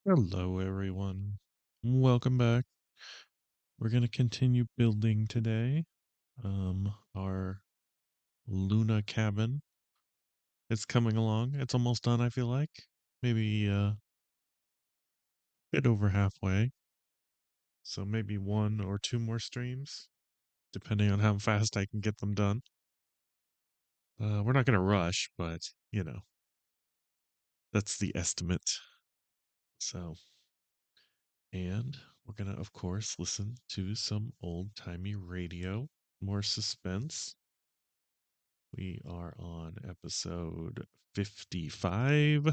Hello, everyone. Welcome back. We're going to continue building today. Our Luna cabin. It's coming along. It's almost done, I feel like. Maybe a bit over halfway. So maybe one or two more streams, depending on how fast I can get them done. We're not going to rush, but, that's the estimate. So, and we're going to, of course, listen to some old timey radio, more suspense. We are on episode 55,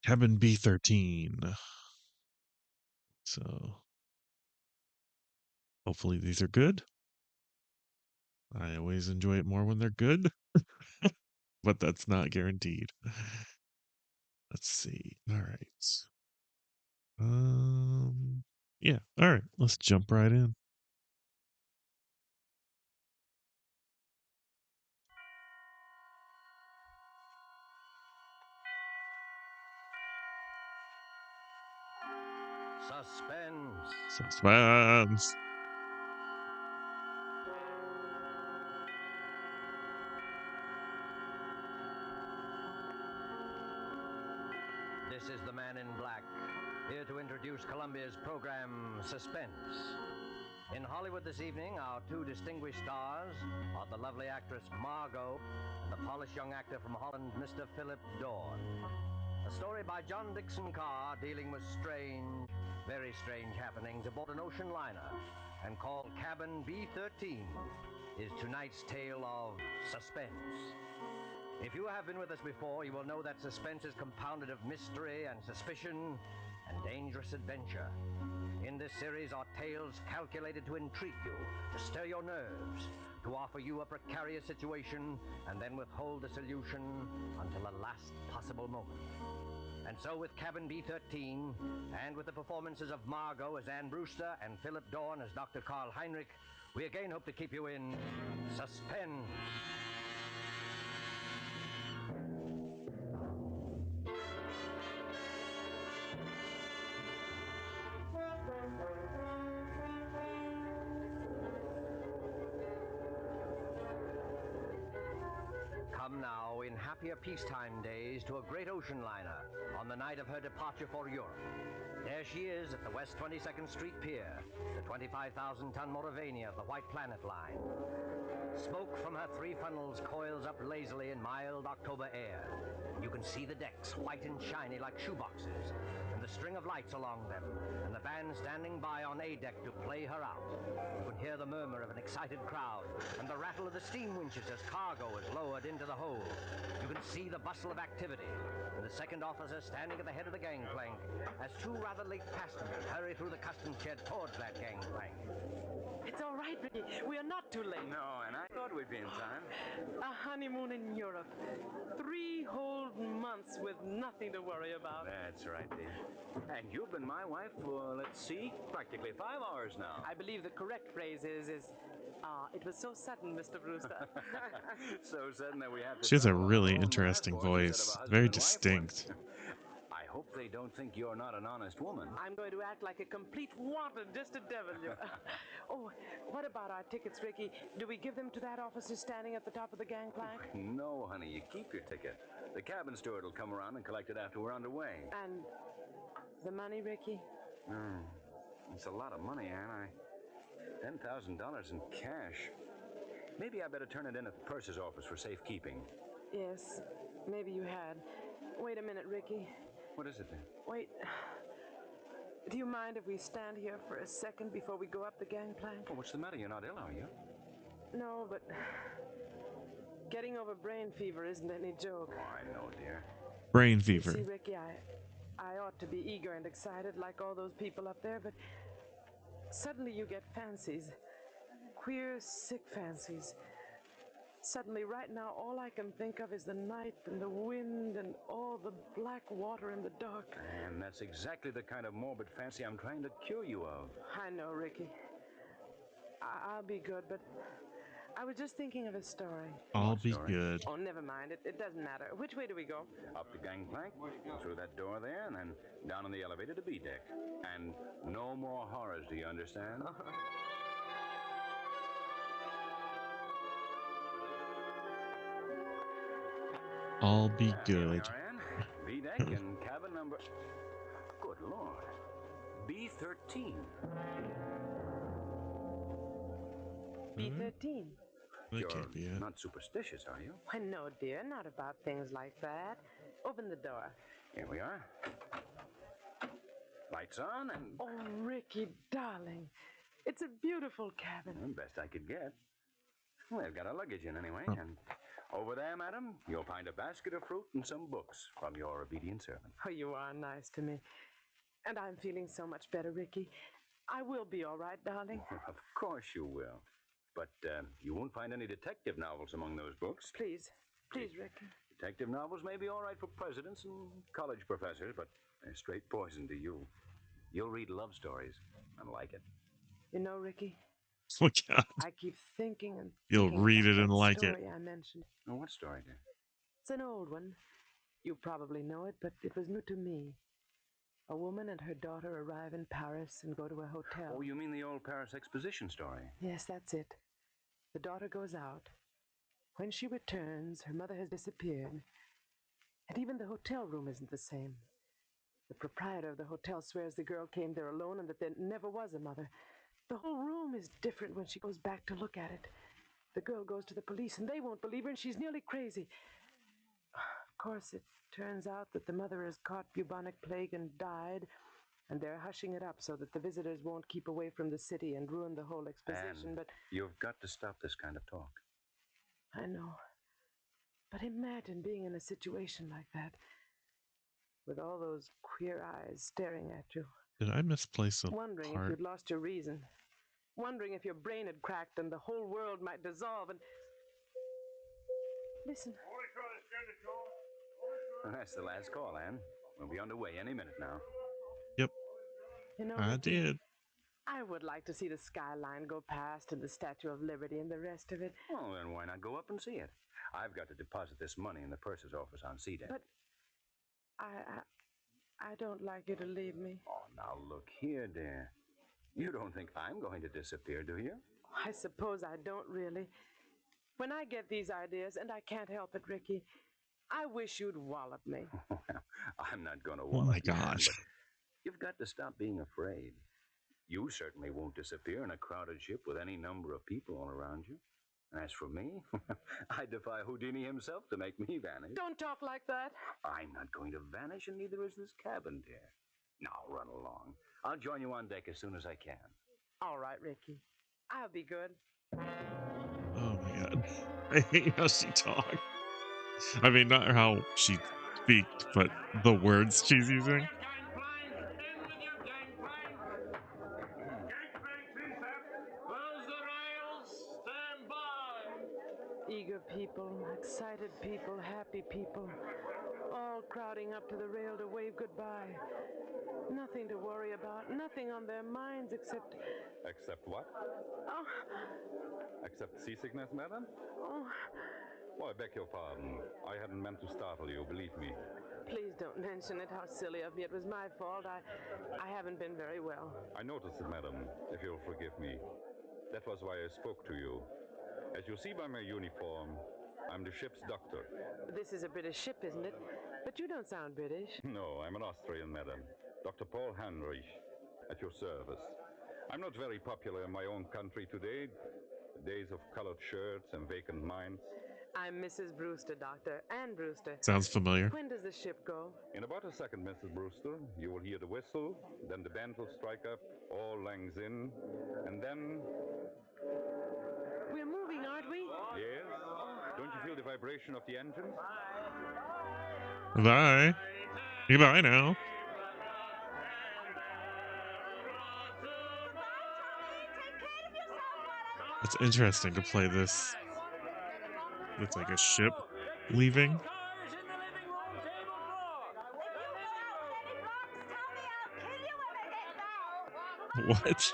Cabin B13. So hopefully these are good. I always enjoy it more when they're good, but that's not guaranteed. Let's see. All right. Yeah. All right. Let's jump right in. Suspense. Suspense. This is the Man in Black, here to introduce Columbia's program, Suspense. In Hollywood this evening, our two distinguished stars are the lovely actress Margot and the polished young actor from Holland, Mr. Philip Dorn. A story by John Dixon Carr dealing with strange, very strange happenings aboard an ocean liner, and called Cabin B13, is tonight's tale of suspense. If you have been with us before, you will know that suspense is compounded of mystery and suspicion and dangerous adventure. In this series are tales calculated to intrigue you, to stir your nerves, to offer you a precarious situation, and then withhold the solution until the last possible moment. And so with Cabin B13, and with the performances of Margot as Anne Brewster and Philip Dorn as Dr. Karl Heinrich, we again hope to keep you in suspense. Come now, in happier peacetime days, to a great ocean liner on the night of her departure for Europe. There she is at the West 22nd Street Pier, the 25,000-ton Moravania of the White Planet Line. Smoke from her three funnels coils up lazily in mild October air. You can see the decks, white and shiny like shoeboxes, and the string of lights along them, and the band standing by on A deck to play her out. You can hear the murmur of an excited crowd, and the rattle of the steam winches as cargo is lowered into the hold. You can see the bustle of activity, and the second officer standing at the head of the gangplank, as two rather late passengers hurry through the customs shed towards that gangplank. It's all right, Ricky. We are not too late. No, and I thought we'd be in time. A honeymoon in Europe. 3 whole months with nothing to worry about. That's right, dear. And you've been my wife for, let's see, practically 5 hours now. I believe the correct phrase is it was so sudden, Mr. Brewster. So sudden that we have to She has a travel on our really own interesting passports instead voice, of a very husband and wife one. distinct. I hope they don't think you're not an honest woman. I'm going to act like a complete wanton just to devil you. Oh, what about our tickets, Ricky? Do we give them to that officer standing at the top of the gangplank? No, honey, you keep your ticket. The cabin steward will come around and collect it after we're underway. And the money, Ricky? It's a lot of money, Anne. $10,000 in cash. Maybe I better turn it in at the purser's office for safekeeping. Yes, maybe you had. Wait a minute, Ricky. What is it then? Wait. Do you mind if we stand here for a second before we go up the gangplank? Oh, what's the matter? You're not ill, are you? No, but getting over brain fever isn't any joke. Oh, I know, dear. Brain fever. See, Ricky, I ought to be eager and excited like all those people up there, but suddenly you get fancies. Queer, sick fancies. Suddenly, right now, all I can think of is the night and the wind and all the black water in the dark. And that's exactly the kind of morbid fancy I'm trying to cure you of. I know, Ricky. I'll be good, but I was just thinking of a story. I'll What be story? good. Oh, never mind. It doesn't matter. Which way do we go? Up the gangplank, through that door there, and then down on the elevator to B deck. And no more horrors, do you understand? I'll be Here we good. are, Ann. B deck and cabin number. Good Lord. B13. B13. That You're can't be it. not superstitious, are you? Why, no, dear, not about things like that. Open the door. Here we are. Lights on, and Oh, Ricky, darling. It's a beautiful cabin. well, best I could get. Well, they've got our luggage in anyway, Oh. and over there, madam, you'll find a basket of fruit and some books from your obedient servant. Oh, you are nice to me. And I'm feeling so much better, Ricky. I will be all right, darling. Of course you will. But you won't find any detective novels among those books. Please, Ricky. Detective novels may be all right for presidents and college professors, but they're straight poison to you. You'll read love stories and like it. You know, Ricky, Look out. I keep thinking and You'll thinking read about it and that like it. story I mentioned. Oh, what story, dear? It's an old one. You probably know it, but it was new to me. A woman and her daughter arrive in Paris and go to a hotel. Oh, you mean the old Paris Exposition story? Yes, that's it. The daughter goes out. When she returns, her mother has disappeared. And even the hotel room isn't the same. The proprietor of the hotel swears the girl came there alone and that there never was a mother. The whole room is different when she goes back to look at it. The girl goes to the police and they won't believe her and she's nearly crazy. Of course, it turns out that the mother has caught bubonic plague and died, and they're hushing it up so that the visitors won't keep away from the city and ruin the whole exposition, Anne, but you've got to stop this kind of talk. I know. But imagine being in a situation like that, with all those queer eyes staring at you, Did I misplace a wondering if part? you'd lost your reason, wondering if your brain had cracked and the whole world might dissolve, and... Listen. That's the last call, Anne. We'll be underway any minute now. Yep, You know, I Ricky, did. I would like to see the skyline go past and the Statue of Liberty and the rest of it. Well, then why not go up and see it? I've got to deposit this money in the purser's office on C deck. But I don't like you to leave me. Oh, now look here, dear. You don't think I'm going to disappear, do you? I suppose I don't really. When I get these ideas, and I can't help it, Ricky, I wish you'd wallop me. Well, I'm not going to Oh wallop my you, Anne, gosh. but you've got to stop being afraid. You certainly won't disappear in a crowded ship with any number of people all around you. And as for me, I defy Houdini himself to make me vanish. Don't talk like that. I'm not going to vanish, and neither is this cabin, dear. Now, run along. I'll join you on deck as soon as I can. All right, Ricky. I'll be good. Oh my god. I hate how she talks. I mean, not how she speaks, but the words she's using. Eager people, excited people, happy people, all crowding up to the rail to wave goodbye. Nothing to worry about, nothing on their minds except... Except what? Oh, Except seasickness, madam? oh, Oh, I beg your pardon. I hadn't meant to startle you, believe me. please don't mention it. How silly of me. It was my fault. I haven't been very well. I noticed it, madam, if you'll forgive me. That was why I spoke to you. As you see by my uniform, I'm the ship's doctor. This is a British ship, isn't it? But you don't sound British. No, I'm an Austrian, madam. Dr. Paul Heinrich, at your service. I'm not very popular in my own country today. The days of colored shirts and vacant minds. I'm Mrs. Brewster, Doctor. Ann Brewster. Sounds familiar. When does the ship go? In about a second, Mrs. Brewster, you will hear the whistle, then the band will strike up, all langs in, and then... We're moving, aren't we? Yes? Don't you feel the vibration of the engines? Bye. Goodbye now. It's interesting to play this. It's like a ship leaving. What?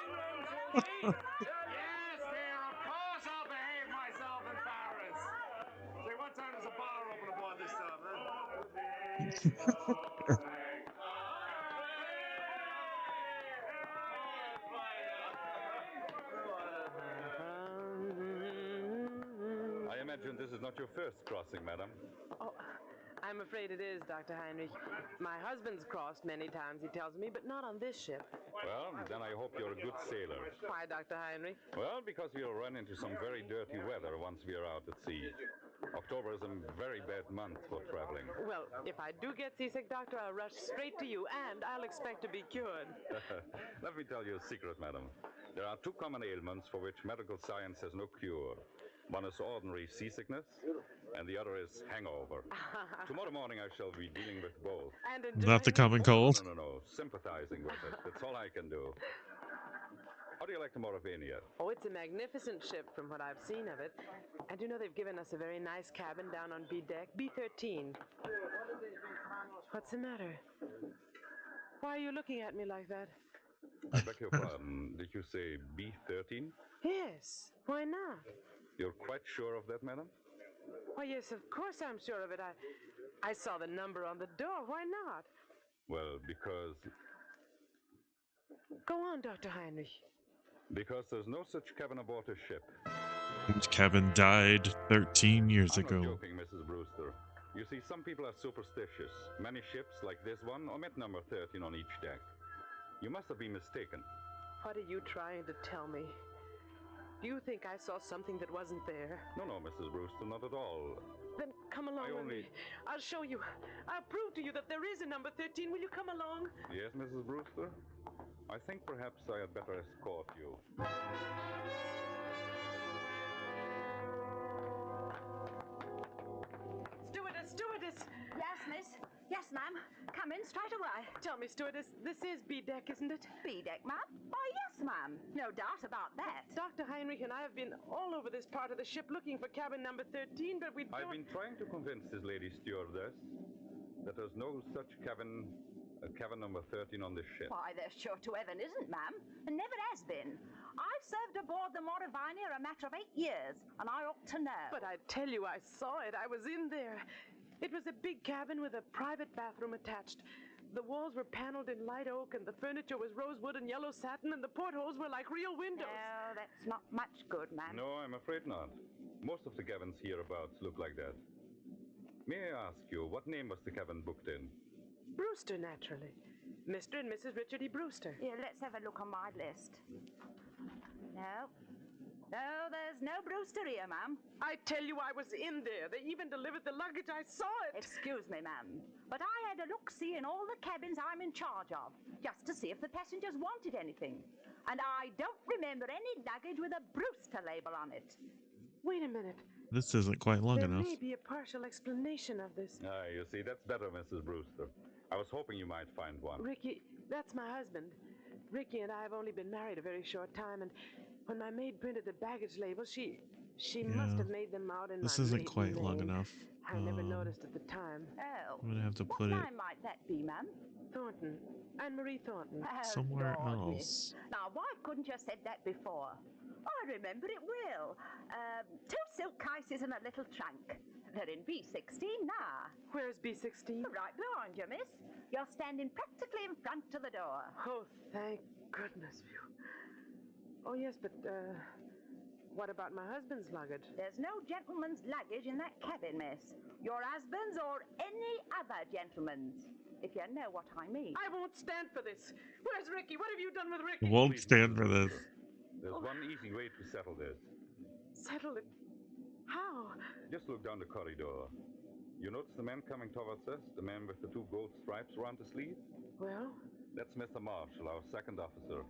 I imagine this is not your first crossing, madam. Oh, I'm afraid it is, Dr. Heinrich. My husband's crossed many times, he tells me, but not on this ship. Well, then I hope you're a good sailor. Why, Dr. Heinrich? Well, because we'll run into some very dirty weather once we are out at sea. October is a very bad month for traveling. Well, if I do get seasick, Doctor, I'll rush straight to you, and I'll expect to be cured. Let me tell you a secret, madam. There are two common ailments for which medical science has no cure. One is ordinary seasickness, and the other is hangover. Tomorrow morning I shall be dealing with both. And Not the common No, cold. no. Sympathizing with it. That's all I can do. How do you like the Moravania? Oh, it's a magnificent ship from what I've seen of it. And you know they've given us a very nice cabin down on B deck, B13. What's the matter? Why are you looking at me like that? I beg your pardon. Did you say B13? Yes. Why not? You're quite sure of that, madam? Why, yes, of course I'm sure of it. I saw the number on the door. Why not? Well, because Go on, Dr. Heinrich. there's no such cabin aboard a ship. His cabin died 13 years I'm not ago. joking, Mrs. Brewster. You see, some people are superstitious. Many ships, like this one, omit number 13 on each deck. You must have been mistaken. What are you trying to tell me? Do you think I saw something that wasn't there? No, Mrs. Brewster, not at all. Then come along I with only- me. I'll show you. I'll prove to you that there is a number 13. Will you come along? Yes, Mrs. Brewster? I think perhaps I had better escort you. Stewardess! Yes, miss. Yes, ma'am. Come in straight away. Tell me, stewardess, this is B deck, isn't it? B deck, ma'am? Why, yes, ma'am. No doubt about that. Dr. Heinrich and I have been all over this part of the ship looking for cabin number 13, but we don't... I've been trying to convince this lady stewardess that there's no such cabin number 13 on this ship. Why, there sure to heaven isn't, ma'am. And never has been. I've served aboard the Moravania a matter of 8 years, and I ought to know. But I tell you, I saw it. I was in there. It was a big cabin with a private bathroom attached. The walls were paneled in light oak, and the furniture was rosewood and yellow satin, and the portholes were like real windows. No, that's not much good, ma'am. No, I'm afraid not. Most of the cabins hereabouts look like that. May I ask you, what name was the cabin booked in? Brewster, naturally. Mr. and Mrs. Richard E. Brewster. Here, let's have a look on my list. No, there's no Brewster here, ma'am. I tell you, I was in there. They even delivered the luggage. I saw it. Excuse me, ma'am, but I had a look-see in all the cabins I'm in charge of, just to see if the passengers wanted anything. And I don't remember any luggage with a Brewster label on it. Wait a minute. This isn't quite long There enough. may be a partial explanation of this. You see, that's better, Mrs. Brewster. I was hoping you might find one. Ricky, that's my husband. Ricky and I have only been married a very short time, and when my maid printed the baggage label, she must have made them out in This my isn't maiden quite long name. enough. I never noticed at the time. Oh. I'm gonna have to What put it name might that be, ma'am? Thornton. Anne-Marie Thornton. Oh, somewhere Lord, miss. else. Now, why couldn't you have said that before? I remember it well. 2 silk cases and a little trunk. They're in B16 now. Where's B16? Right behind you, miss. You're standing practically in front of the door. Oh, thank goodness. Phew. Oh, yes, but, what about my husband's luggage? There's no gentleman's luggage in that cabin, miss. Your husband's or any other gentleman's, if you know what I mean. I won't stand for this. Where's Ricky? What have you done with Ricky? Won't Please, stand Mrs. for this. Brewster, There's one easy way to settle this. Settle it. How? Just look down the corridor. You notice the man coming towards us, the man with the 2 gold stripes around his sleeve? Well, That's Mr. Marshall, our second officer.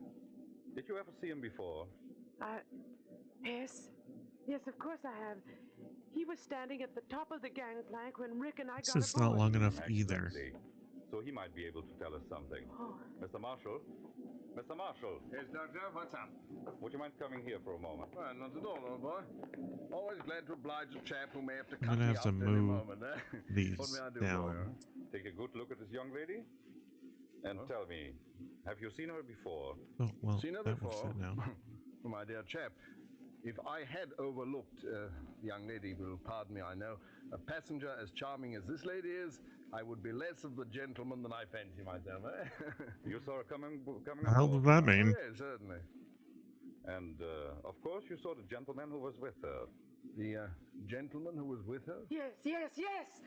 Did you ever see him before? Yes. Yes, of course I have. He was standing at the top of the gangplank when Rick and I This got is not aboard. long enough either. Exactly. So he might be able to tell us something. Oh, Mr. Marshall? Mr. Marshall, Yes, Doctor, what's up? would you mind coming here for a moment? Well, not at all, old boy. Always glad to oblige a chap who may have to I'm cut gonna me have to out any move moment. Eh? these What may I do down. for you? Take a good look at this young lady and tell me, have you seen her before? Oh, well, Seen her that will before? fit now. My dear chap, If I had overlooked, the young lady will pardon me, I know, a passenger as charming as this lady is, I would be less of the gentleman than I fancy myself, eh? You saw her coming How aboard. does that Oh, mean? yes, certainly. And, of course, you saw the gentleman who was with her. The gentleman who was with her? Yes, yes, yes.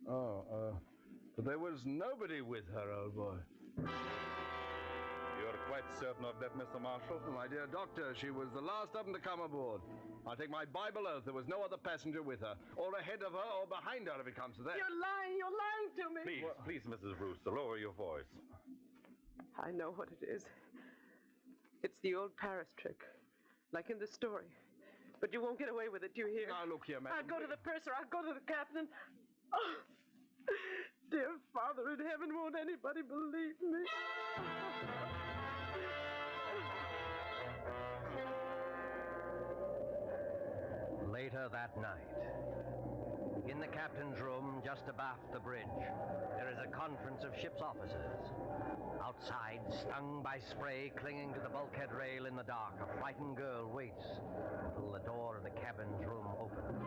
But there was nobody with her, old boy. You're quite certain of that, Mr. Marshall? My dear doctor, she was the last of them to come aboard. I take my Bible oath there was no other passenger with her, or ahead of her, or behind her if it comes to that. You're lying to me. Please, Mrs. Brewster, lower your voice. I know what it is. It's the old Paris trick, like in the story. But you won't get away with it, do you hear? Now, look here, madam. I'll go to the purser, I'll go to the captain. Oh, dear Father in heaven, won't anybody believe me? Later that night, in the captain's room just abaft the bridge, there is a conference of ship's officers. Outside, stung by spray clinging to the bulkhead rail in the dark, a frightened girl waits until the door of the cabin's room opens.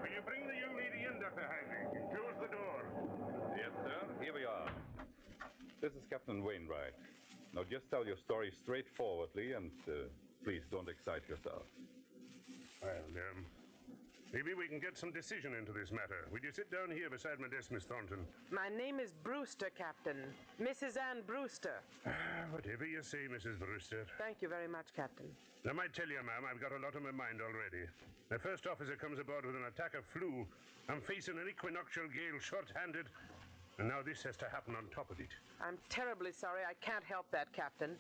Will you bring the young lady in, Dr. Heinrich, and close the door? Yes, sir. Here we are. This is Captain Wainwright. Now, just tell your story straightforwardly, and please don't excite yourself. Well, maybe we can get some decision into this matter. Will you sit down here beside my desk, Miss Thornton? My name is Brewster, Captain. Mrs. Ann Brewster. Whatever you say, Mrs. Brewster. Thank you very much, Captain. I might tell you, ma'am, I've got a lot on my mind already. The first officer comes aboard with an attack of flu. I'm facing an equinoctial gale short-handed, and now this has to happen on top of it. I'm terribly sorry I can't help that, Captain.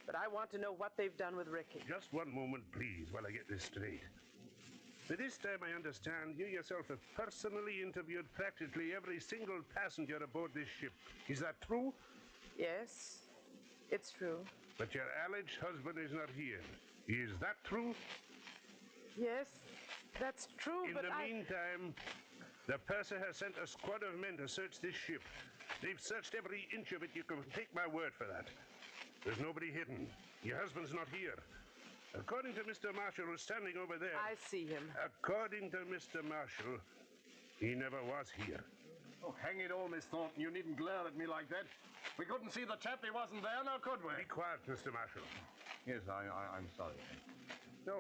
But I want to know what they've done with Ricky. Just one moment, please, while I get this straight. By this time, I understand you yourself have personally interviewed practically every single passenger aboard this ship. Is that true? Yes, it's true. But your alleged husband is not here. Is that true? Yes, that's true, In the meantime, the purser has sent a squad of men to search this ship. They've searched every inch of it. You can take my word for that. There's nobody hidden. Your husband's not here. According to Mr. Marshall, who's standing over there... I see him. According to Mr. Marshall, he never was here. Oh, hang it all, Miss Thornton. You needn't glare at me like that. We couldn't see the chap. He wasn't there, now could we? Be quiet, Mr. Marshall. Yes, I'm sorry. No,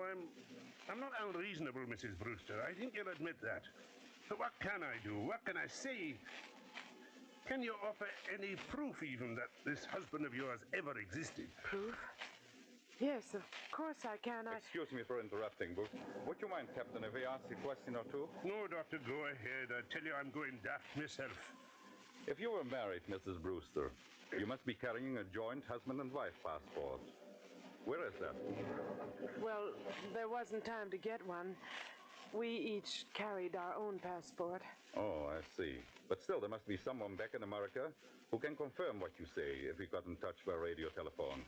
I'm not unreasonable, Mrs. Brewster. I think you'll admit that. But what can I do? What can I say? Can you offer any proof, even, that this husband of yours ever existed? Proof? Yes, of course I can. Excuse me for interrupting, but would you mind, Captain, if I ask a question or two? No, Doctor, go ahead. I tell you, I'm going daft myself. If you were married, Mrs. Brewster, you must be carrying a joint husband and wife passport. Where is that? Well, there wasn't time to get one. We each carried our own passport. Oh, I see. But still, there must be someone back in America who can confirm what you say if we got in touch by radio telephone.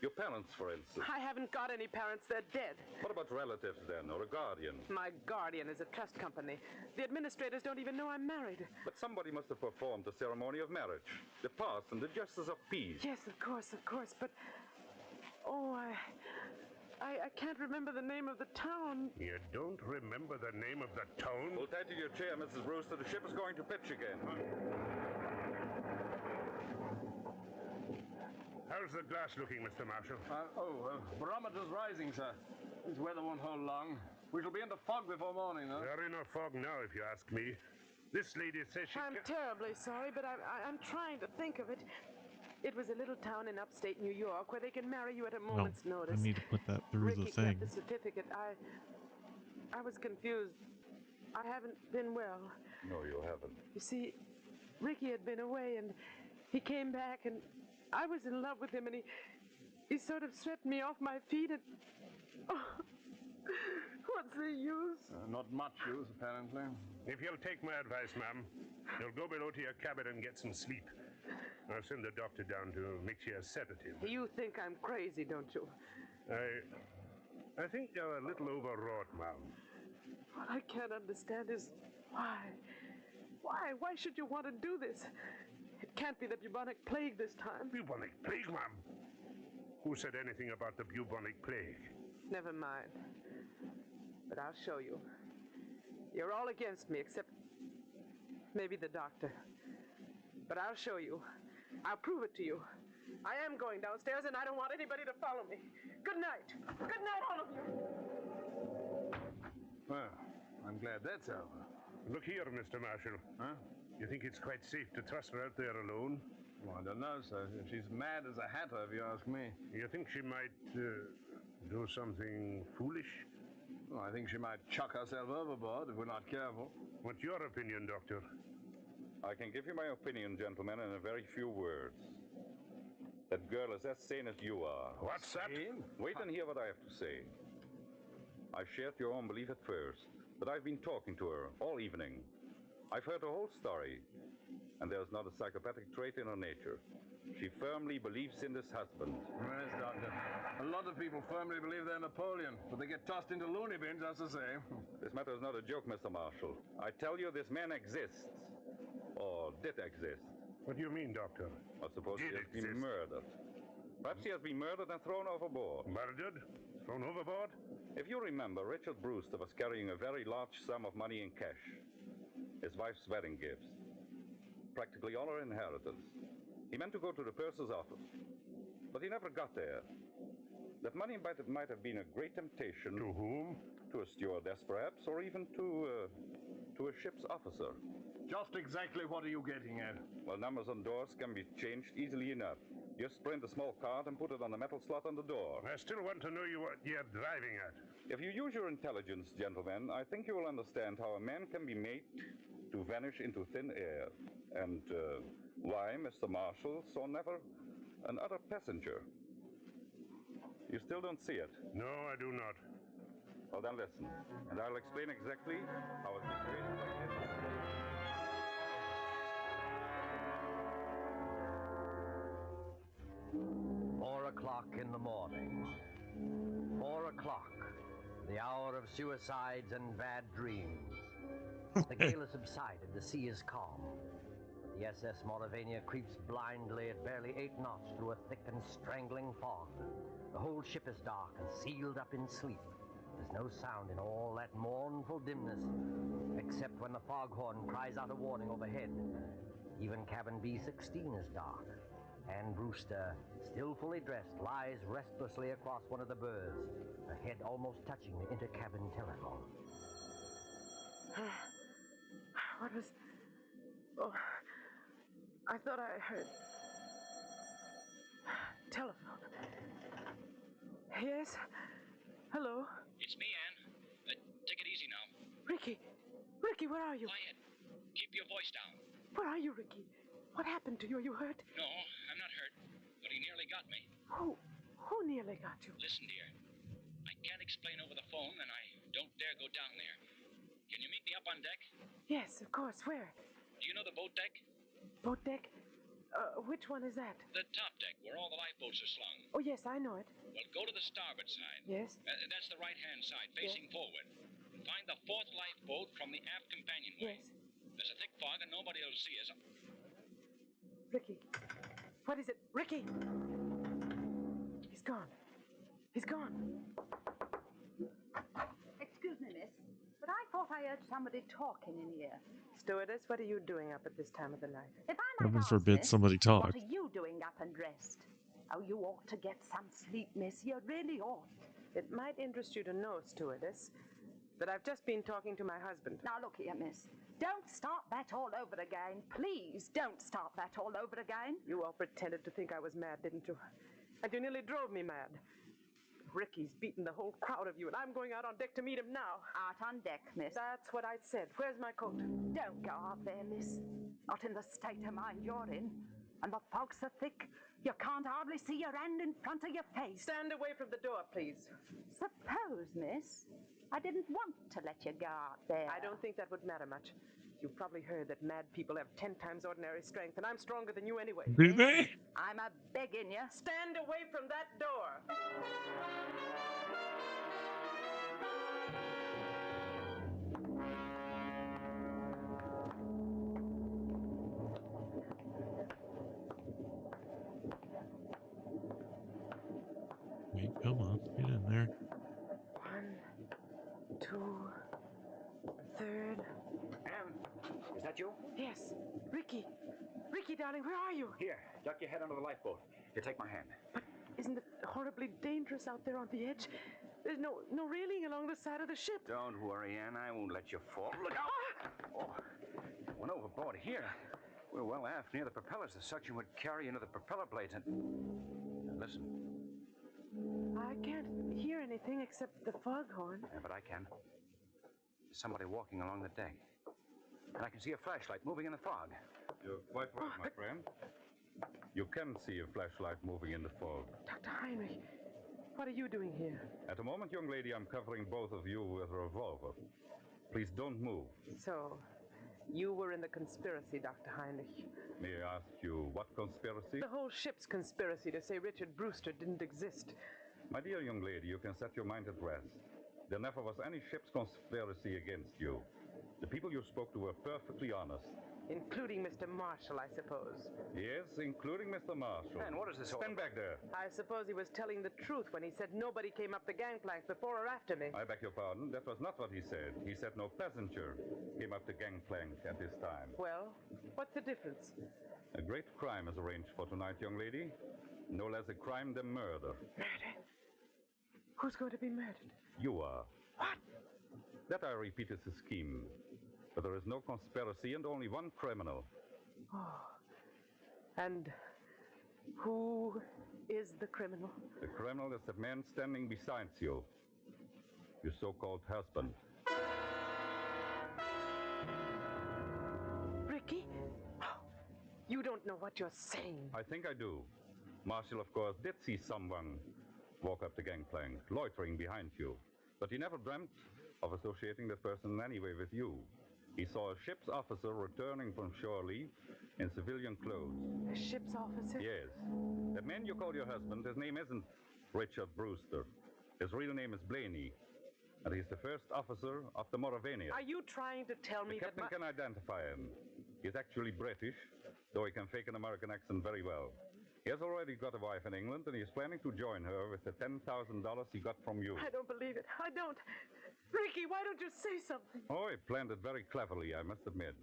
Your parents, for instance. I haven't got any parents. They're dead. What about relatives, then, or a guardian? My guardian is a trust company. The administrators don't even know I'm married. But somebody must have performed the ceremony of marriage. The parson, the justice of peace. Yes, of course. But, oh, I can't remember the name of the town. You don't remember the name of the town? Hold tight to your chair, Mrs. Brewster. The ship is going to pitch again. How's the glass looking, Mr. Marshall? Barometer's rising, sir. This weather won't hold long. We shall be in the fog before morning, though. We're in a fog now, if you ask me. This lady says she... I'm terribly sorry, but I'm trying to think of it. It was a little town in upstate New York where they can marry you at a moment's notice. I need to put that through Ricky the thing. got the certificate. I was confused. I haven't been well. No, you haven't. You see, Ricky had been away, and he came back, and I was in love with him, and he sort of swept me off my feet, and... Oh, what's the use? Not much use, apparently. If you'll take my advice, ma'am, you'll go below to your cabin and get some sleep. I'll send the doctor down to mix you a sedative. You think I'm crazy, don't you? I think you're a little overwrought, ma'am. What I can't understand is why? Why should you want to do this? It can't be the bubonic plague this time. Bubonic plague, ma'am? Who said anything about the bubonic plague? Never mind. But I'll show you. You're all against me, except maybe the doctor. But I'll show you. I'll prove it to you. I am going downstairs, and I don't want anybody to follow me. Good night. Good night, all of you. Well, I'm glad that's over. Look here, Mr. Marshall. Huh? You think it's quite safe to trust her out there alone? Well, I don't know, sir. She's mad as a hatter, if you ask me. You think she might do something foolish? Well, I think she might chuck herself overboard if we're not careful. What's your opinion, Doctor? I can give you my opinion, gentlemen, in a very few words. That girl is as sane as you are. What's that? Wait and hear what I have to say. I shared your own belief at first, but I've been talking to her all evening. I've heard her whole story, and there's not a psychopathic trait in her nature. She firmly believes in this husband. Yes, Doctor. A lot of people firmly believe they're Napoleon, but they get tossed into loony bins, as I say. This matter is not a joke, Mr. Marshall. I tell you, this man exists. Or did exist. What do you mean, Doctor? I suppose he Did has been exist. murdered. Perhaps he has been murdered and thrown overboard. Murdered? Thrown overboard? If you remember, Richard Brewster was carrying a very large sum of money in cash. His wife's wedding gifts. Practically all her inheritance. He meant to go to the purser's office, but he never got there. That money might have been a great temptation. To whom? To a stewardess, perhaps, or even to a ship's officer. Just exactly what are you getting at? Well, numbers on doors can be changed easily enough. Just print a small card and put it on the metal slot on the door. I still want to know what you're driving at. If you use your intelligence, gentlemen, I think you will understand how a man can be made to vanish into thin air. And why Mr. Marshall saw never another passenger. You still don't see it? No, I do not. Well, then listen, and I'll explain exactly how a situation like this... 4 o'clock in the morning. 4 o'clock, the hour of suicides and bad dreams. The gale has subsided, the sea is calm. The SS Mauravania creeps blindly at barely 8 knots through a thick and strangling fog. The whole ship is dark and sealed up in sleep. There's no sound in all that mournful dimness, except when the foghorn cries out a warning overhead. Even cabin B-16 is dark. Anne Brewster, still fully dressed, lies restlessly across one of the berths, her head almost touching the intercabin telephone. What was... Oh, I thought I heard... Telephone. Yes? Hello? It's me, Anne. Take it easy now. Ricky! Ricky, where are you? Quiet. Keep your voice down. Where are you, Ricky? What happened to you? Are you hurt? No, I'm not hurt, but he nearly got me. Who nearly got you? Listen, dear. I can't explain over the phone, and I don't dare go down there. Can you meet me up on deck? Yes, of course. Where? Do you know the boat deck? Boat deck? Which one is that? The top deck, where all the lifeboats are slung. Oh, yes, I know it. Well, go to the starboard side. Yes? That's the right-hand side, facing forward. Find the 4th lifeboat from the aft companionway. Yes. There's a thick fog, and nobody will see us. Ricky. What is it? Ricky! He's gone. He's gone. Excuse me, miss, but I thought I heard somebody talking in here. Stewardess, what are you doing up at this time of the night? If I might Heaven ask, forbid miss, somebody talk. what are you doing up and dressed? Oh, you ought to get some sleep, miss. You really ought. It might interest you to know, stewardess, that I've just been talking to my husband. Now, look here, miss. Don't start that all over again. Please don't start that all over again. You all pretended to think I was mad, didn't you? And you nearly drove me mad. Ricky's beaten the whole crowd of you, and I'm going out on deck to meet him now. Out on deck, miss. That's what I said. Where's my coat? Don't go out there, miss. Not in the state of mind you're in. And the fog's so thick, you can't hardly see your hand in front of your face. Stand away from the door, please. Suppose, miss, I didn't want to let you go out there. I don't think that would matter much. You've probably heard that mad people have 10 times ordinary strength, and I'm stronger than you anyway. Do they? I'm a begging you. Stand away from that door. Come on, get in there. 1, 2, 3rd. Anne, is that you? Yes, Ricky. Ricky, darling, where are you? Here, duck your head under the lifeboat. Here, take my hand. But isn't it horribly dangerous out there on the edge? There's no railing along the side of the ship. Don't worry, Anne. I won't let you fall. Look out! Oh, went overboard here. We're well aft near the propellers. The suction would carry into the propeller blades and... Listen. I can't hear anything except the foghorn. Yeah, but I can. There's somebody walking along the deck. And I can see a flashlight moving in the fog. You're quite right, my friend. You can see a flashlight moving in the fog. Dr. Heinrich, what are you doing here? At the moment, young lady, I'm covering both of you with a revolver. Please don't move. So, you were in the conspiracy, Dr. Heinrich. May I ask you what conspiracy? The whole ship's conspiracy to say Richard Brewster didn't exist. My dear young lady, you can set your mind at rest. There never was any ship's conspiracy against you. The people you spoke to were perfectly honest. Including Mr. Marshall, I suppose. Yes, including Mr. Marshall. And what is this? Stand back there. I suppose he was telling the truth when he said nobody came up the gangplank before or after me. I beg your pardon. That was not what he said. He said no passenger came up the gangplank at this time. Well, what's the difference? A great crime is arranged for tonight, young lady. No less a crime than murder. Murder? Who's going to be murdered? You are. What? That, I repeat, is the scheme. But there is no conspiracy and only one criminal. Oh. And who is the criminal? The criminal is the man standing beside you. Your so-called husband. Ricky? You don't know what you're saying. I think I do. Marshall, of course, did see someone walk up the gangplank, loitering behind you. But he never dreamt of associating that person in any way with you. He saw a ship's officer returning from shore leave in civilian clothes. A ship's officer? Yes. That man you call your husband, his name isn't Richard Brewster. His real name is Blaney. And he's the first officer of the Mauravania. Are you trying to tell me the captain can identify him. He's actually British, though he can fake an American accent very well. He has already got a wife in England, and he's planning to join her with the $10,000 he got from you. I don't believe it. I don't. Ricky, why don't you say something? Oh, he planned it very cleverly, I must admit.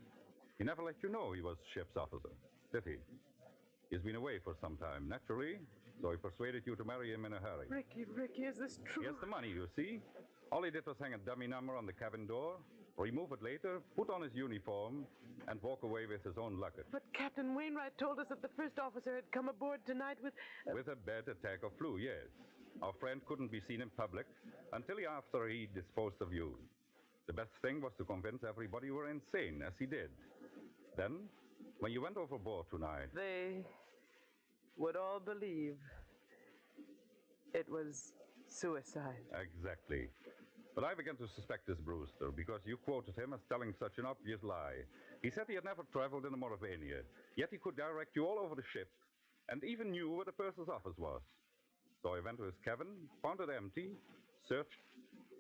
He never let you know he was ship's officer, did he? He's been away for some time, naturally, so he persuaded you to marry him in a hurry. Ricky, is this true? He has the money, you see. All he did was hang a dummy number on the cabin door, remove it later, put on his uniform, and walk away with his own luggage. But Captain Wainwright told us that the first officer had come aboard tonight with... With a bad attack of flu, yes. Our friend couldn't be seen in public until after he disposed of you. The best thing was to convince everybody you were insane, as he did. Then, when you went overboard tonight... They would all believe it was suicide. Exactly. But I began to suspect this Brewster because you quoted him as telling such an obvious lie. He said he had never traveled in the Mauravania, yet he could direct you all over the ship and even knew where the purser's office was. So I went to his cabin, found it empty, searched,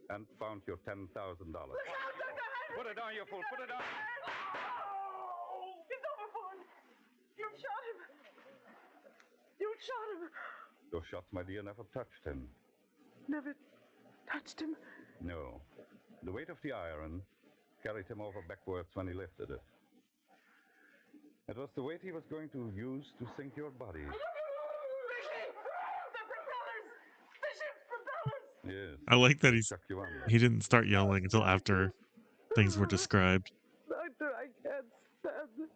and found your $10,000. Look out, Dr. Heinrich! Put it down, you fool! Put it down! Oh! He's overboard! You shot him! You shot him! Those shots, my dear, never touched him. Never touched him? No. The weight of the iron carried him over backwards when he lifted it. It was the weight he was going to use to sink your body. Ricky! The propellers! The ship's propellers! Yes. I like that Chuck you under. he didn't start yelling until after things were described. Doctor, I can't stand this.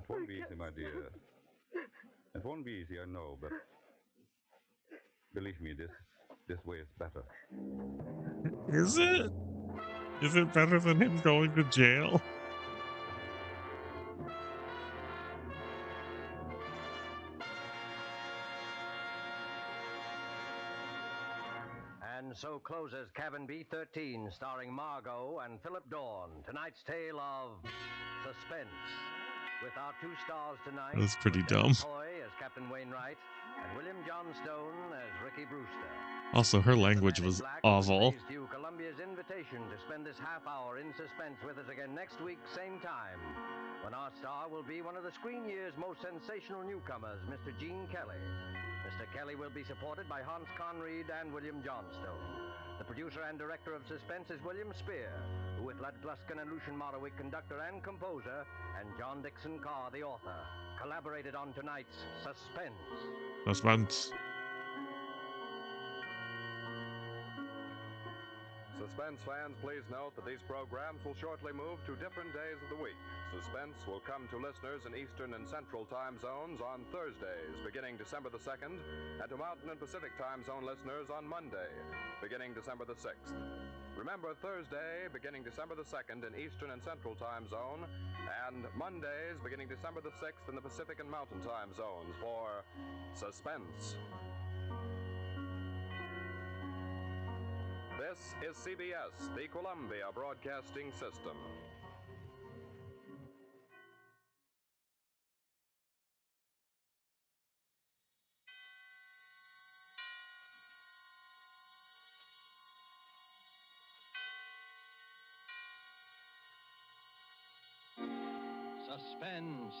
It won't be easy, my dear. It won't be easy, I know, but believe me, this way is better. Is it? Is it better than him going to jail? And so closes Cabin B-13, starring Margot and Philip Dawn. Tonight's tale of suspense. With our two stars tonight, That was pretty Lieutenant dumb. Hoy as Captain Wainwright and William Johnstone as Ricky Brewster. Also, her language was awful. Pays to you Columbia's invitation to spend this half hour in suspense with us again next week, same time, when our star will be one of the screen year's most sensational newcomers, Mr. Gene Kelly. Mr. Mr. Kelly will be supported by Hans Conried and William Johnstone. The producer and director of Suspense is William Spear, who with Lud Gluskin and Lucian Morawick, conductor and composer, and John Dixon Carr, the author, collaborated on tonight's Suspense. Suspense. Suspense fans, please note that these programs will shortly move to different days of the week. Suspense will come to listeners in Eastern and Central time zones on Thursdays, beginning December the 2nd, and to Mountain and Pacific time zone listeners on Monday, beginning December the 6th. Remember, Thursday, beginning December the 2nd in Eastern and Central time zone, and Mondays, beginning December the 6th in the Pacific and Mountain time zones for Suspense. This is CBS, the Columbia Broadcasting System. Suspense.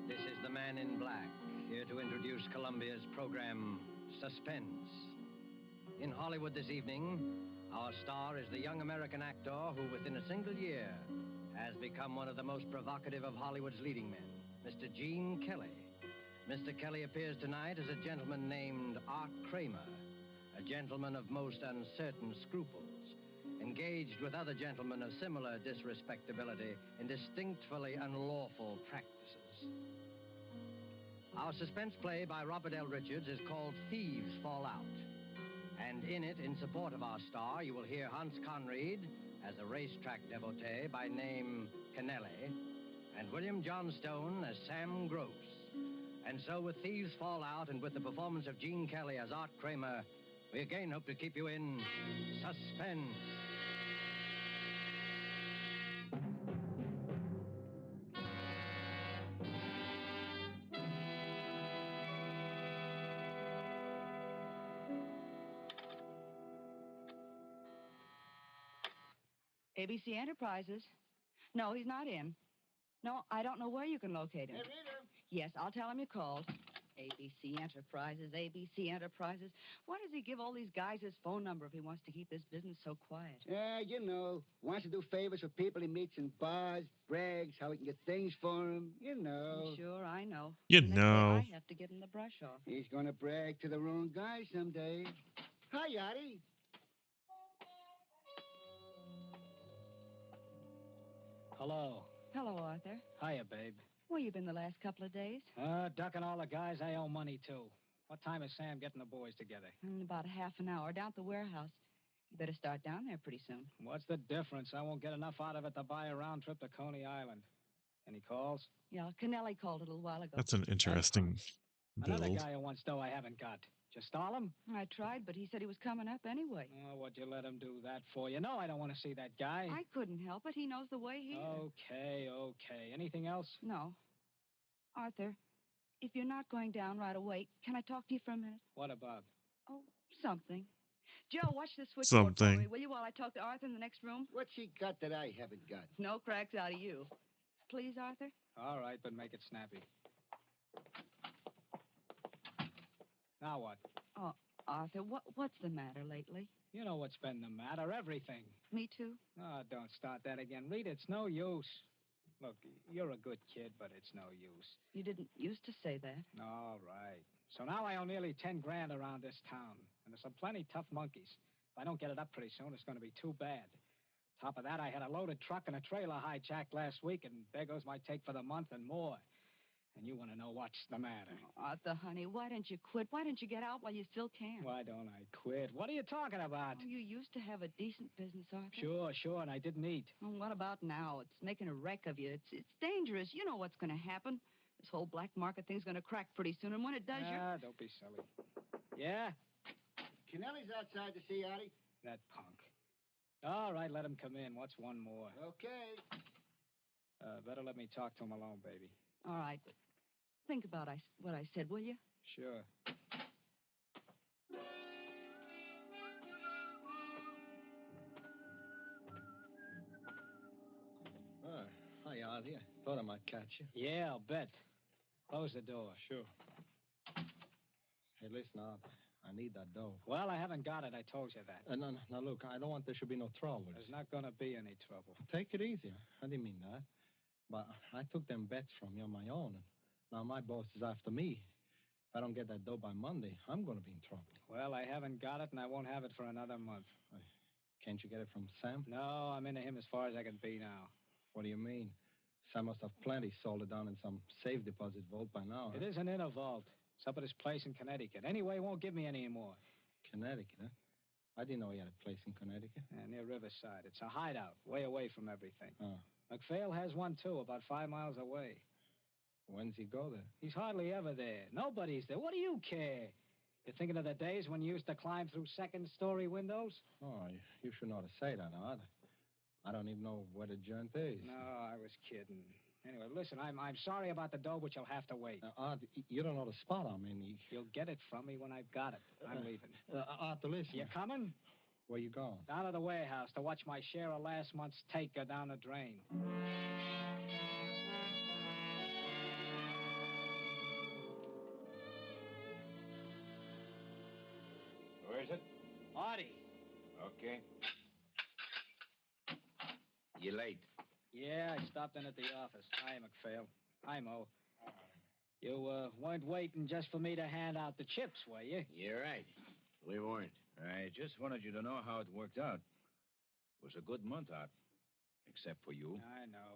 This is the Man in Black, here to introduce Columbia's program, Suspense. In Hollywood this evening, our star is the young American actor who, within a single year, has become one of the most provocative of Hollywood's leading men, Mr. Gene Kelly. Mr. Kelly appears tonight as a gentleman named Art Kramer, a gentleman of most uncertain scruples, engaged with other gentlemen of similar disrespectability in distinctly unlawful practices. Our suspense play by Robert L. Richards is called Thieves Fall Out. And in it, in support of our star, you will hear Hans Conried as a racetrack devotee by name Kennelly, and William Johnstone as Sam Gross. And so with Thieves Fall Out and with the performance of Gene Kelly as Art Kramer, we again hope to keep you in suspense. ABC Enterprises. No, he's not in. No, I don't know where you can locate him. Hey, Rita. Yes, I'll tell him you called. ABC Enterprises, ABC Enterprises. Why does he give all these guys his phone number if he wants to keep this business so quiet? Yeah, you know, wants to do favors for people he meets in bars, brags, how he can get things for him, you know. Sure, I know. You And they say know. I have to get him the brush off. He's going to brag to the wrong guy someday. Hi, Yachty. Hello. Hello, Arthur. Hiya, babe. Where you been the last couple of days? Ducking all the guys I owe money to. What time is Sam getting the boys together? In about a half an hour, down at the warehouse. You better start down there pretty soon. What's the difference? I won't get enough out of it to buy a round trip to Coney Island. Any calls? Yeah, Kennelly called a little while ago. That's an interesting Another build. guy who wants dough I haven't got. Just stall him? I tried, but he said he was coming up anyway. Oh, what'd you let him do that for? You know I don't want to see that guy. I couldn't help it. He knows the way here. Okay. Anything else? No. Arthur, if you're not going down right away, can I talk to you for a minute? What about? Oh, something. Joe, watch the switchboard for Something. me, will you, while I talk to Arthur in the next room? What's he got that I haven't got? No cracks out of you. Please, Arthur? All right, but make it snappy. Now what? Oh, Arthur, what's the matter lately? You know what's been the matter, everything. Me too? Oh, don't start that again. Rita, it's no use. Look, you're a good kid, but it's no use. You didn't used to say that. All right. So now I owe nearly 10 grand around this town. And there's some plenty tough monkeys. If I don't get it up pretty soon, it's going to be too bad. Top of that, I had a loaded truck and a trailer hijacked last week, and there goes my take for the month and more. And you want to know what's the matter. Oh, Arthur, honey, why don't you quit? Why don't you get out while you still can? Why don't I quit? What are you talking about? Oh, you used to have a decent business, Arthur. Sure, and I didn't eat. Well, what about now? It's making a wreck of you. It's dangerous. You know what's going to happen. This whole black market thing's going to crack pretty soon, and when it does, Don't be silly. Yeah? Kennelly's outside to see Yachty. That punk. All right, let him come in. What's one more? Okay. Better let me talk to him alone, baby. All right, but think about what I said, will you? Sure. Artie. I thought I might catch you. Yeah, I'll bet. Close the door. Sure. Hey, listen, Art. I need that dough. Well, I haven't got it. I told you that. No, look, I don't want there should be no trouble. There's not going to be any trouble. Take it easy. I didn't mean that. But I took them bets from you on my own, and now my boss is after me. If I don't get that dough by Monday, I'm going to be in trouble. Well, I haven't got it, and I won't have it for another month. Can't you get it from Sam? No, I'm into him as far as I can be now. What do you mean? Sam must have plenty sold it down in some safe deposit vault by now. It isn't in a vault. It's up at his place in Connecticut. Anyway, he won't give me any more. Connecticut, huh? I didn't know he had a place in Connecticut. Yeah, near Riverside. It's a hideout, way away from everything. Oh. McPhail has one, too, about 5 miles away. When's he go there? He's hardly ever there. Nobody's there. What do you care? You're thinking of the days when you used to climb through second-story windows? Oh, you should know to say that, Art. I don't even know where the joint is. No, I was kidding. Anyway, listen, I'm sorry about the dough, but you'll have to wait. Art, you don't know the spot I'm in. You'll get it from me when I've got it. I'm leaving. Art, listen. You coming? Where you going? Down to the warehouse to watch my share of last month's take go down the drain. Where is it? Artie. Okay. You late? Yeah, I stopped in at the office. Hi, McPhail. Hi, Mo. You weren't waiting just for me to hand out the chips, were you? You're right. We weren't. I just wanted you to know how it worked out. It was a good month out. Except for you. I know.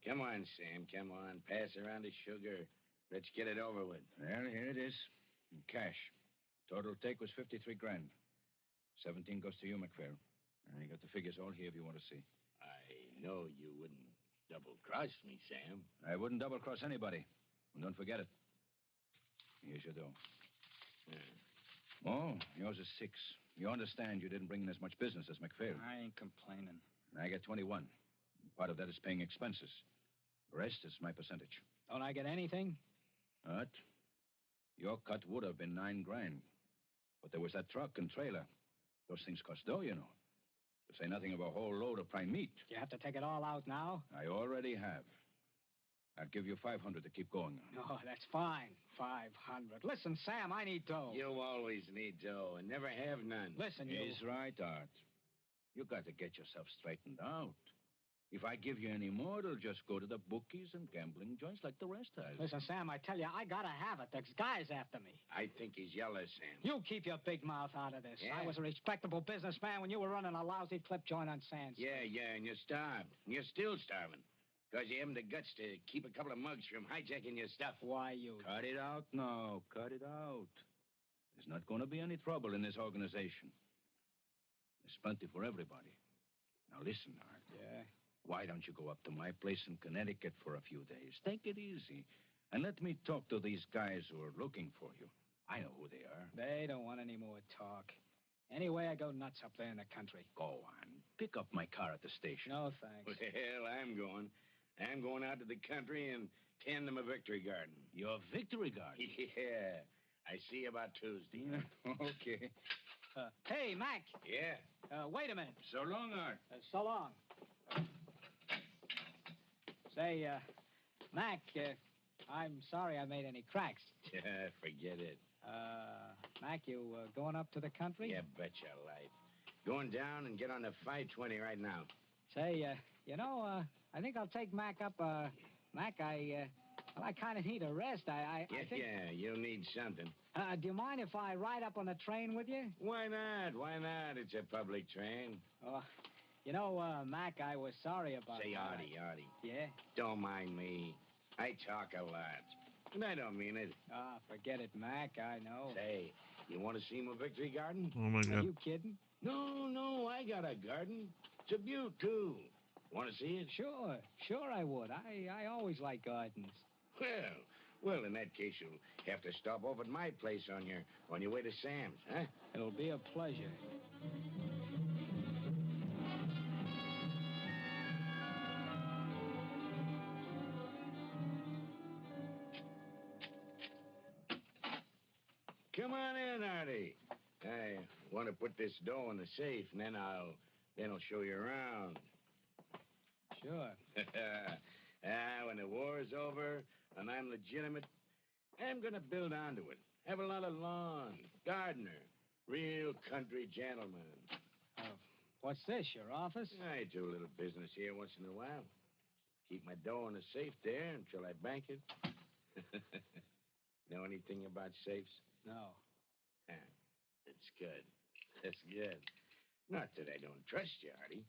Come on, Sam. Come on. Pass around the sugar. Let's get it over with. Well, here it is. In cash. Total take was 53 grand. 17 goes to you, McPhail. And you got the figures all here if you want to see. I know you wouldn't double-cross me, Sam. I wouldn't double-cross anybody. And don't forget it. Here's your dough. Yeah. Oh, yours is 6. You understand you didn't bring in as much business as McPhail. I ain't complaining. I get 21. Part of that is paying expenses. The rest is my percentage. Don't I get anything? What? Your cut would have been 9 grand. But there was that truck and trailer. Those things cost dough, you know. To say nothing of a whole load of prime meat. You have to take it all out now? I already have. I'll give you 500 to keep going on. Oh, that's fine. 500. Listen, Sam, I need dough. You always need dough and never have none. Listen, you... He's right, Art. You got to get yourself straightened out. If I give you any more, it'll just go to the bookies and gambling joints like the rest has. Listen, Sam, I tell you, I gotta have it. There's guys after me. I think he's yellow, Sam. You keep your big mouth out of this. Yeah? I was a respectable businessman when you were running a lousy clip joint on Sands. Yeah, and you're starved. And you're still starving. Because you haven't the guts to keep a couple of mugs from hijacking your stuff. Why, you... Cut it out now. Cut it out. There's not going to be any trouble in this organization. There's plenty for everybody. Now, listen, Art. Yeah? Why don't you go up to my place in Connecticut for a few days? Take it easy. And let me talk to these guys who are looking for you. I know who they are. They don't want any more talk. Anyway, I go nuts up there in the country. Go on. Pick up my car at the station. No, thanks. Well, I'm going. I'm going out to the country and tend them a victory garden. Your victory garden? Yeah. I see you about Tuesday. Okay. Hey, Mac. Yeah? Wait a minute. So long, Art. So long. Say, Mac, I'm sorry I made any cracks. Yeah, forget it. Mac, you going up to the country? Yeah, betcha life. Going down and get on the 520 right now. Say, I think I'll take Mac up. Mac, I kind of need a rest. I think... Yeah, you'll need something. Do you mind if I ride up on the train with you? Why not? Why not? It's a public train. Mac, I was sorry about Say, that. Artie. Yeah? Don't mind me. I talk a lot. And I don't mean it. Forget it, Mac. I know. Say, you want to see my victory garden? Oh, my God. Are you kidding? No, I got a garden. It's a beaut, too. Want to see it? Sure I would. I always like gardens. Well, in that case, you'll have to stop off at my place on your way to Sam's, huh? It'll be a pleasure. Come on in, Artie. I want to put this dough in the safe, and then I'll show you around. Sure. When the war's over and I'm legitimate, I'm gonna build onto it. Have a lot of lawn, gardener, real country gentleman. What's this, your office? I do a little business here once in a while. Keep my dough in the safe there until I bank it. Know anything about safes? No. It's good. That's good. Not that I don't trust you, Artie.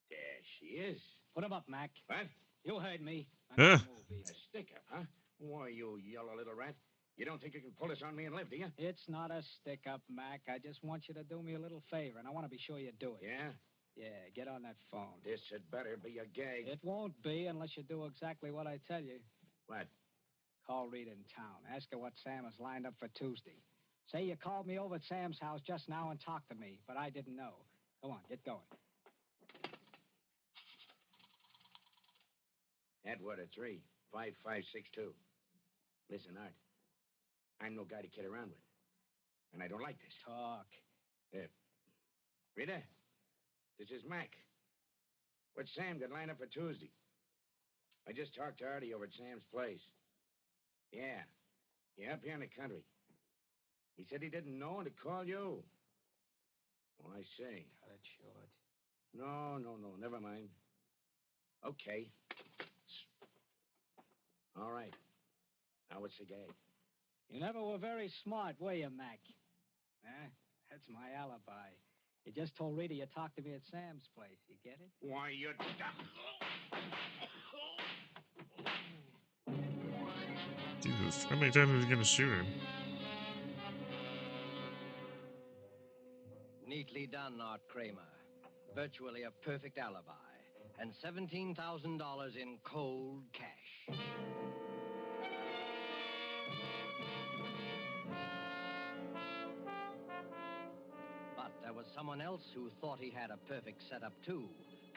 There she is. Put him up, Mac. What? You heard me. Huh. A stick-up, huh? Why, you yellow little rat. You don't think you can pull this on me and live, do you? It's not a stick-up, Mac. I just want you to do me a little favor, and I want to be sure you do it. Yeah? Yeah, get on that phone. This had better be a gag. It won't be unless you do exactly what I tell you. What? Call Rita in town. Ask her what Sam has lined up for Tuesday. Say you called me over at Sam's house just now and talked to me, but I didn't know. Go on, get going. Atwater 35562. Listen, Art. I'm no guy to kid around with. And I don't like this. Talk. Rita, this is Mac. What's Sam got lined up for Tuesday? I just talked to Artie over at Sam's place. Yeah. Yeah, up here in the country. He said he didn't know and to call you. Oh, I see. Cut it short. No, never mind. Okay. All right. Now what's the gag? You never were very smart, were you, Mac? That's my alibi. You just told Rita you talked to me at Sam's place. You get it? Why, you... Jesus, how many times is he gonna shoot him? Neatly done, Art Kramer. Virtually a perfect alibi. And $17,000 in cold cash. But there was someone else who thought he had a perfect setup, too.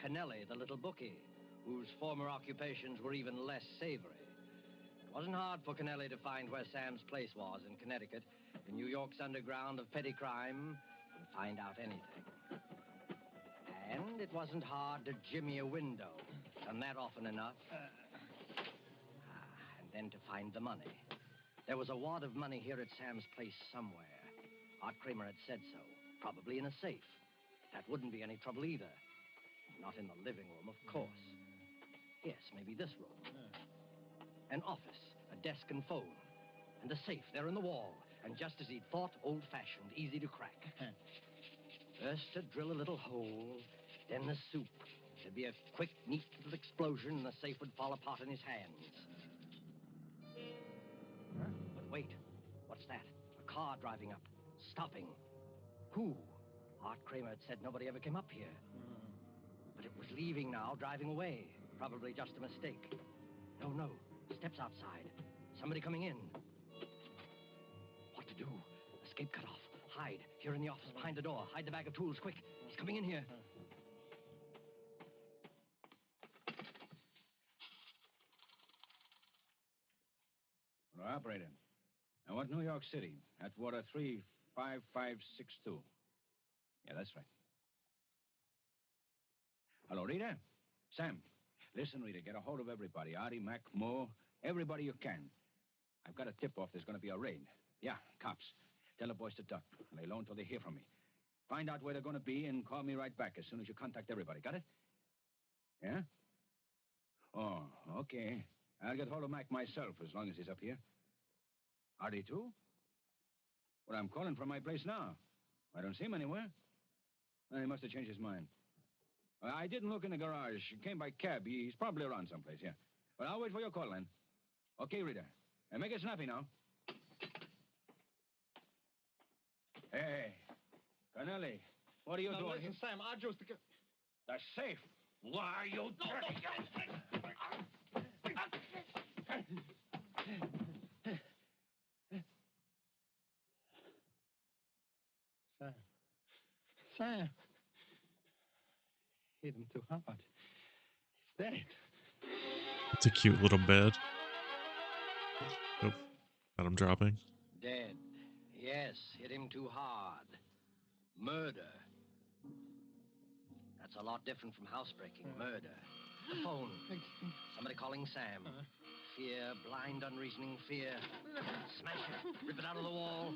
Kennelly, the little bookie, whose former occupations were even less savory. It wasn't hard for Kennelly to find where Sam's place was in Connecticut, in New York's underground of petty crime, and find out anything. And it wasn't hard to jimmy a window. Done that often enough. And then to find the money. There was a wad of money here at Sam's place somewhere. Art Kramer had said so. Probably in a safe. That wouldn't be any trouble either. Not in the living room, of course. Yes, maybe this room. An office, a desk and phone. And a safe there in the wall. And just as he'd thought, old-fashioned, easy to crack. First to drill a little hole, then the soup. There'd be a quick, neat little explosion, and the safe would fall apart in his hands. But wait, what's that? A car driving up, stopping. Who? Art Kramer had said nobody ever came up here. But it was leaving now, driving away. Probably just a mistake. No, steps outside. Somebody coming in. What to do? Escape cut off. Hide. Here in the office, behind the door. Hide the bag of tools, quick. He's coming in here. Operator. I want New York City. Atwater 35562. Yeah, that's right. Hello, Rita? Sam. Listen, Rita, get a hold of everybody. Artie, Mac, Moore, everybody you can. I've got a tip-off there's going to be a raid. Yeah, cops. Tell the boys to duck. Lay low until they hear from me. Find out where they're going to be and call me right back as soon as you contact everybody. Got it? Yeah? Oh, okay. I'll get hold of Mac myself as long as he's up here. Artie, too? Well, I'm calling from my place now. I don't see him anywhere. Well, he must have changed his mind. I didn't look in the garage. He came by cab. He's probably around someplace, yeah. Well, I'll wait for your call, then. Okay, Rita. And make it snappy now. Hey, Connelly, what are you doing? Listen, Sam, I just... The safe. Why, you dirty... Sam. Hit him too hard. He's dead. It's a cute little bed. Oh, got him dropping. Dead. Yes, hit him too hard. Murder. That's a lot different from housebreaking, murder. The phone. Somebody calling Sam. Fear, blind, unreasoning fear. Smash it, rip it out of the wall.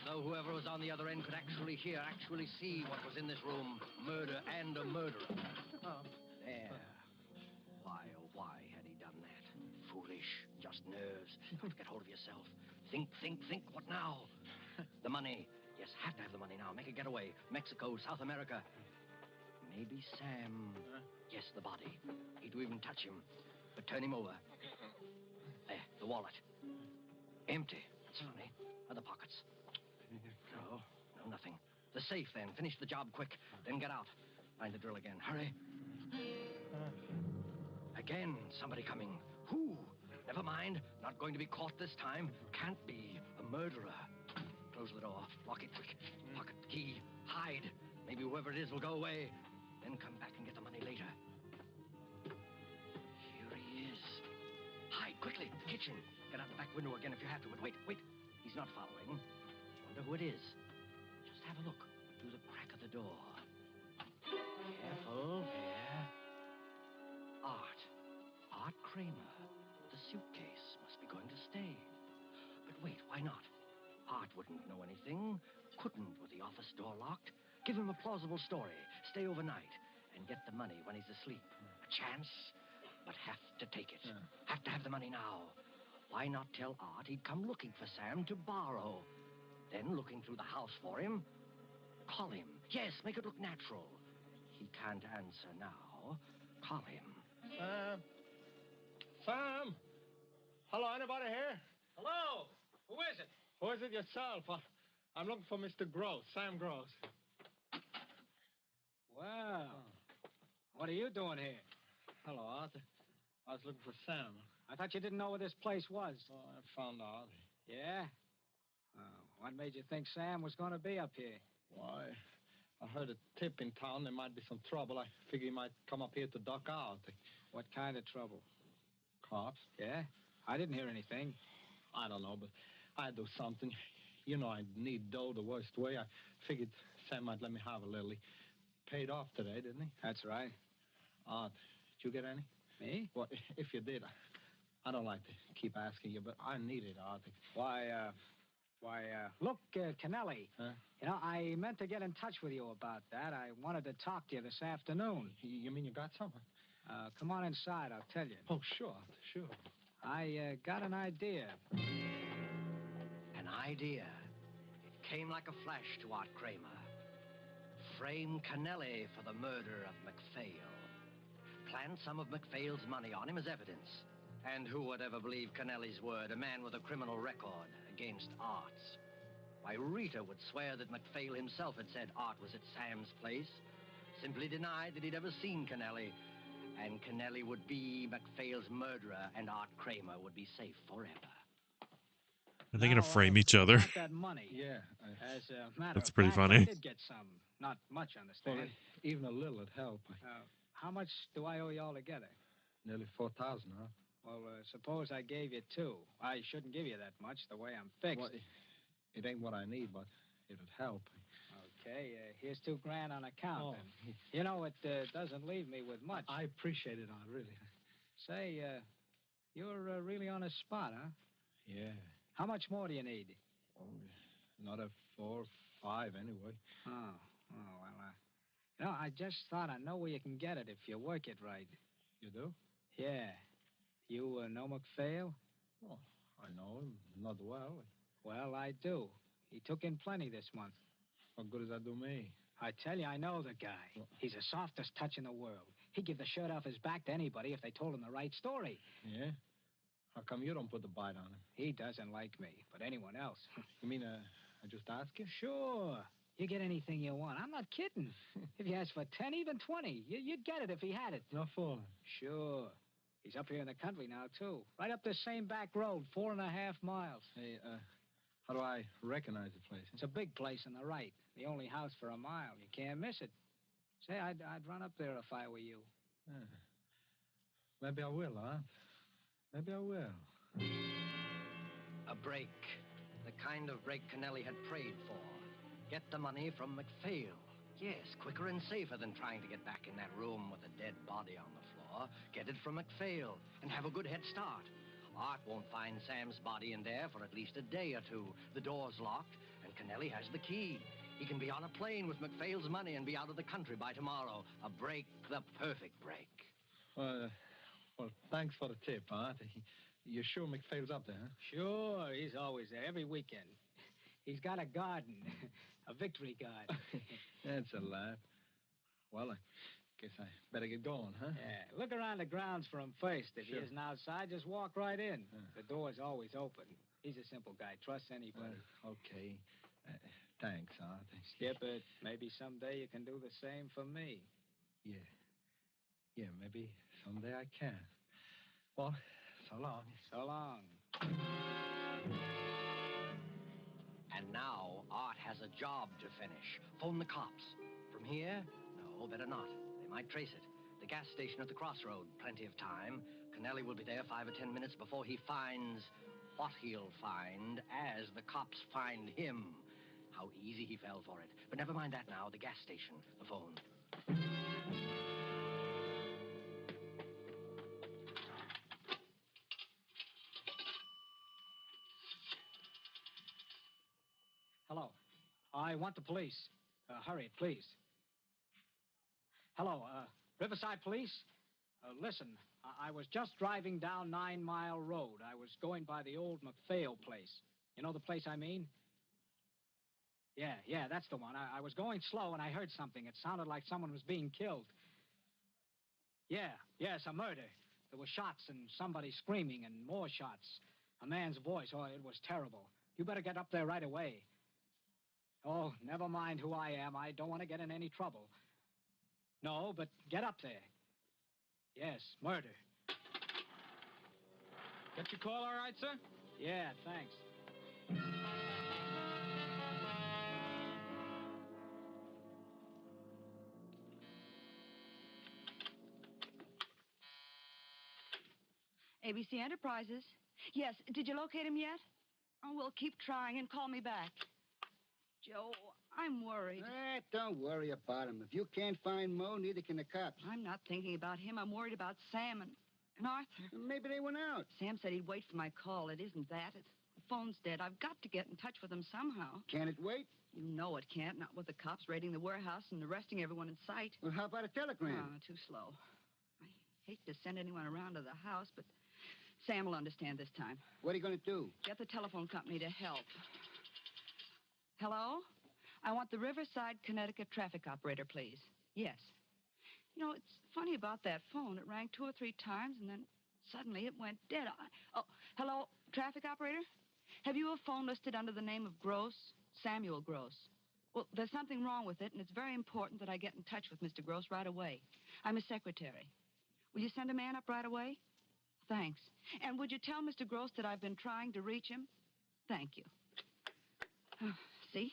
Though whoever was on the other end could actually hear, actually see what was in this room. Murder and a murderer. There. Why, oh, why had he done that? Foolish, just nerves. Got to get hold of yourself. Think. What now? The money. Yes, have to have the money now. Make a getaway. Mexico, South America. Maybe Sam. Yes, the body. He'd even touch him. But turn him over. There, the wallet. Empty. That's funny. Other pockets. No, nothing. The safe, then. Finish the job quick. Then get out. Find the drill again. Hurry. Again, somebody coming. Who? Never mind. Not going to be caught this time. Can't be. A murderer. Close the door. Lock it quick. Pocket the key. Hide. Maybe whoever it is will go away. Then come back and get the money later. Here he is. Hide quickly. The kitchen. Get out the back window again if you have to. But wait. He's not following. Wonder who it is. Just have a look through the crack of the door. Careful. There. Art Kramer. The suitcase must be going to stay. But wait, why not? Art wouldn't know anything. Couldn't with the office door locked. Give him a plausible story. Stay overnight and get the money when he's asleep. A chance, but have to take it. Have to have the money now. Why not tell Art he'd come looking for Sam to borrow? Then, looking through the house for him, call him. Yes, make it look natural. He can't answer now. Call him. Sam? Hello, anybody here? Hello? Who is it? Who is it yourself? I'm looking for Mr. Gross, Sam Gross. Well, what are you doing here? Hello, Arthur. I was looking for Sam. I thought you didn't know where this place was. Oh, I found out. Yeah? What made you think Sam was going to be up here? Why, I heard a tip in town there might be some trouble. I figured he might come up here to duck out. What kind of trouble? Cops? Yeah? I didn't hear anything. I don't know, but I'd do something. You know, I need dough the worst way. I figured Sam might let me have a little. He paid off today, didn't he? That's right. Art, did you get any? Me? Well, if you did, I don't like to keep asking you, but I need it, Art. Look, Kennelly. Huh? You know, I meant to get in touch with you about that. I wanted to talk to you this afternoon. You mean you got something? Come on inside, I'll tell you. Oh, sure. I got an idea. An idea. It came like a flash to Art Kramer. Frame Kennelly for the murder of MacPhail. Plant some of MacPhail's money on him as evidence. And who would ever believe Kennelly's word, a man with a criminal record against Art's? Why, Rita would swear that MacPhail himself had said Art was at Sam's place, simply denied that he'd ever seen Kennelly, and Kennelly would be MacPhail's murderer, and Art Kramer would be safe forever. Are they going to frame each other? Got that money. Yeah. As a matter That's of pretty fact, funny. I did get some. Not much, understand. Well, even a little would help. How much do I owe you all together? Nearly 4,000, huh? Well, suppose I gave you 2. I shouldn't give you that much, the way I'm fixed. Well, it ain't what I need, but it'd help. Okay, here's $2 grand on account, then. You know, it doesn't leave me with much. I appreciate it, Aunt, really. Say, you're really on a spot, huh? Yeah. How much more do you need? Oh, another 4, 5, anyway. Well, I just thought I know where you can get it if you work it right. You do? Yeah. You know MacPhail? Oh, I know him. Not well. Well, I do. He took in plenty this month. What good does that do me? I tell you, I know the guy. He's the softest touch in the world. He'd give the shirt off his back to anybody if they told him the right story. Yeah? How come you don't put the bite on him? He doesn't like me, but anyone else. You mean, I just ask you? Sure. You get anything you want. I'm not kidding. If you ask for 10, even 20, you'd get it if he had it. No fooling. Sure. He's up here in the country now, too. Right up this same back road, 4.5 miles. Hey, how do I recognize the place? It's a big place on the right. The only house for a mile. You can't miss it. Say, I'd run up there if I were you. Maybe I will, huh? Maybe I will. A break. The kind of break Kennelly had prayed for. Get the money from MacPhail. Yes, quicker and safer than trying to get back in that room with a dead body on the floor. Get it from McPhail and have a good head start. Art won't find Sam's body in there for at least a day or two. The door's locked, and Kennelly has the key. He can be on a plane with McPhail's money and be out of the country by tomorrow. A break, the perfect break. Well, thanks for the tip, Art. You're sure McPhail's up there, huh? Sure, he's always there, every weekend. He's got a garden, a victory garden. That's a laugh. Well, I guess I better get going, huh? Yeah, look around the grounds for him first. If Sure. he isn't outside, just walk right in. The door's always open. He's a simple guy. Trust anybody. Okay. Thanks, Art. Skip it. Maybe someday you can do the same for me. Yeah. Yeah, maybe someday I can. Well, so long. So long. And now, Art has a job to finish. Phone the cops. From here? No, better not. They might trace it. The gas station at the crossroad. Plenty of time. Kennelly will be there 5 or 10 minutes before he finds what he'll find as the cops find him. How easy he fell for it. But never mind that now. The gas station. The phone. Hello. I want the police. Hurry, please. Hello, Riverside Police? Listen, I was just driving down 9 Mile Road. I was going by the old McPhail place. You know the place I mean? Yeah, that's the one. I was going slow and I heard something. It sounded like someone was being killed. Yes, a murder. There were shots and somebody screaming and more shots. A man's voice. Oh, it was terrible. You better get up there right away. Oh, never mind who I am. I don't want to get in any trouble. No, but get up there. Yes, murder. Got your call all right, sir? Yeah, thanks. ABC Enterprises. Yes, did you locate him yet? Oh, we'll keep trying and call me back. Joe, I'm worried. Don't worry about him. If you can't find Mo, neither can the cops. I'm not thinking about him. I'm worried about Sam and Arthur. Maybe they went out. Sam said he'd wait for my call. It isn't that. The phone's dead. I've got to get in touch with him somehow. Can it wait? You know it can't, not with the cops raiding the warehouse and arresting everyone in sight. Well, how about a telegram? Oh, too slow. I hate to send anyone around to the house, but Sam will understand this time. What are you going to do? Get the telephone company to help. Hello? I want the Riverside, Connecticut traffic operator, please. Yes. You know, it's funny about that phone. It rang 2 or 3 times, and then suddenly it went dead. Oh, hello, traffic operator? Have you a phone listed under the name of Gross? Samuel Gross. Well, there's something wrong with it, and it's very important that I get in touch with Mr. Gross right away. I'm his secretary. Will you send a man up right away? Thanks. And would you tell Mr. Gross that I've been trying to reach him? Thank you. See?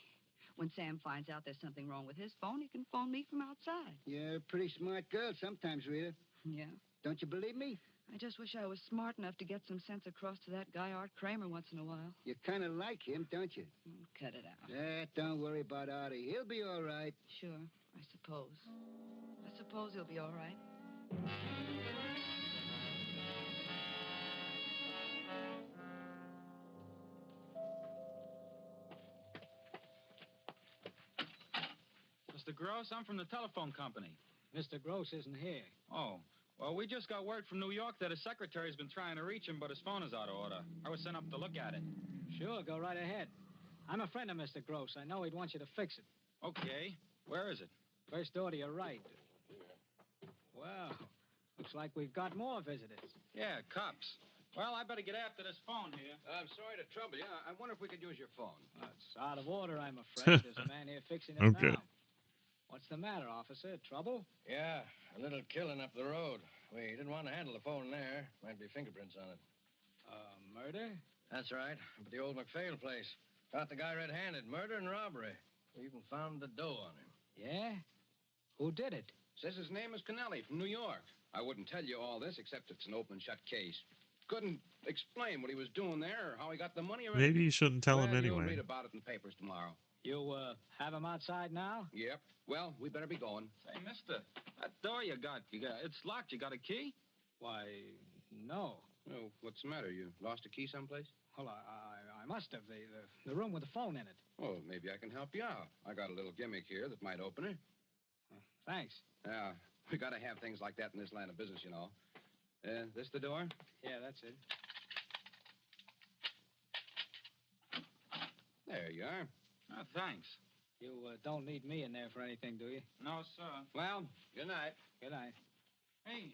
When Sam finds out there's something wrong with his phone, he can phone me from outside. You're a pretty smart girl sometimes, Rita. Yeah. Don't you believe me? I just wish I was smart enough to get some sense across to that guy, Art Kramer, once in a while. You kind of like him, don't you? Cut it out. Don't worry about Artie. He'll be all right. Sure, I suppose. I suppose he'll be all right. Mr. Gross, I'm from the telephone company. Mr. Gross isn't here. Oh, well, we just got word from New York that his secretary's been trying to reach him, but his phone is out of order. I was sent up to look at it. Sure, go right ahead. I'm a friend of Mr. Gross. I know he'd want you to fix it. Okay. Where is it? First door to your right. Well, looks like we've got more visitors. Yeah, cops. Well, I better get after this phone here. I'm sorry to trouble you. I wonder if we could use your phone. It's out of order, I'm afraid. There's a man here fixing it Okay. now. What's the matter, officer? Trouble? Yeah, a little killing up the road. We didn't want to handle the phone there. Might be fingerprints on it. Murder? That's right. Up at the old McPhail place. Caught the guy red-handed. Murder and robbery. We even found the dough on him. Yeah? Who did it? Says his name is Kennelly from New York. I wouldn't tell you all this except it's an open-shut case. Couldn't explain what he was doing there or how he got the money or Maybe anything. you shouldn't tell him Well, you'll anyway. read about it in the papers tomorrow. You, have him outside now? Yep. Well, we better be going. Say, mister, that door you got, it's locked. You got a key? Why, no. Oh, what's the matter? You lost a key someplace? Well, I must have. The room with the phone in it. Oh, maybe I can help you out. I got a little gimmick here that might open it. Thanks. Yeah, we got to have things like that in this line of business, you know. This the door? Yeah, that's it. There you are. Oh, thanks. You don't need me in there for anything, do you? No, sir. Well, good night. Good night. Hey.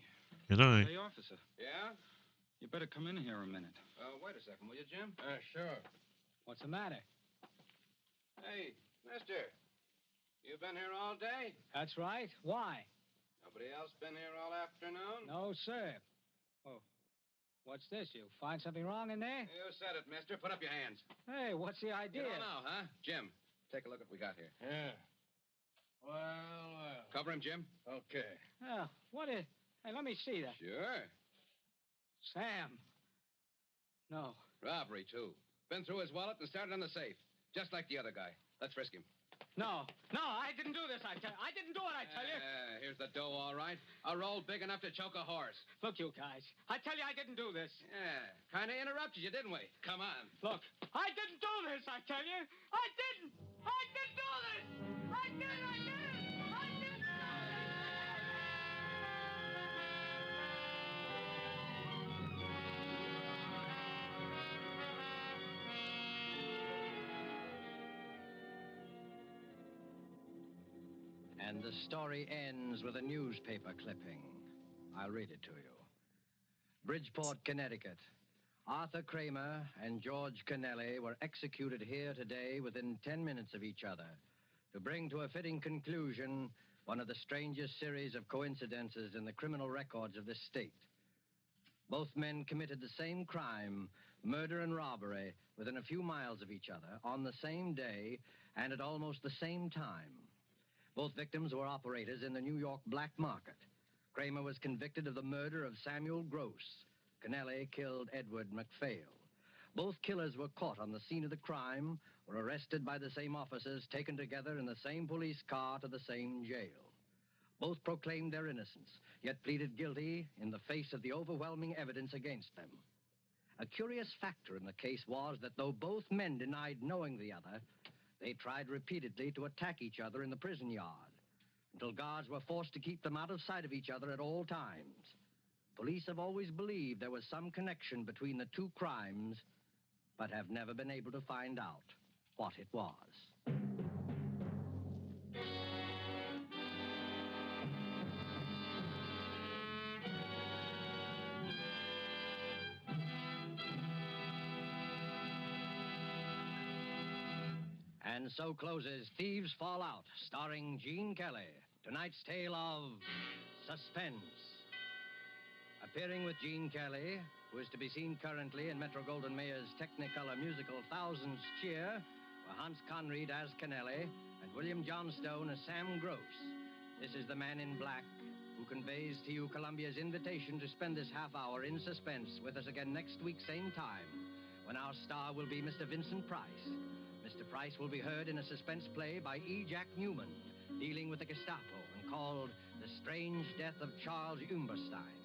Good night. Hey, officer. Yeah? You better come in here a minute. Wait a second, will you, Jim? Sure. What's the matter? Hey, mister. You been here all day? That's right. Why? Nobody else been here all afternoon? No, sir. Oh, what's this? You find something wrong in there? You said it, mister. Put up your hands. Hey, what's the idea? You don't know, huh? Jim, take a look at what we got here. Yeah. Well. Cover him, Jim. Okay. Oh, what is... Hey, let me see that. Sure. Sam. No. Robbery, too. Been through his wallet and started on the safe. Just like the other guy. Let's frisk him. No, I didn't do this, I tell you. I didn't do it, I tell you. Here's the dough, all right. A roll big enough to choke a horse. Look, you guys. I tell you, I didn't do this. Yeah, kind of interrupted you, didn't we? Come on. Look, I didn't do this, I tell you. I didn't. I didn't do this. I did. I didn't. And the story ends with a newspaper clipping. I'll read it to you. Bridgeport, Connecticut. Arthur Kramer and George Kennelly were executed here today within 10 minutes of each other to bring to a fitting conclusion one of the strangest series of coincidences in the criminal records of this state. Both men committed the same crime, murder and robbery, within a few miles of each other on the same day and at almost the same time. Both victims were operators in the New York black market. Kramer was convicted of the murder of Samuel Gross. Kennelly killed Edward MacPhail. Both killers were caught on the scene of the crime, were arrested by the same officers, taken together in the same police car to the same jail. Both proclaimed their innocence, yet pleaded guilty in the face of the overwhelming evidence against them. A curious factor in the case was that though both men denied knowing the other, they tried repeatedly to attack each other in the prison yard, until guards were forced to keep them out of sight of each other at all times. Police have always believed there was some connection between the two crimes, but have never been able to find out what it was. And so closes Thieves Fall Out, starring Gene Kelly. Tonight's tale of suspense. Appearing with Gene Kelly, who is to be seen currently in Metro-Goldwyn-Mayer's Technicolor musical Thousands Cheer, were Hans Conried as Kennelly and William Johnstone as Sam Gross. This is the Man in Black, who conveys to you Columbia's invitation to spend this half hour in suspense with us again next week, same time, when our star will be Mr. Vincent Price. Mr. Price will be heard in a suspense play by E. Jack Newman, dealing with the Gestapo and called The Strange Death of Charles Umberstein.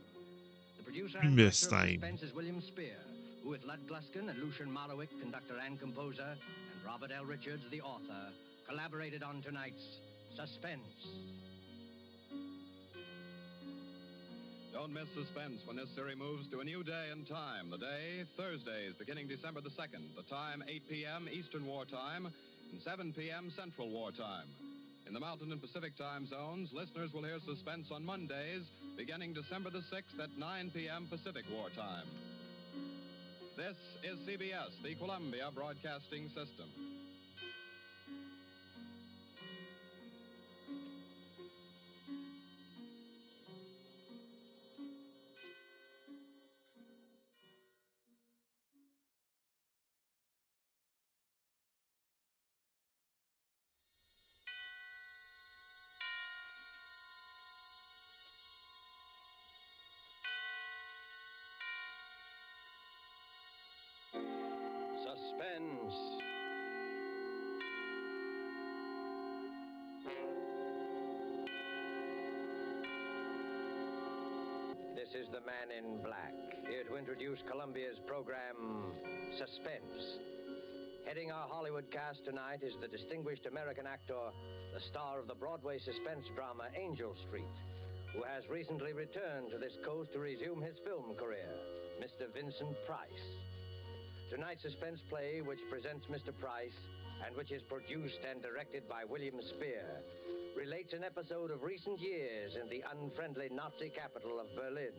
The producer and director of suspense is William Spear, who with Lud Gluskin and Lucian Marlowick, conductor and composer, and Robert L. Richards, the author, collaborated on tonight's Suspense. Don't miss Suspense when this series moves to a new day and time. The day, Thursdays, beginning December the 2nd. The time, 8 p.m. Eastern War Time and 7 p.m. Central War Time. In the Mountain and Pacific time zones, listeners will hear Suspense on Mondays, beginning December the 6th at 9 p.m. Pacific War Time. This is CBS, the Columbia Broadcasting System. Suspense. This is the Man in Black, here to introduce Columbia's program, Suspense. Heading our Hollywood cast tonight is the distinguished American actor, the star of the Broadway suspense drama Angel Street, who has recently returned to this coast to resume his film career, Mr. Vincent Price. Tonight's suspense play, which presents Mr. Price and which is produced and directed by William Spear, relates an episode of recent years in the unfriendly Nazi capital of Berlin.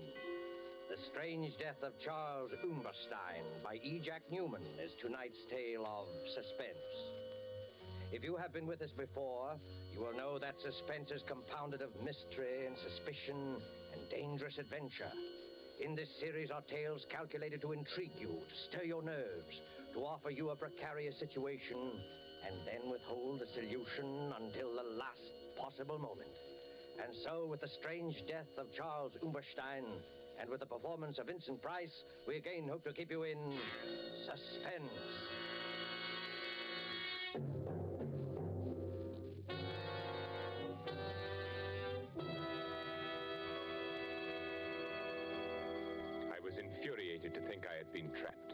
The strange death of Charles Umberstein by E. Jack Newman is tonight's tale of suspense. If you have been with us before, you will know that suspense is compounded of mystery and suspicion and dangerous adventure. In this series are tales calculated to intrigue you, to stir your nerves, to offer you a precarious situation, and then withhold the solution until the last possible moment. And so, with the strange death of Charles Umberstein, and with the performance of Vincent Price, we again hope to keep you in suspense. I was infuriated to think I had been trapped.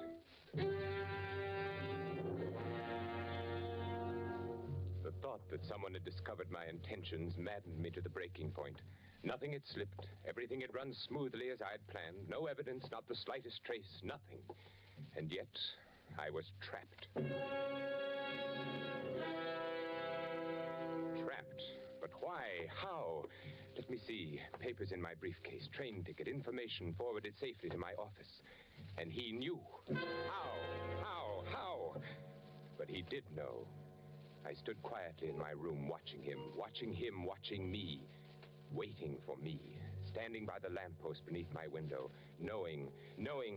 The thought that someone had discovered my intentions maddened me to the breaking point. Nothing had slipped. Everything had run smoothly as I had planned. No evidence, not the slightest trace, nothing. And yet, I was trapped. Trapped. But why? How? Let me see. Papers in my briefcase, train ticket, information forwarded safely to my office. And he knew. How? But he did know. I stood quietly in my room, watching him, watching me, waiting for me, standing by the lamppost beneath my window, knowing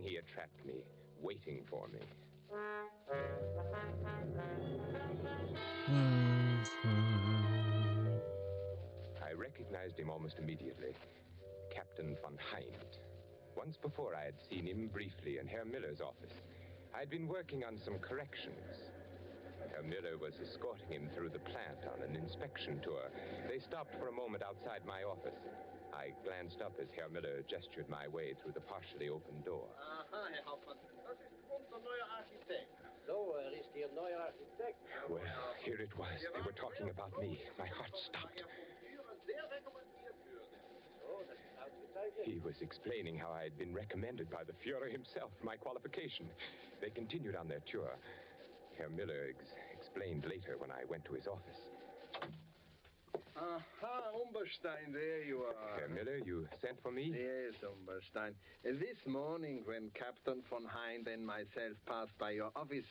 he had trapped me, waiting for me. I recognized him almost immediately. Captain von Hind. Once before I had seen him briefly in Herr Miller's office. I'd been working on some corrections. Herr Miller was escorting him through the plant on an inspection tour. They stopped for a moment outside my office. I glanced up as Herr Miller gestured my way through the partially open door. Aha, Herr Hauptmann. Das ist unser neuer Architekt. So, ist Ihr neuer Architekt. Well, here it was. They were talking about me. My heart stopped. He was explaining how I had been recommended by the Fuhrer himself, my qualification. They continued on their tour. Herr Miller explained later when I went to his office. Aha, Umberstein, there you are. Herr Miller, you sent for me? Yes, Umberstein. This morning, when Captain von Hind and myself passed by your office,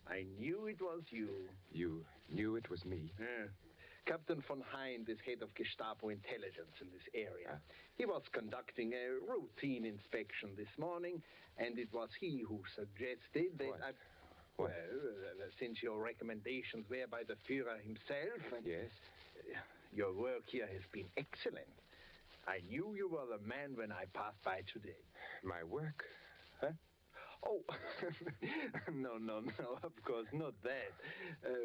I knew it was you. You knew it was me? Yeah. Captain von Hind is head of Gestapo intelligence in this area. He was conducting a routine inspection this morning, and it was he who suggested that Well, since your recommendations were by the Führer himself... Yes? Your work here has been excellent. I knew you were the man when I passed by today. My work? Huh? Oh, no, of course not that.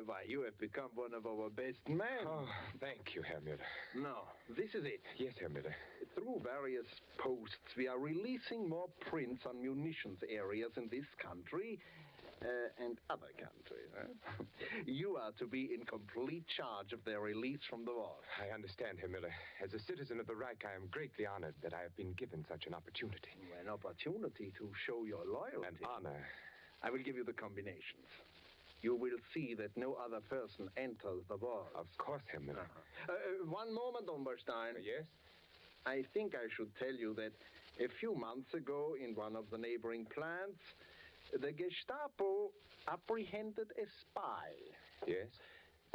Why, you have become one of our best men. Oh, thank you, Herr Miller. No, this is it. Yes, Herr Miller. Through various posts, we are releasing more prints on munitions areas in this country and other countries. Huh? You are to be in complete charge of their release from the war. I understand, Herr Miller. As a citizen of the Reich, I am greatly honored that I have been given such an opportunity. An opportunity to show your loyalty. An honor. I will give you the combinations. You will see that no other person enters the war. Of course, Herr Miller. One moment, Umberstein. Yes? I think I should tell you that a few months ago in one of the neighboring plants, the Gestapo apprehended a spy. Yes?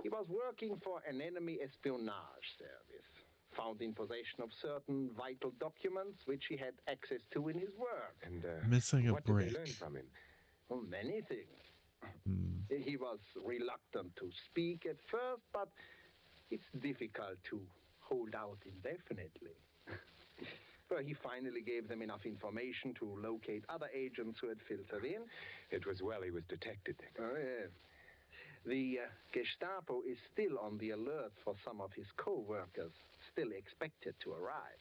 He was working for an enemy espionage service, found in possession of certain vital documents which he had access to in his work. And, missing a what break. did they learn from him? Oh, many things. He was reluctant to speak at first, but it's difficult to hold out indefinitely. Well, he finally gave them enough information to locate other agents who had filtered in. It was well he was detected. Oh, yes. The Gestapo is still on the alert for some of his co-workers, still expected to arrive.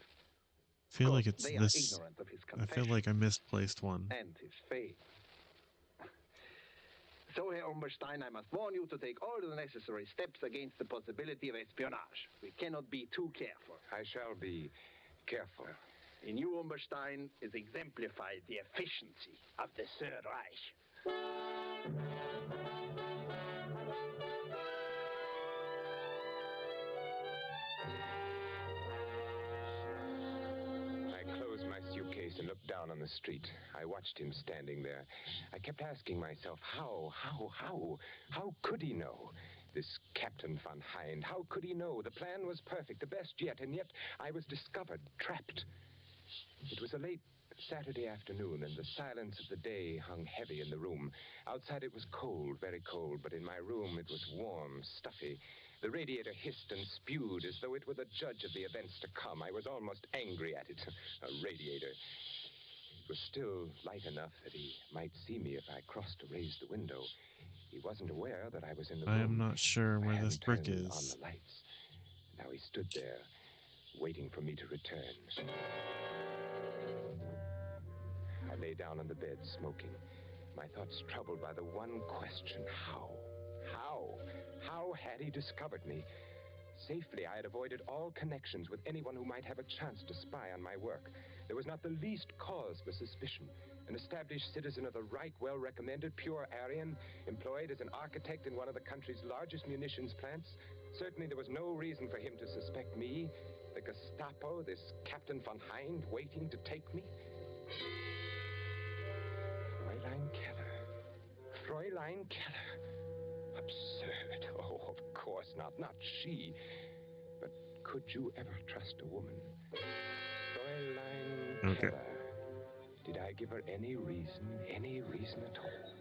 feel like it's they are this. ignorant of his I feel confession like I misplaced one. and his faith. So, Herr Umberstein, I must warn you to take all the necessary steps against the possibility of espionage. We cannot be too careful. I shall be careful. In you, Umberstein, is exemplified the efficiency of the Third Reich. I closed my suitcase and looked down on the street. I watched him standing there. I kept asking myself, how could he know? This Captain von Hind, how could he know? The plan was perfect, the best yet, and yet I was discovered, trapped. It was a late Saturday afternoon, and the silence of the day hung heavy in the room. Outside it was cold, very cold, but in my room it was warm, stuffy. The radiator hissed and spewed as though it were the judge of the events to come. I was almost angry at it. A radiator. It was still light enough that he might see me if I crossed to raise the window. He wasn't aware that I was in the room. I am not sure where this brick turned on is. the lights. Now he stood there, waiting for me to return. I lay down on the bed, smoking, my thoughts troubled by the one question, how? How had he discovered me? Safely, I had avoided all connections with anyone who might have a chance to spy on my work. There was not the least cause for suspicion. An established citizen of the Reich, well-recommended, pure Aryan, employed as an architect in one of the country's largest munitions plants. Certainly there was no reason for him to suspect me, the Gestapo, this Captain von Hind, waiting to take me. Fräulein Keller. Absurd. Oh, of course not. Not she. But could you ever trust a woman? Fräulein Okay. Keller. Did I give her any reason at all?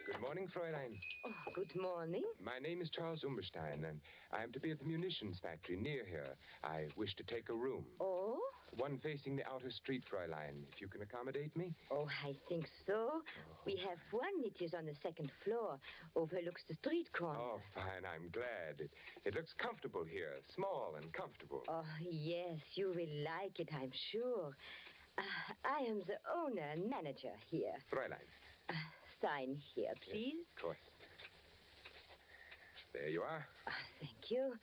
Good morning, Fräulein. Oh, good morning. My name is Charles Umberstein, and I am to be at the munitions factory near here. I wish to take a room. Oh? One facing the outer street, Fräulein, if you can accommodate me. Oh, I think so. We have one. It is on the second floor. Overlooks the street corner. Oh, fine. I'm glad. It looks comfortable here. Small and comfortable. Oh, yes. You will like it, I'm sure. I am the owner and manager here. Fräulein. Sign here, please. Yes, of course. There you are. Thank you.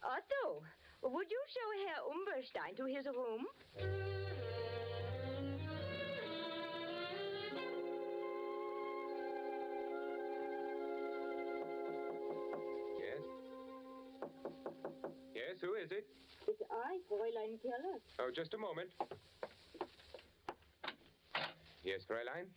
Otto, would you show Herr Umberstein to his room? Yes? Yes, who is it? It's I, Fräulein Keller. Oh, just a moment. Yes, Fräulein?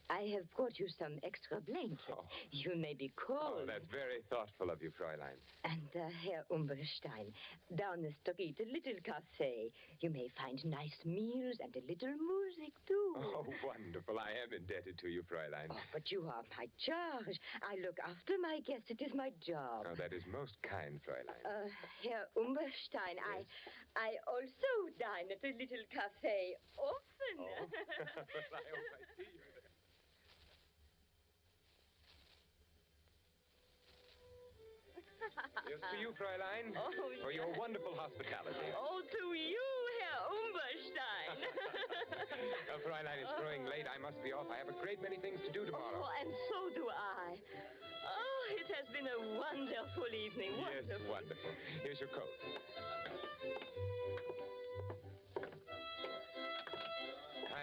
I have brought you some extra blankets. Oh. You may be cold. Oh, that's very thoughtful of you, Fräulein. And Herr Umberstein, down the street, a little cafe. You may find nice meals and a little music, too. Oh, wonderful. I am indebted to you, Fräulein. Oh, but you are my charge. I look after my guests. It is my job. Oh, that is most kind, Fräulein. Herr Umberstein, yes. I also dine at a little cafe often. Oh. I hope I see you there. Here's to you, Fräulein, for your wonderful hospitality. Oh, to you, Herr Umberstein. Fräulein, it's growing late. I must be off. I have a great many things to do tomorrow. Oh, and so do I. Oh, it has been a wonderful evening. Yes, wonderful. Here's your coat.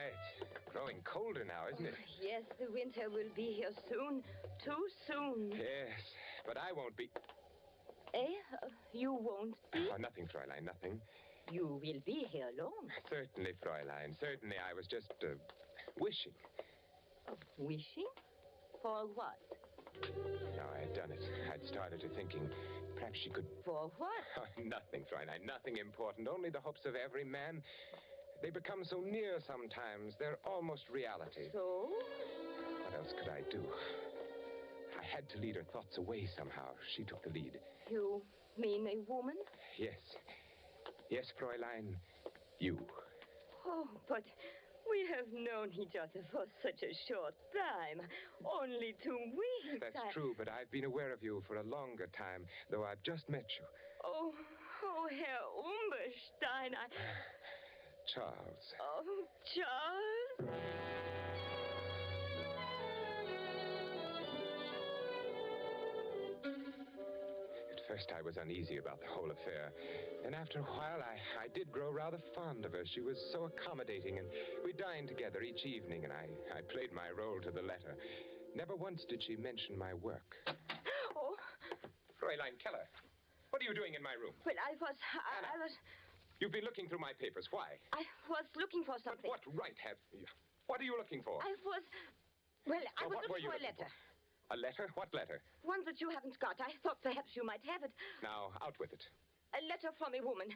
It's growing colder now, isn't it? Yes, the winter will be here soon. Too soon. Yes, but I won't be... You won't be? Oh, nothing, Fräulein, nothing. You will be here long. Certainly, Fräulein. Certainly, I was just, wishing. Wishing? For what? No, I had done it. I'd started to thinking perhaps she could... For what? Nothing, Fräulein. Nothing important. Only the hopes of every man. They become so near sometimes. They're almost reality. So? What else could I do? I had to lead her thoughts away somehow. She took the lead. You mean a woman? Yes. Yes, Fräulein. You. Oh, but We have known each other for such a short time. Only 2 weeks. That's true, but I've been aware of you for a longer time, though I've just met you. Oh, Herr Umberstein, Charles. Oh, Charles. At first I was uneasy about the whole affair. And after a while, I did grow rather fond of her. She was so accommodating, and we dined together each evening, and I played my role to the letter. Never once did she mention my work. Oh. Fräulein Keller, what are you doing in my room? Well, I was... You've been looking through my papers. Why? I was looking for something. But what right have you? What are you looking for? I was What were looking you for a looking letter. A letter? What letter? One that you haven't got. I thought perhaps you might have it. Now, out with it. A letter from a woman.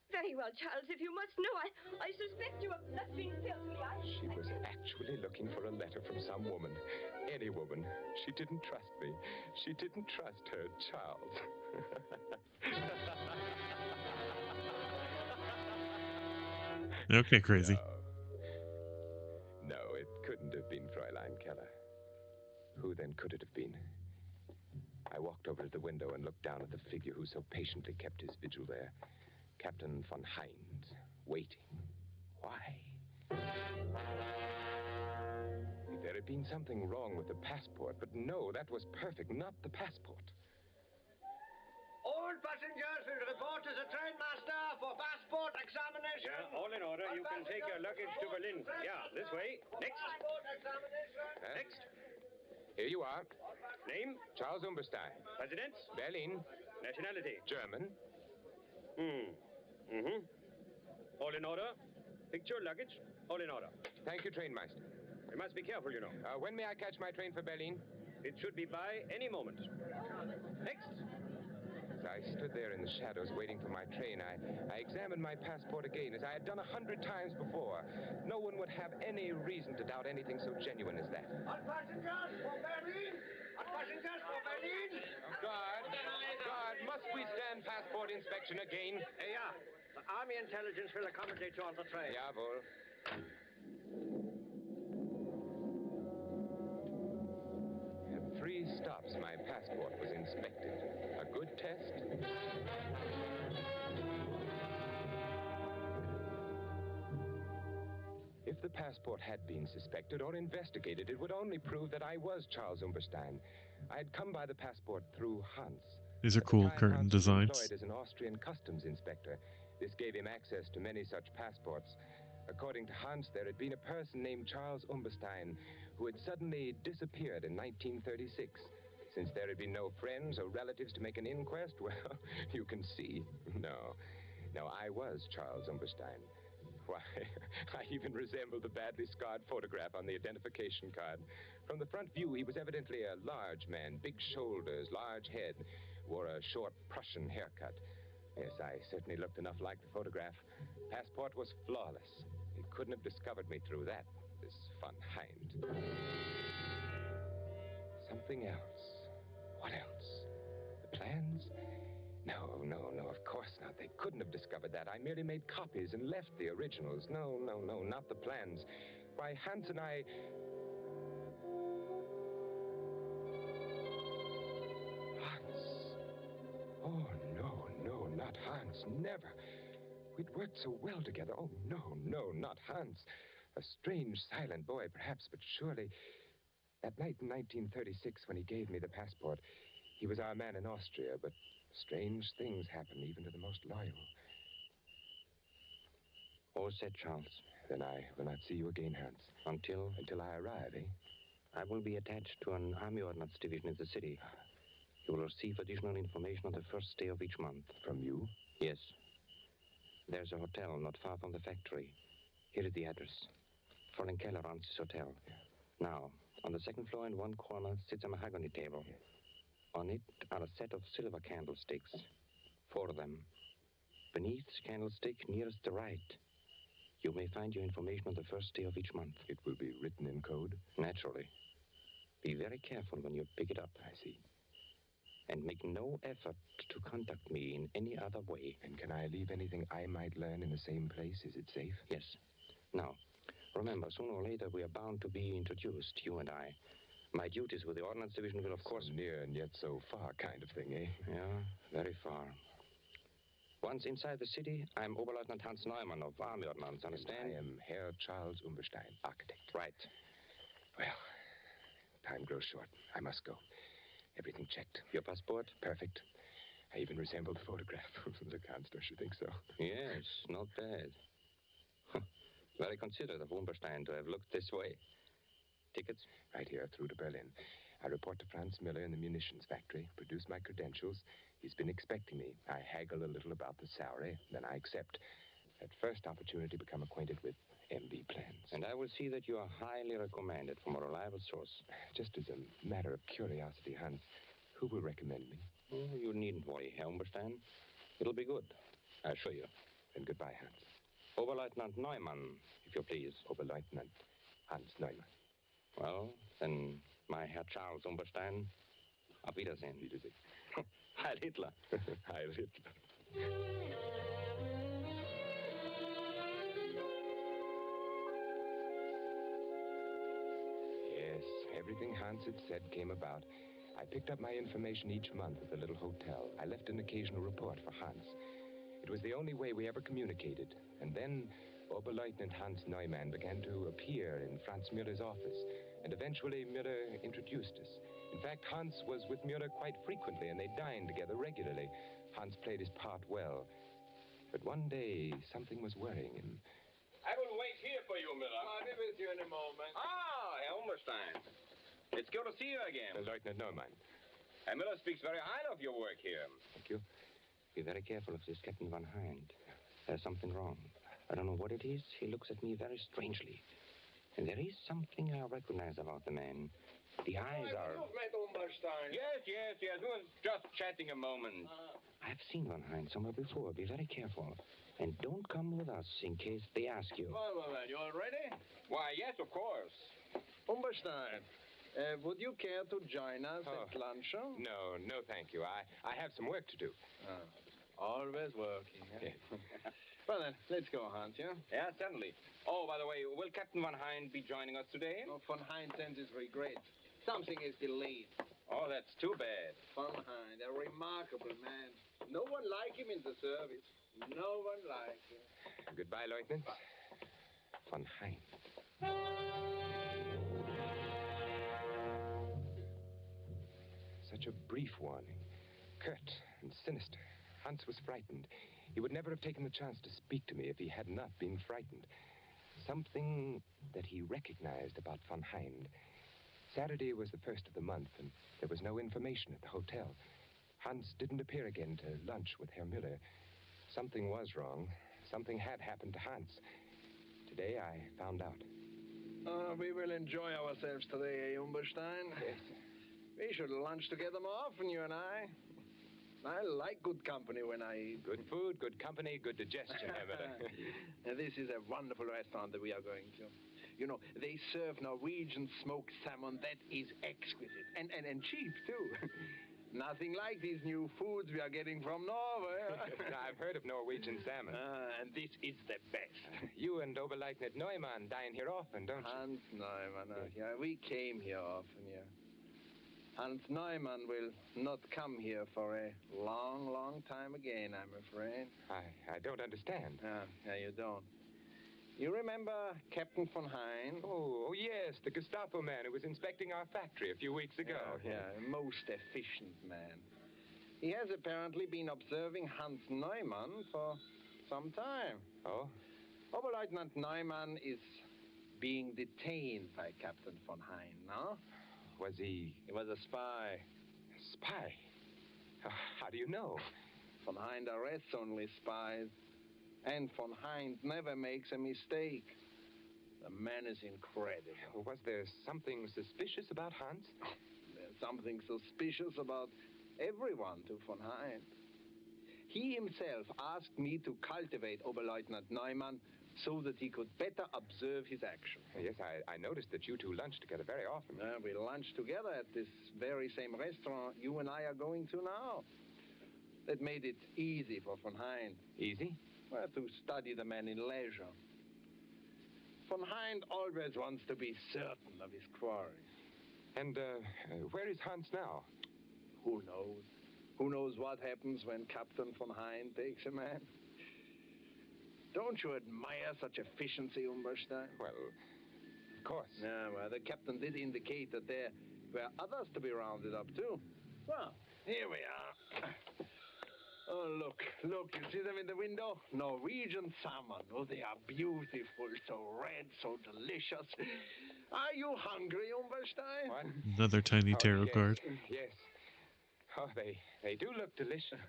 Very well, Charles, if you must know, I suspect you of nothing filthy. She was actually looking for a letter from some woman. Any woman. She didn't trust me. She didn't trust her Charles. Okay, crazy. No, it couldn't have been Fräulein Keller. Who then could it have been? I walked over to the window and looked down at the figure who so patiently kept his vigil there. Captain von Hind, waiting. Why? There had been something wrong with the passport, but no, that was perfect, not the passport. All passengers will report to the trainmaster for passport examination. Yeah, all in order. You can take your luggage to Berlin. Yeah, this way. Next. Next. Here you are. Name? Charles Umberstein. Residence? Berlin. Nationality? German. All in order. Picture, luggage, all in order. Thank you, trainmaster. You must be careful, you know. When may I catch my train for Berlin? It should be by any moment. Next. As I stood there in the shadows waiting for my train, I examined my passport again, as I had done 100 times before. No one would have any reason to doubt anything so genuine as that. All passengers for Berlin! All passengers for Berlin! Guard, must we stand passport inspection again? Yeah. The Army intelligence will accommodate you on the train. Jawohl. At 3 stops, my passport was inspected. A good test. If the passport had been suspected or investigated, it would only prove that I was Charles Umberstein. I had come by the passport through Hans. These are cool curtain Hans was designs. employed as an Austrian customs inspector. This gave him access to many such passports. According to Hans, there had been a person named Charles Umberstein who had suddenly disappeared in 1936. Since there had been no friends or relatives to make an inquest, well, you can see. No, I was Charles Umberstein. Why, I even resembled the badly scarred photograph on the identification card. From the front view, he was evidently a large man, big shoulders, large head, wore a short Prussian haircut. Yes, I certainly looked enough like the photograph. Passport was flawless. He couldn't have discovered me through that, this von Hind. Something else. What else? The plans? No, of course not. They couldn't have discovered that. I merely made copies and left the originals. No, not the plans. Why, Hans and I... Hans. Oh, no, not Hans. Never. We'd worked so well together. Oh, no, not Hans. A strange, silent boy, perhaps, but surely... That night in 1936, when he gave me the passport, he was our man in Austria, but strange things happen even to the most loyal. All set, Charles. Then I will not see you again, Hans. Until I arrive, eh? I will be attached to an Army Ordnance division in the city. You will receive additional information on the first day of each month. From you? Yes. There's a hotel not far from the factory. Here is the address. Fräulein Keller runs this hotel. Now, on the second floor in one corner sits a mahogany table. On it are a set of silver candlesticks. 4 of them. Beneath the candlestick nearest the right, you may find your information on the first day of each month. It will be written in code? Naturally. Be very careful when you pick it up. I see. And make no effort to contact me in any other way. And can I leave anything I might learn in the same place? Is it safe? Yes. Now, Remember, sooner or later we are bound to be introduced, you and I. My duties with the Ordnance Division will, of course... So near and yet so far kind of thing, eh? Yeah, very far. Once inside the city, I'm Oberleutnant Hans Neumann of Army Ordnance, understand? I am Herr Charles Umberstein, architect. Right. Well, time grows short. I must go. Everything checked. Your passport? Perfect. I even resemble the photograph. Look, Hans, don't you think so? Yes, not bad. Very considerate of Umberstein to have looked this way. Tickets? Right here, through to Berlin. I report to Franz Miller in the munitions factory, produce my credentials. He's been expecting me. I haggle a little about the salary, then I accept. At first opportunity, become acquainted with MB plans. And I will see that you are highly recommended from a reliable source. Just as a matter of curiosity, Hans, who will recommend me? Oh, you needn't worry, Herr Umberstein. It'll be good, I assure you. Then goodbye, Hans. Oberleutnant Neumann, if you please. Oberleutnant Hans Neumann. Well, then, my Herr Charles Umberstein, auf Wiedersehen. Wiedersehen. Heil Hitler. Heil Hitler. Yes, everything Hans had said came about. I picked up my information each month at the little hotel. I left an occasional report for Hans. It was the only way we ever communicated. And then Oberleutnant Hans Neumann began to appear in Franz Müller's office. And eventually Müller introduced us. In fact, Hans was with Müller quite frequently, and they dined together regularly. Hans played his part well. But one day, something was worrying him. I will wait here for you, Miller. I'll be with you in a moment. Ah, Herr Umberstein. It's good to see you again. Lieutenant Neumann. Herr Miller speaks very highly of your work here. Thank you. Be very careful of this Captain Von Hind. There's something wrong. I don't know what it is. He looks at me very strangely. And there is something I recognize about the man. The eyes are... You've met Umberstein. Yes. We were just chatting a moment. I've seen Von Hind somewhere before. Be very careful. And don't come with us in case they ask you. Well, you all ready? Why, yes, of course. Umberstein, would you care to join us at luncheon? No, thank you. I have some work to do. Always working, eh? Yeah. Well, then, let's go, Hans, yeah? Yeah, certainly. Oh, by the way, will Captain Von Hind be joining us today? Oh, Von Hind sends his regrets. Something is delayed. Oh, that's too bad. Von Hind, a remarkable man. No one like him in the service. No one like him. Goodbye, Lieutenant. Von Hind. Such a brief warning. Curt and sinister. Hans was frightened. He would never have taken the chance to speak to me if he had not been frightened. Something that he recognized about Von Hind. Saturday was the first of the month, and there was no information at the hotel. Hans didn't appear again to lunch with Herr Müller. Something was wrong. Something had happened to Hans. Today I found out. We will enjoy ourselves today, eh, Umberstein? Yes. We should lunch together more often, you and I. I like good company when I eat. Good food, good company, good digestion, Herr Müller. This is a wonderful restaurant that we are going to. You know, they serve Norwegian smoked salmon that is exquisite. And cheap, too. Nothing like these new foods we are getting from Norway. I've heard of Norwegian salmon. And this is the best. You and Oberleutnant Neumann dine here often, don't you? Hans Neumann, yeah. We came here often, yeah. Hans Neumann will not come here for a long, long time again, I'm afraid. I don't understand. Yeah, you don't. You remember Captain Von Hind? Oh, yes, the Gestapo man who was inspecting our factory a few weeks ago. Yeah, a most efficient man. He has apparently been observing Hans Neumann for some time. Oh? Oberleutnant Neumann is being detained by Captain Von Hind, no? Was he... He was a spy. A spy? How do you know? Von Hind arrests only spies. And Von Hind never makes a mistake. The man is incredible. Was there something suspicious about Hans? There's something suspicious about everyone to Von Hind. He himself asked me to cultivate Oberleutnant Neumann so that he could better observe his action. Yes, I noticed that you two lunch together very often. We lunch together at this very same restaurant you and I are going to now. That made it easy for Von Hind. Easy? Well, to study the man in leisure. von Hind always wants to be certain of his quarry. And where is Hans now? Who knows? Who knows what happens when Captain von Hind takes a man? Don't you admire such efficiency, Umberstein? Well, of course. Yeah, well, the captain did indicate that there were others to be rounded up, too. Well, here we are. Oh, look, you see them in the window? Norwegian salmon. Oh, they are beautiful, so red, so delicious. Are you hungry, Umberstein? What? Another tiny Oh, tarot yes, card. Yes. Oh, they do look delicious.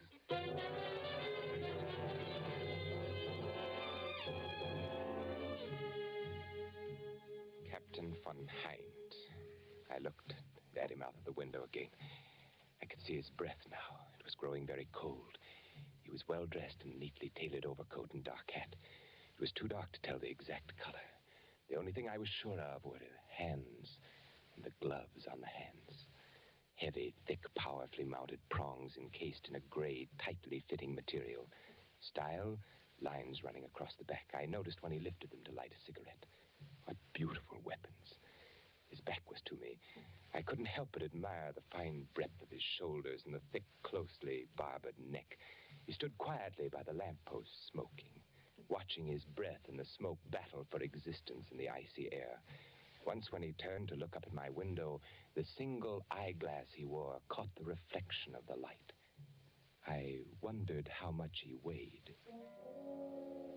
Captain von Hind. I looked at him out of the window again. I could see his breath now. It was growing very cold. He was well dressed in a neatly tailored overcoat and dark hat. It was too dark to tell the exact color. The only thing I was sure of were the hands and the gloves on the hands. Heavy, thick, powerfully mounted prongs encased in a gray, tightly fitting material. Style, lines running across the back. I noticed when he lifted them to light a cigarette. What beautiful weapons. His back was to me. I couldn't help but admire the fine breadth of his shoulders and the thick, closely barbed neck. He stood quietly by the lamppost, smoking, watching his breath and the smoke battle for existence in the icy air. Once when he turned to look up at my window, the single eyeglass he wore caught the reflection of the light. I wondered how much he weighed.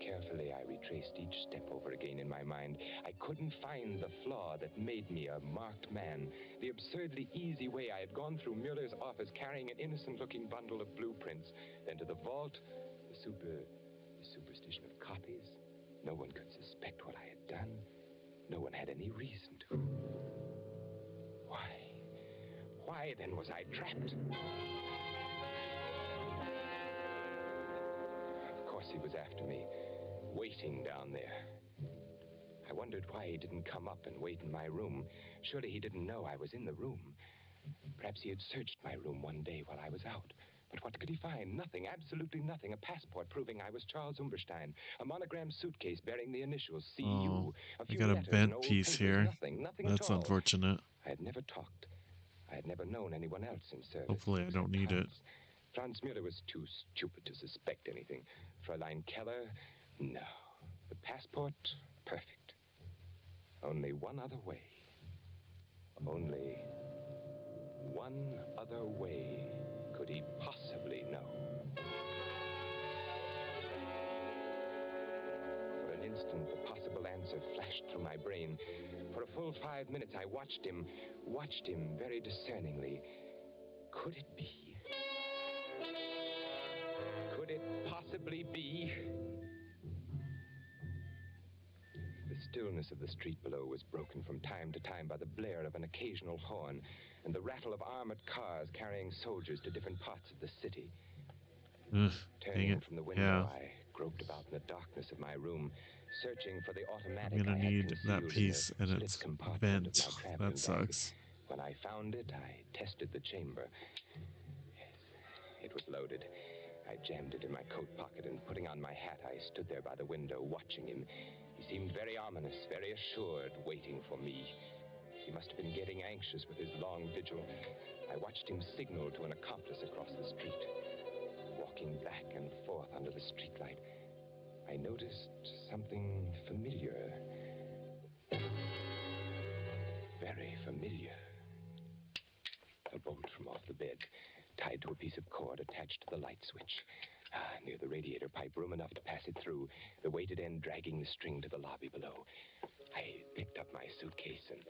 Carefully, I retraced each step over again in my mind. I couldn't find the flaw that made me a marked man. The absurdly easy way I had gone through Mueller's office carrying an innocent-looking bundle of blueprints, then to the vault, the superstition of copies. No one could suspect what I had done. No one had any reason to. Why then was I trapped? Of course he was after me, waiting down there. I wondered why he didn't come up and wait in my room. Surely he didn't know I was in the room. Perhaps he had searched my room one day while I was out. But what could he find? Nothing, absolutely nothing. A passport proving I was Charles Umberstein. A monogrammed suitcase bearing the initials C.U. Oh, A I few got a letters and bent old piece papers. here. Nothing at That's all. unfortunate. I had never talked. I had never known anyone else in service. Hopefully I don't need it. Franz Mueller was too stupid to suspect anything. Fräulein Keller, no. The passport, perfect. Only one other way. Only one other way could he possibly know. For an instant, the possible answer flashed through my brain. For a full 5 minutes, I watched him very discerningly. Could it be? Could it possibly be? The stillness of the street below was broken from time to time by the blare of an occasional horn and the rattle of armored cars carrying soldiers to different parts of the city. Turning from the window, I groped about in the darkness of my room, searching for the automatic I'm gonna I had need that concealed in piece, the and slit it's compartment bent. of my traveling That bag. sucks. When I found it, I tested the chamber. It was loaded. I jammed it in my coat pocket, and putting on my hat, I stood there by the window, watching him. He seemed very ominous, very assured, waiting for me. He must have been getting anxious with his long vigil. I watched him signal to an accomplice across the street. Walking back and forth under the streetlight, I noticed something familiar. Very familiar. A bolt from off the bed, tied to a piece of cord attached to the light switch. Near the radiator pipe, room enough to pass it through, the weighted end dragging the string to the lobby below. I picked up my suitcase and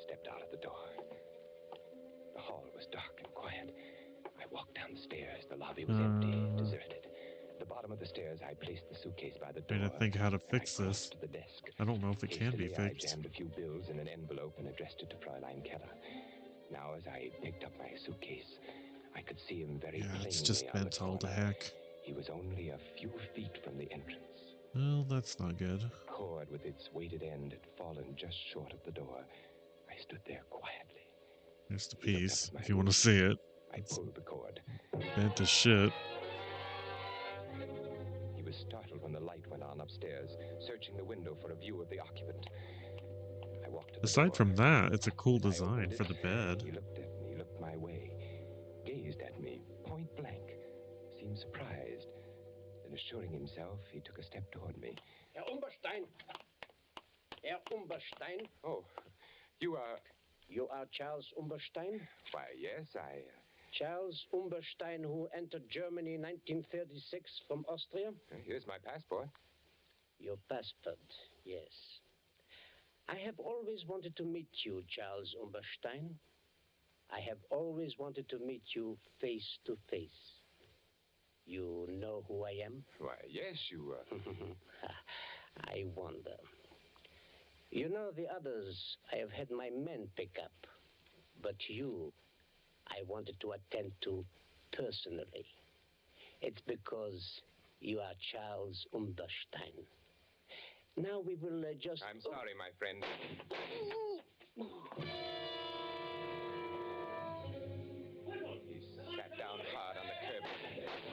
stepped out of the door. The hall was dark and quiet. I walked down the stairs. The lobby was empty, deserted. At the bottom of the stairs, I placed the suitcase by the door. Trying to think how to fix I this. to the desk. I don't know if it can be Hastily, fixed. I jammed a few bills in an envelope and addressed it to Fräulein Keller. Now, as I picked up my suitcase, I could see him very plainly. It's just out of bent the all to corner. heck. He was only a few feet from the entrance. Well, that's not good. The cord with its weighted end had fallen just short of the door. I stood there quietly. Here's the He looked piece, up at if my you want to room. see it. I It's pulled the cord. bent as shit. He was startled when the light went on upstairs, searching the window for a view of the occupant. I walked to the Aside door. from that, it's a cool I design opened for it. the bed. He looked at me, looked my way, gazed at me, point blank, seemed surprised. Then, assuring himself, he took a step toward me. Herr Umberstein. Herr Umberstein. Oh, you are... You are Charles Umberstein? Why, yes, Charles Umberstein, who entered Germany in 1936 from Austria? Here's my passport. Your passport, yes. I have always wanted to meet you, Charles Umberstein. I have always wanted to meet you face to face. You know who I am? Why, yes, you... I wonder. You know, the others I have had my men pick up. But you, I wanted to attend to personally. It's because you are Charles Umberstein. Now we will just... I'm sorry, my friend. He sat down hard on the curb.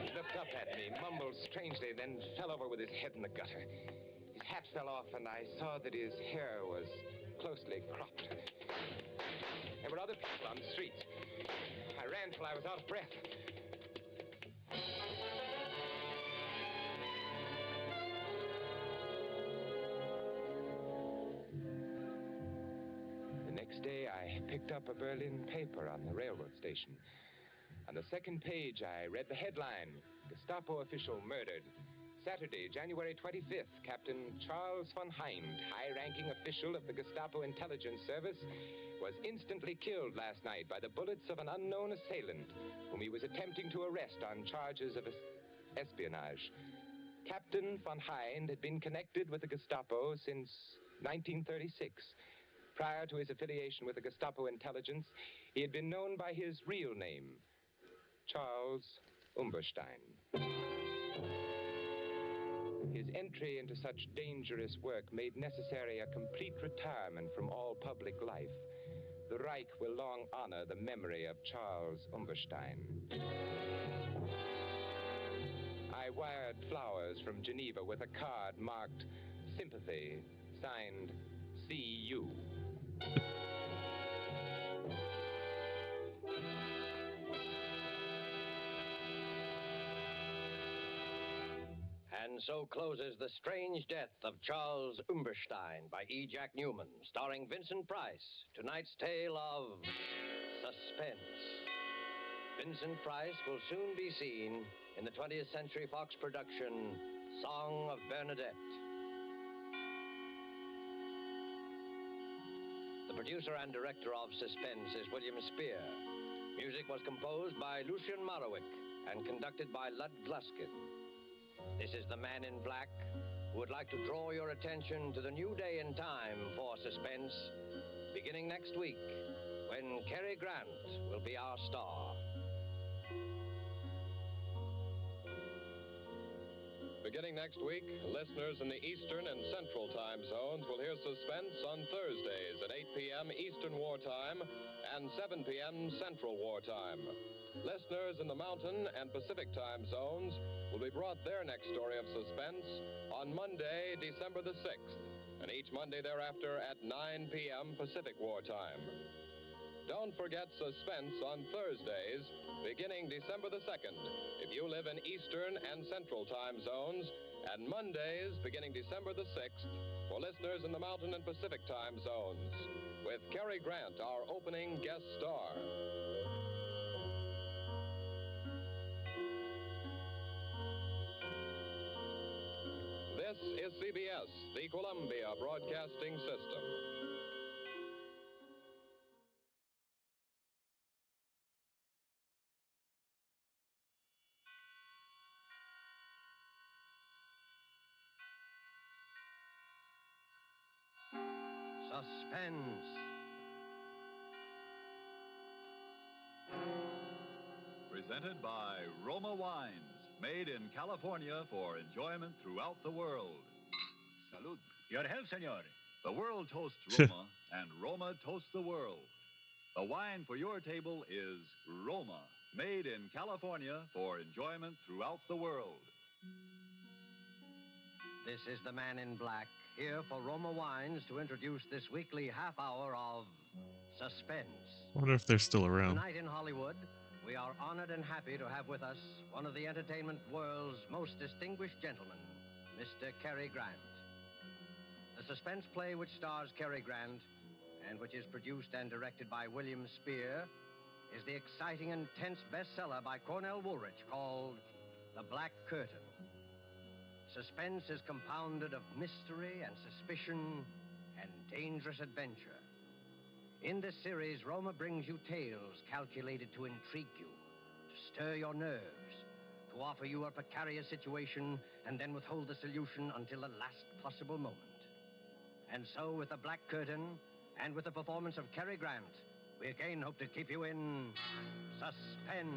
He looked up at me, mumbled strangely, then fell over with his head in the gutter. His hat fell off, and I saw that his hair was closely cropped. There were other people on the street. I ran till I was out of breath. The next day, I picked up a Berlin paper on the railroad station. On the second page, I read the headline, Gestapo official murdered. Saturday, January 25th, Captain Charles von Hind, high-ranking official of the Gestapo intelligence service, was instantly killed last night by the bullets of an unknown assailant whom he was attempting to arrest on charges of espionage. Captain von Hind had been connected with the Gestapo since 1936. Prior to his affiliation with the Gestapo intelligence, he had been known by his real name, Charles Umberstein. His entry into such dangerous work made necessary a complete retirement from all public life. The Reich will long honor the memory of Charles Umberstein. I wired flowers from Geneva with a card marked Sympathy, signed C.U. And so closes The Strange Death of Charles Umberstein by E. Jack Newman, starring Vincent Price. Tonight's tale of suspense. Vincent Price will soon be seen in the 20th Century Fox production, Song of Bernadette. The producer and director of Suspense is William Spear. Music was composed by Lucien Morawick and conducted by Lud Gluskin. This is the Man in Black, who would like to draw your attention to the new day and time for Suspense, beginning next week, when Cary Grant will be our star. Beginning next week, listeners in the Eastern and Central time zones will hear Suspense on Thursdays at 8 p.m. Eastern Wartime and 7 p.m. Central Wartime. Listeners in the Mountain and Pacific time zones will be brought their next story of suspense on Monday, December the 6th, and each Monday thereafter at 9 p.m. Pacific Wartime. Don't forget Suspense on Thursdays, beginning December the 2nd, if you live in Eastern and Central time zones, and Mondays, beginning December the 6th, for listeners in the Mountain and Pacific time zones, with Cary Grant, our opening guest star. This is CBS, the Columbia Broadcasting System. Suspense. Presented by Roma Wines, made in California for enjoyment throughout the world. Salud. Your health, senor. The world toasts Roma, and Roma toasts the world. The wine for your table is Roma, made in California for enjoyment throughout the world. This is the Man in Black, here for Roma Wines to introduce this weekly half hour of suspense. I wonder if they're still around. Tonight in Hollywood, we are honored and happy to have with us one of the entertainment world's most distinguished gentlemen, Mr. Cary Grant. The suspense play which stars Cary Grant and which is produced and directed by William Spear is the exciting and tense bestseller by Cornell Woolrich called The Black Curtain. Suspense is compounded of mystery and suspicion and dangerous adventure. In this series, Roma brings you tales calculated to intrigue you, to stir your nerves, to offer you a precarious situation and then withhold the solution until the last possible moment. And so, with The Black Curtain and with the performance of Cary Grant, we again hope to keep you in suspense.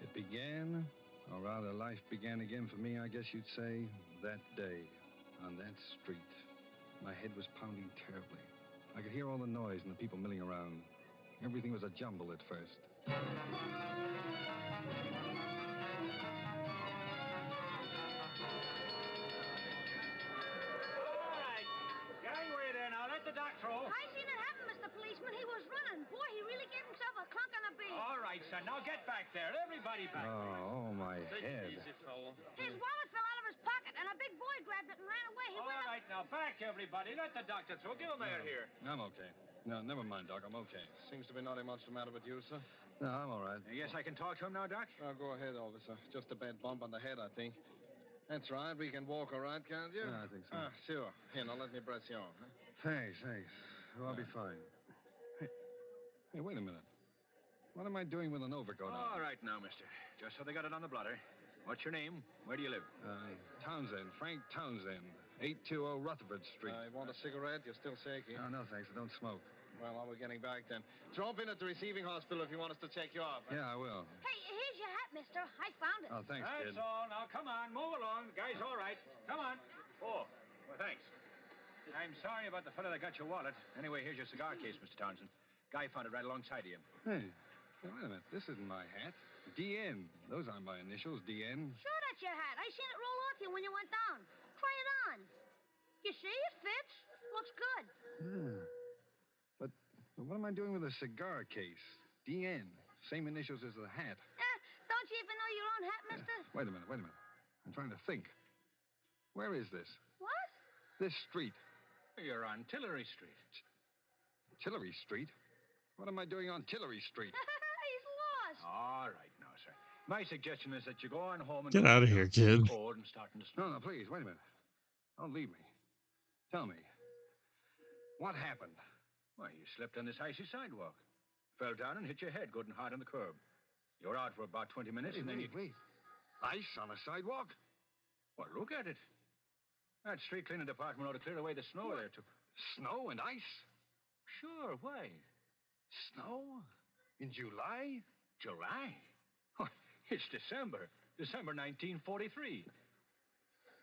It began, or rather life began again for me, I guess you'd say, that day, on that street. My head was pounding terribly. I could hear all the noise and the people milling around. Everything was a jumble at first. Gangway there now. Let the doc through. I seen it happen, Mr. Policeman. He was running. Boy, he really gave himself a clunk on the beat. All right, son. Now get back there. Everybody back. Oh, my head. His wallet fell out of his pocket, and a big boy grabbed it and ran away. He All went up. right, now back, everybody. Let the doctor through. Give him air here. I'm okay. No, never mind, Doc. I'm okay. Seems to be nothing much the matter with you, sir. No, I'm all right. Yes, I can talk to him now, Doc? Go ahead, officer. Just a bad bump on the head, I think. That's right. We can walk all right, can't you? Yeah, I think so. Sure. Here, now let me press you on. Huh? Thanks. Oh, I'll be fine. Hey, wait a minute. What am I doing with an overcoat on? All right now, mister. Just so they got it on the blotter. What's your name? Where do you live? Townsend. Frank Townsend. 820 Rutherford Street. You want a cigarette? You're still shaky. No, thanks. I don't smoke. Well, while we're getting back then. Drop in at the receiving hospital if you want us to check you off. Huh? Yeah, I will. Hey, here's your hat, mister. I found it. Oh, thanks, That's kid. all. Now, come on. Move along. The guy's all right. Come on. Oh, well, thanks. I'm sorry about the fellow that got your wallet. Anyway, here's your cigar case, Mr. Townsend. Guy found it right alongside of you. Hey, wait a minute. This isn't my hat. DN. Those aren't my initials, DN. Sure, that's your hat. I seen it roll off you when you went down. Try it on. You see, it fits. Looks good. Yeah. But what am I doing with a cigar case? DN. Same initials as the hat. Don't you even know your own hat, mister? Wait a minute. I'm trying to think. Where is this? What? This street. You're on Tillery Street. Tillery Street? What am I doing on Tillery Street? He's lost. All right now, sir. My suggestion is that you go on home and... Get out of here, kid. Cold and starting to snow. No, please, wait a minute. Don't leave me. Tell me. What happened? Why, you slipped on this icy sidewalk. Fell down and hit your head good and hard on the curb. You were out for about 20 minutes and then Wait. Ice on a sidewalk? Well, look at it. That street cleaning department ought to clear away the snow there, too. Snow and ice? Sure, why? Snow? In July? July? Oh, it's December. December 1943.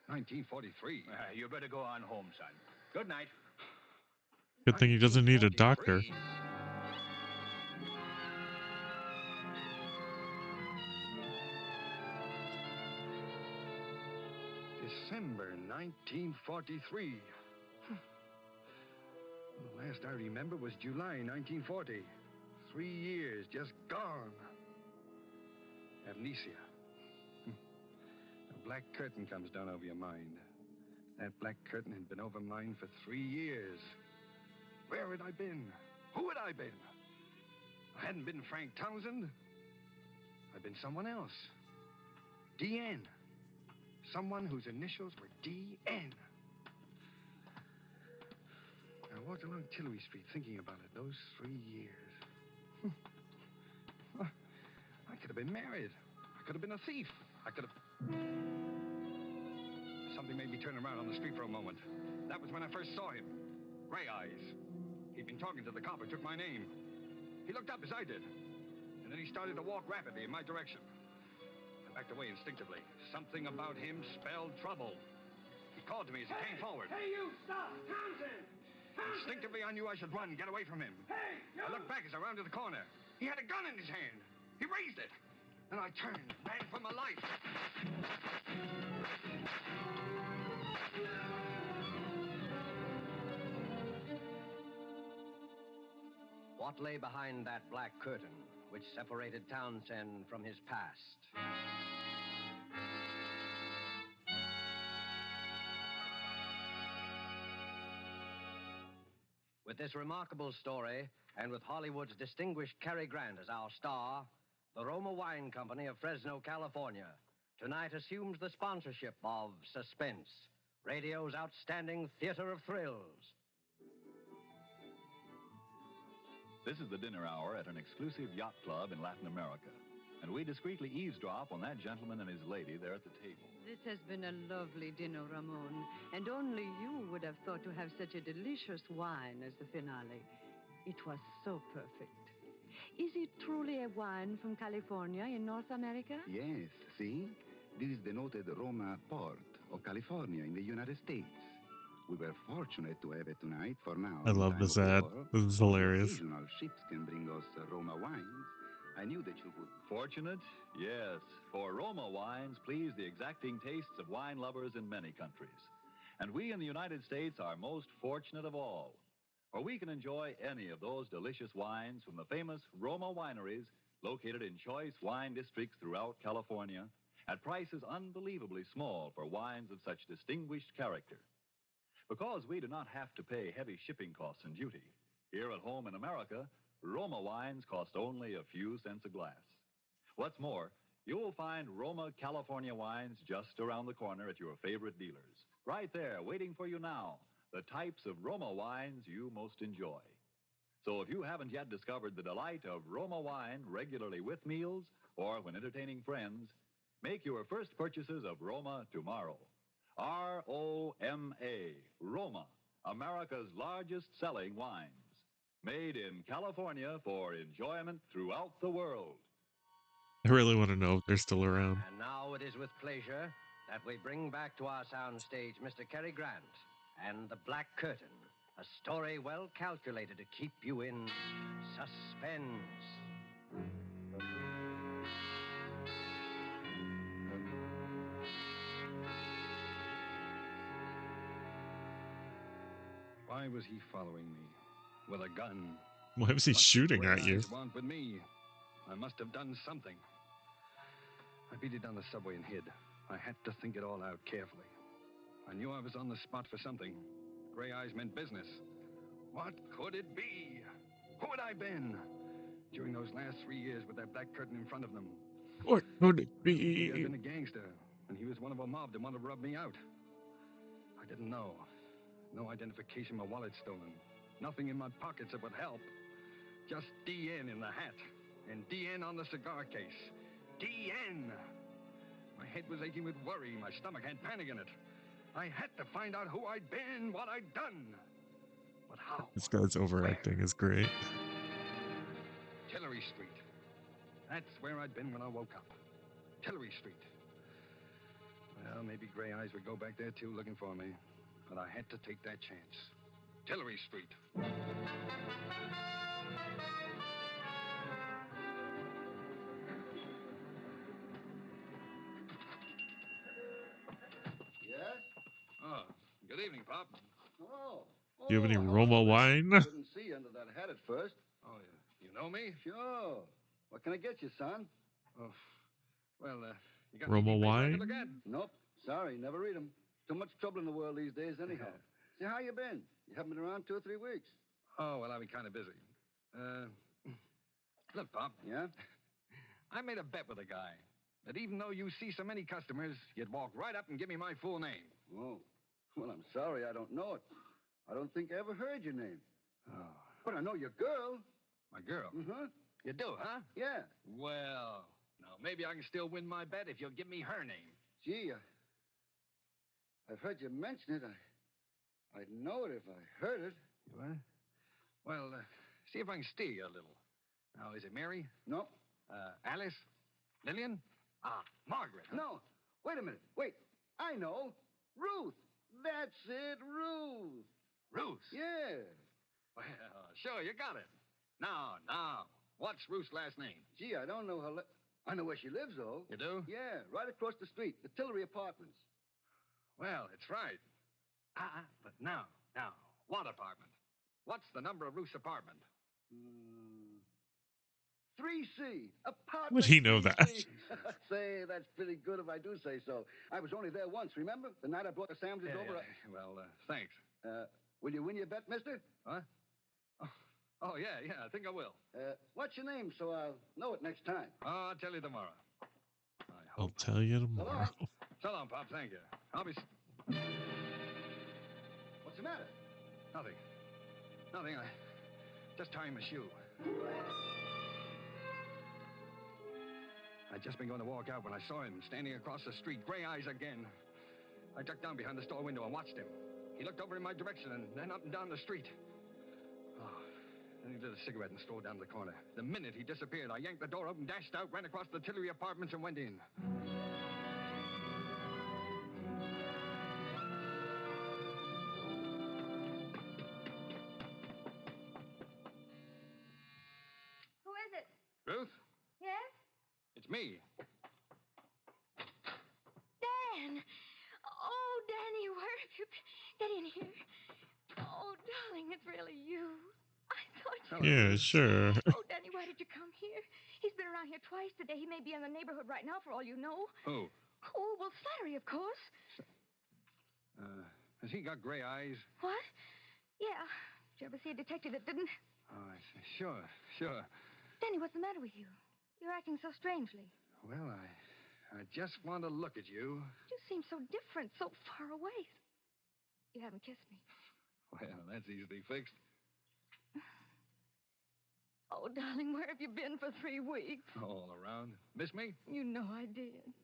1943? You better go on home, son. Good night. Good thing he doesn't need a doctor. December 1943. The last I remember was July 1940. 3 years just gone. Amnesia. A black curtain comes down over your mind. That black curtain had been over mine for 3 years. Where had I been? Who had I been? I hadn't been Frank Townsend. I'd been someone else. DN. Someone whose initials were DN. I walked along Tillery Street thinking about it those 3 years. I could have been married. I could have been a thief. I could have... Something made me turn around on the street for a moment. That was when I first saw him. Gray eyes. He'd been talking to the cop who took my name. He looked up as I did. And then he started to walk rapidly in my direction. I backed away instinctively. Something about him spelled trouble. He called to me as he came forward. Hey, you, stop! Townsend! Instinctively, I knew I should run, get away from him. I looked back as I rounded the corner. He had a gun in his hand. He raised it. Then I turned, ran for my life. What lay behind that black curtain which separated Townsend from his past? With this remarkable story, and with Hollywood's distinguished Cary Grant as our star, the Roma Wine Company of Fresno, California, tonight assumes the sponsorship of Suspense, radio's outstanding theater of thrills. This is the dinner hour at an exclusive yacht club in Latin America, and we discreetly eavesdrop on that gentleman and his lady there at the table. This has been a lovely dinner, Ramon, and only you would have thought to have such a delicious wine as the finale. It was so perfect. Is it truly a wine from California in North America? Yes, see? This is the noted Roma port of California in the United States. We were fortunate to have it tonight for now. I love this ad. This is hilarious. Occasional ships can bring us Roma wines. I knew that you would. Fortunate? Yes, for Roma wines please the exacting tastes of wine lovers in many countries. And we in the United States are most fortunate of all, for we can enjoy any of those delicious wines from the famous Roma wineries located in choice wine districts throughout California at prices unbelievably small for wines of such distinguished character. Because we do not have to pay heavy shipping costs and duty, here at home in America, Roma wines cost only a few cents a glass. What's more, you'll find Roma California wines just around the corner at your favorite dealers. Right there, waiting for you now, the types of Roma wines you most enjoy. So if you haven't yet discovered the delight of Roma wine regularly with meals or when entertaining friends, make your first purchases of Roma tomorrow. R-O-M-A, Roma, America's largest selling wines. Made in California for enjoyment throughout the world. I really want to know if they're still around. And now it is with pleasure that we bring back to our soundstage Mr. Cary Grant and The Black Curtain, a story well calculated to keep you in suspense. Why was he following me with a gun? Why was he shooting What at did you? Gray Eyes want with me? I must have done something. I beat it down the subway and hid. I had to think it all out carefully. I knew I was on the spot for something. Gray Eyes meant business. What could it be? Who had I been during those last 3 years with that black curtain in front of them? What could it He had be? been a gangster, and he was one of a mob that wanted to rub me out. I didn't know. No identification, my wallet stolen. Nothing in my pockets that would help. Just DN in the hat, and DN on the cigar case. DN! My head was aching with worry. My stomach had panic in it. I had to find out who I'd been, what I'd done. But how? This guy's overacting is great. Tillery Street. That's where I'd been when I woke up. Tillery Street. Well, maybe Gray Eyes would go back there, too, looking for me. But I had to take that chance. Tillery Street. Yes? Oh, good evening, Pop. Oh. Do you have any hello, Roma Rick. wine? Couldn't see you under that hat at first. Oh, you know me? Sure. What can I get you, son? Oh, well, you got Roma any papers I wine? can look at? Nope. Sorry, never read 'em. Too much trouble in the world these days, anyhow. Say, how you been? You haven't been around 2 or 3 weeks. Oh, well, I've been kind of busy. Look, Pop. Yeah? I made a bet with a guy that even though you see so many customers, you'd walk right up and give me my full name. Oh. Well, I'm sorry, I don't know it. I don't think I ever heard your name. Oh. But I know your girl. My girl? Uh-huh. You do, huh? Yeah. Well, now, maybe I can still win my bet if you'll give me her name. Gee, I've heard you mention it. I'd know it if I heard it. You what? Well, see if I can steer you a little. Now, is it Mary? No. Alice? Lillian? Margaret. Huh? No. Wait a minute. Wait. I know. Ruth. That's it, Ruth. Ruth? Yeah. Well, sure, you got it. Now, what's Ruth's last name? Gee, I don't know her. I know where she lives, though. You do? Yeah, right across the street, the Tillery Apartments. Well, it's right. But now, what apartment? What's the number of Ruth's apartment? 3C. Apartment Would he know that? 3C. Say, that's pretty good if I do say so. I was only there once, remember? The night I brought the sandwiches over. Well, thanks. Will you win your bet, mister? Huh? Oh, yeah, I think I will. What's your name so I'll know it next time? Oh, I'll tell you tomorrow. I'll tell you tomorrow. So long, Pop. Thank you. I'll be... What's the matter? Nothing. I just tying my shoe. I'd just been going to walk out when I saw him standing across the street, gray eyes again. I ducked down behind the store window and watched him. He looked over in my direction and then up and down the street. Oh, then he lit a cigarette and strolled down to the corner. The minute he disappeared, I yanked the door open, dashed out, ran across the Tillery Apartments and went in. Who is it? Ruth, Yes? it's me. Dan! Oh, Danny, where have you been? Get in here. Oh, darling, it's really you. I thought you... Yeah, sure. Oh, Danny, why did you come here? He's been around here twice today. He may be in the neighborhood right now, for all you know. Who? Oh, well, Slattery, of course. Has he got gray eyes? What? Yeah. Did you ever see a detective that didn't? Oh, I see. Sure. Danny, what's the matter with you? You're acting so strangely. Well, I just want to look at you. You seem so different, so far away. You haven't kissed me. Well, that's easily fixed. Oh, darling, where have you been for 3 weeks? All around. Miss me? You know I did.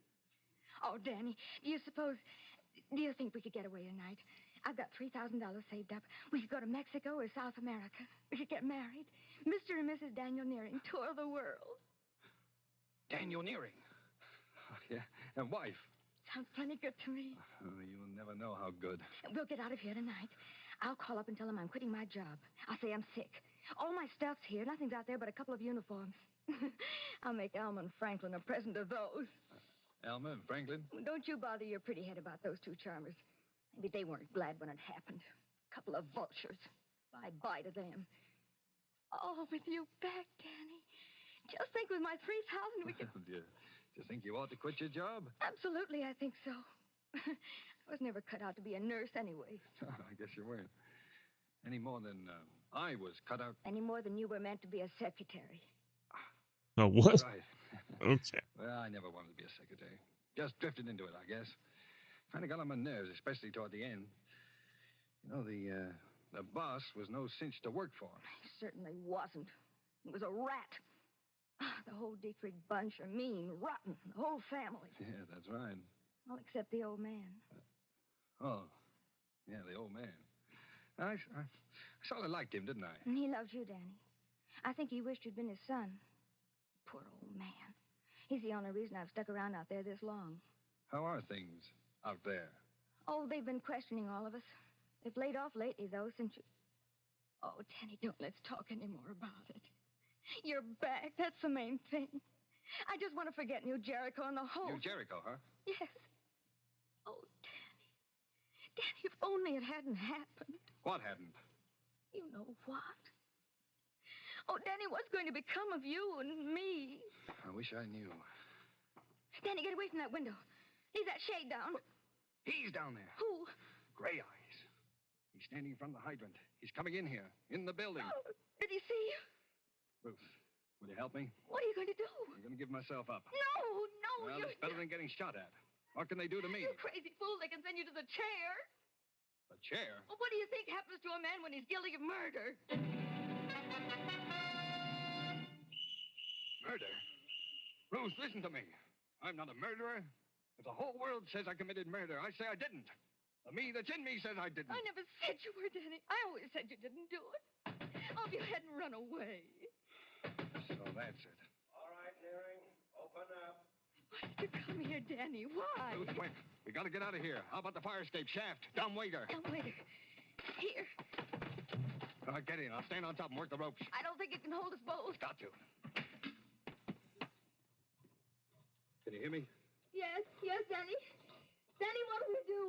Oh, Danny, do you think we could get away tonight? I've got $3,000 saved up. We could go to Mexico or South America. We could get married. Mr. and Mrs. Daniel Nearing tour the world. Daniel Nearing. Oh, yeah, and wife. Sounds plenty good to me. Oh, you'll never know how good. We'll get out of here tonight. I'll call up and tell them I'm quitting my job. I'll say I'm sick. All my stuff's here. Nothing's out there but a couple of uniforms. I'll make Alma and Franklin a present of those. Alma and Franklin? Don't you bother your pretty head about those 2 charmers. Maybe they weren't glad when it happened. Couple of vultures. Bye-bye to them. Oh, with you back, Danny. Just think with my $3,000 we could... Do you think you ought to quit your job? Absolutely, I think so. I was never cut out to be a nurse anyway. I guess you weren't. Any more than I was cut out. Any more than you were meant to be a secretary. Oh, what? Right. Okay. Well, I never wanted to be a secretary. Just drifted into it, I guess. Kind of got on my nerves, especially toward the end. You know, the boss was no cinch to work for. He certainly wasn't. He was a rat. The whole Dietrich bunch are mean, rotten, the whole family. Yeah, that's right. All except the old man. Oh, yeah, the old man. I sort of liked him, didn't I? And he loves you, Danny. I think he wished you'd been his son. Poor old man. He's the only reason I've stuck around out there this long. How are things out there? Oh, they've been questioning all of us. They've laid off lately, though, since you... Oh, Danny, don't let's talk any more about it. You're back. That's the main thing. I just want to forget New Jericho and the whole... New Jericho, huh? Yes. Oh, Danny. Danny, if only it hadn't happened. What hadn't? You know what? Oh, Danny, what's going to become of you and me? I wish I knew. Danny, get away from that window. Leave that shade down. He's down there. Who? Gray eyes. He's standing in front of the hydrant. He's coming in here, in the building. Oh, did he see you? Ruth, will you help me? What are you going to do? I'm going to give myself up. No, Well, it's better than getting shot at. What can they do to me? You crazy fool. They can send you to the chair. The chair? Well, what do you think happens to a man when he's guilty of murder? Murder? Ruth, listen to me. I'm not a murderer. If the whole world says I committed murder, I say I didn't. The me that's in me says I didn't. I never said you were, Danny. I always said you didn't do it. Oh, if you hadn't run away. So that's it. All right, Nearing. Open up. Why did you come here, Danny? Why? Ruth, wait. We got to get out of here. How about the fire escape shaft? Dumb waiter. Dumb waiter. Here. All right, get in. I'll stand on top and work the ropes. I don't think it can hold us both. Got to. Can you hear me? Yes, Danny. Danny, what do we do?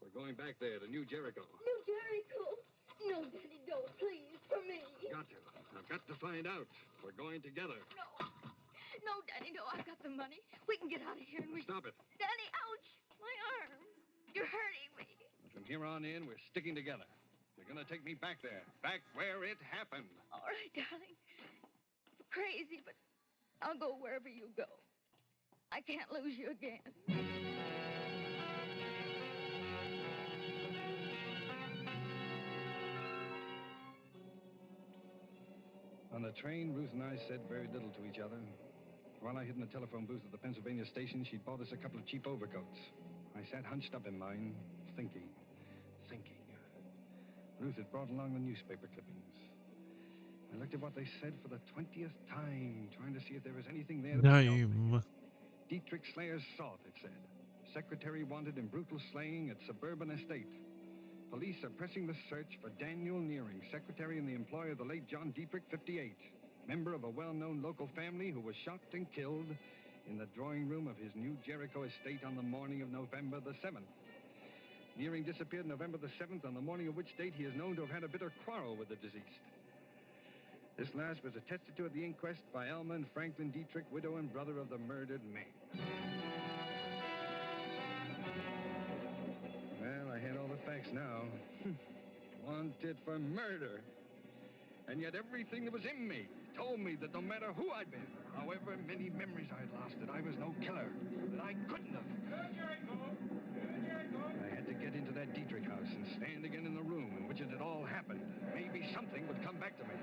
We're going back there to New Jericho. New Jericho. No, Danny, don't, please, for me. Got to. I've got to find out. We're going together. No, Danny, no, I've got the money. We can get out of here and we... Stop it. Danny, ouch! My arm. You're hurting me. From here on in, we're sticking together. You're going to take me back there. Back where it happened. All right, darling. You're crazy, but I'll go wherever you go. I can't lose you again. On the train, Ruth and I said very little to each other. While I hid in the telephone booth at the Pennsylvania station, she'd bought us a couple of cheap overcoats. I sat hunched up in mine, thinking. Ruth had brought along the newspaper clippings. I looked at what they said for the 20th time, trying to see if there was anything there that would help me. Dietrich Slayer's sought, it said. Secretary wanted in brutal slaying at suburban estate. Police are pressing the search for Daniel Nearing, secretary in the employ of the late John Dietrich, 58, member of a well-known local family who was shot and killed in the drawing room of his New Jericho estate on the morning of November the 7th. Nearing disappeared November the 7th, on the morning of which date he is known to have had a bitter quarrel with the deceased. This last was attested to at the inquest by Alma and Franklin Dietrich, widow and brother of the murdered man. Well, I had all the facts now. Wanted for murder. And yet everything that was in me told me that no matter who I'd been, however many memories I'd lost, that I was no killer, that I couldn't have. I had to get into that Dietrich house and stand again in the room in which it had all happened. Maybe something would come back to me.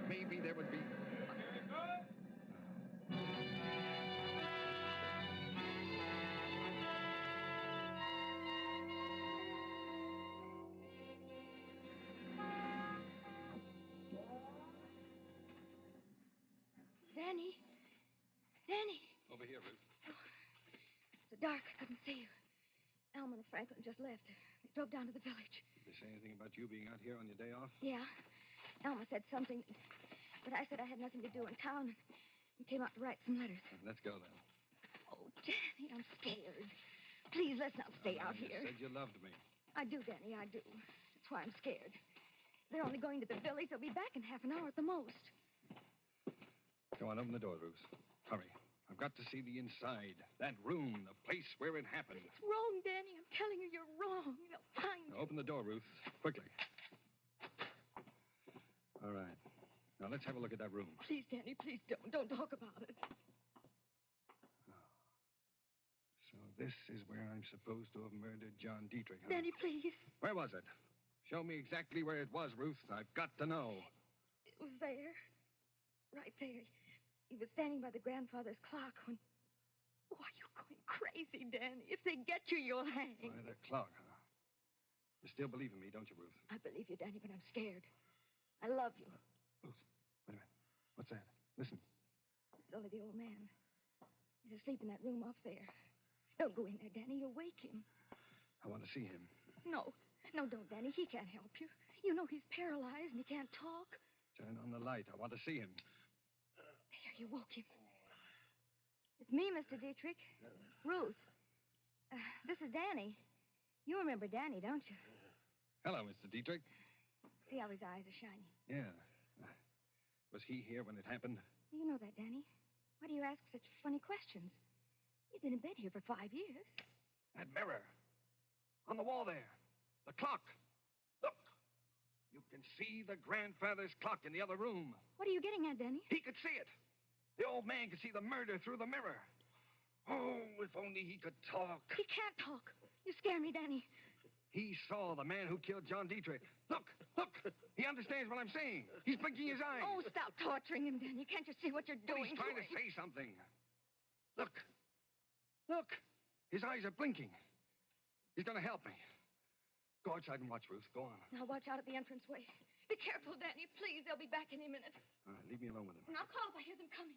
Maybe there would be... Danny. Over here, Ruth. It's dark. I couldn't see you. Alma and Franklin just left. They drove down to the village. Did they say anything about you being out here on your day off? Yeah. Alma said something, but I said I had nothing to do in town and came out to write some letters. Let's go, then. Oh, Danny, I'm scared. Please, let's not stay out You here. said you loved me. I do, Danny, I do. That's why I'm scared. They're only going to the village. They'll be back in half an hour at the most. Go on, open the door, Ruth. Hurry. I've got to see the inside. That room, the place where it happened. It's wrong, Danny. I'm telling you, you're wrong. They'll find you. Now, open the door, Ruth. Quickly. All right. Now, let's have a look at that room. Please, Danny, please don't. Don't talk about it. So this is where I'm supposed to have murdered John Dietrich, huh? Danny, please. Where was it? Show me exactly where it was, Ruth. I've got to know. It was there. Right there. He was standing by the grandfather's clock when... Oh, are you going crazy, Danny? If they get you, you'll hang. By the clock, huh? You still believe in me, don't you, Ruth? I believe you, Danny, but I'm scared. I love you. Ruth, wait a minute. What's that? Listen. It's only the old man. He's asleep in that room off there. Don't go in there, Danny. You'll wake him. I want to see him. No. No, don't, Danny. He can't help you. You know he's paralyzed and he can't talk. Turn on the light. I want to see him. There, you woke him. It's me, Mr. Dietrich. Ruth. This is Danny. You remember Danny, don't you? Hello, Mr. Dietrich. See how his eyes are shining. Yeah. Was he here when it happened? You know that, Danny. Why do you ask such funny questions? He's been in bed here for 5 years. That mirror. On the wall there. The clock. Look. You can see the grandfather's clock in the other room. What are you getting at, Danny? He could see it. The old man could see the murder through the mirror. Oh, if only he could talk. He can't talk. You scare me, Danny. He saw the man who killed John Dietrich. Look, look. He understands what I'm saying. He's blinking his eyes. Oh, stop torturing him, Danny. Can't you see what you're doing? He's trying to say something. Look. Look. His eyes are blinking. He's going to help me. Go outside and watch, Ruth. Go on. Now watch out at the entranceway. Be careful, Danny. Please, they'll be back any minute. All right, leave me alone with him. And I'll call if I hear them coming.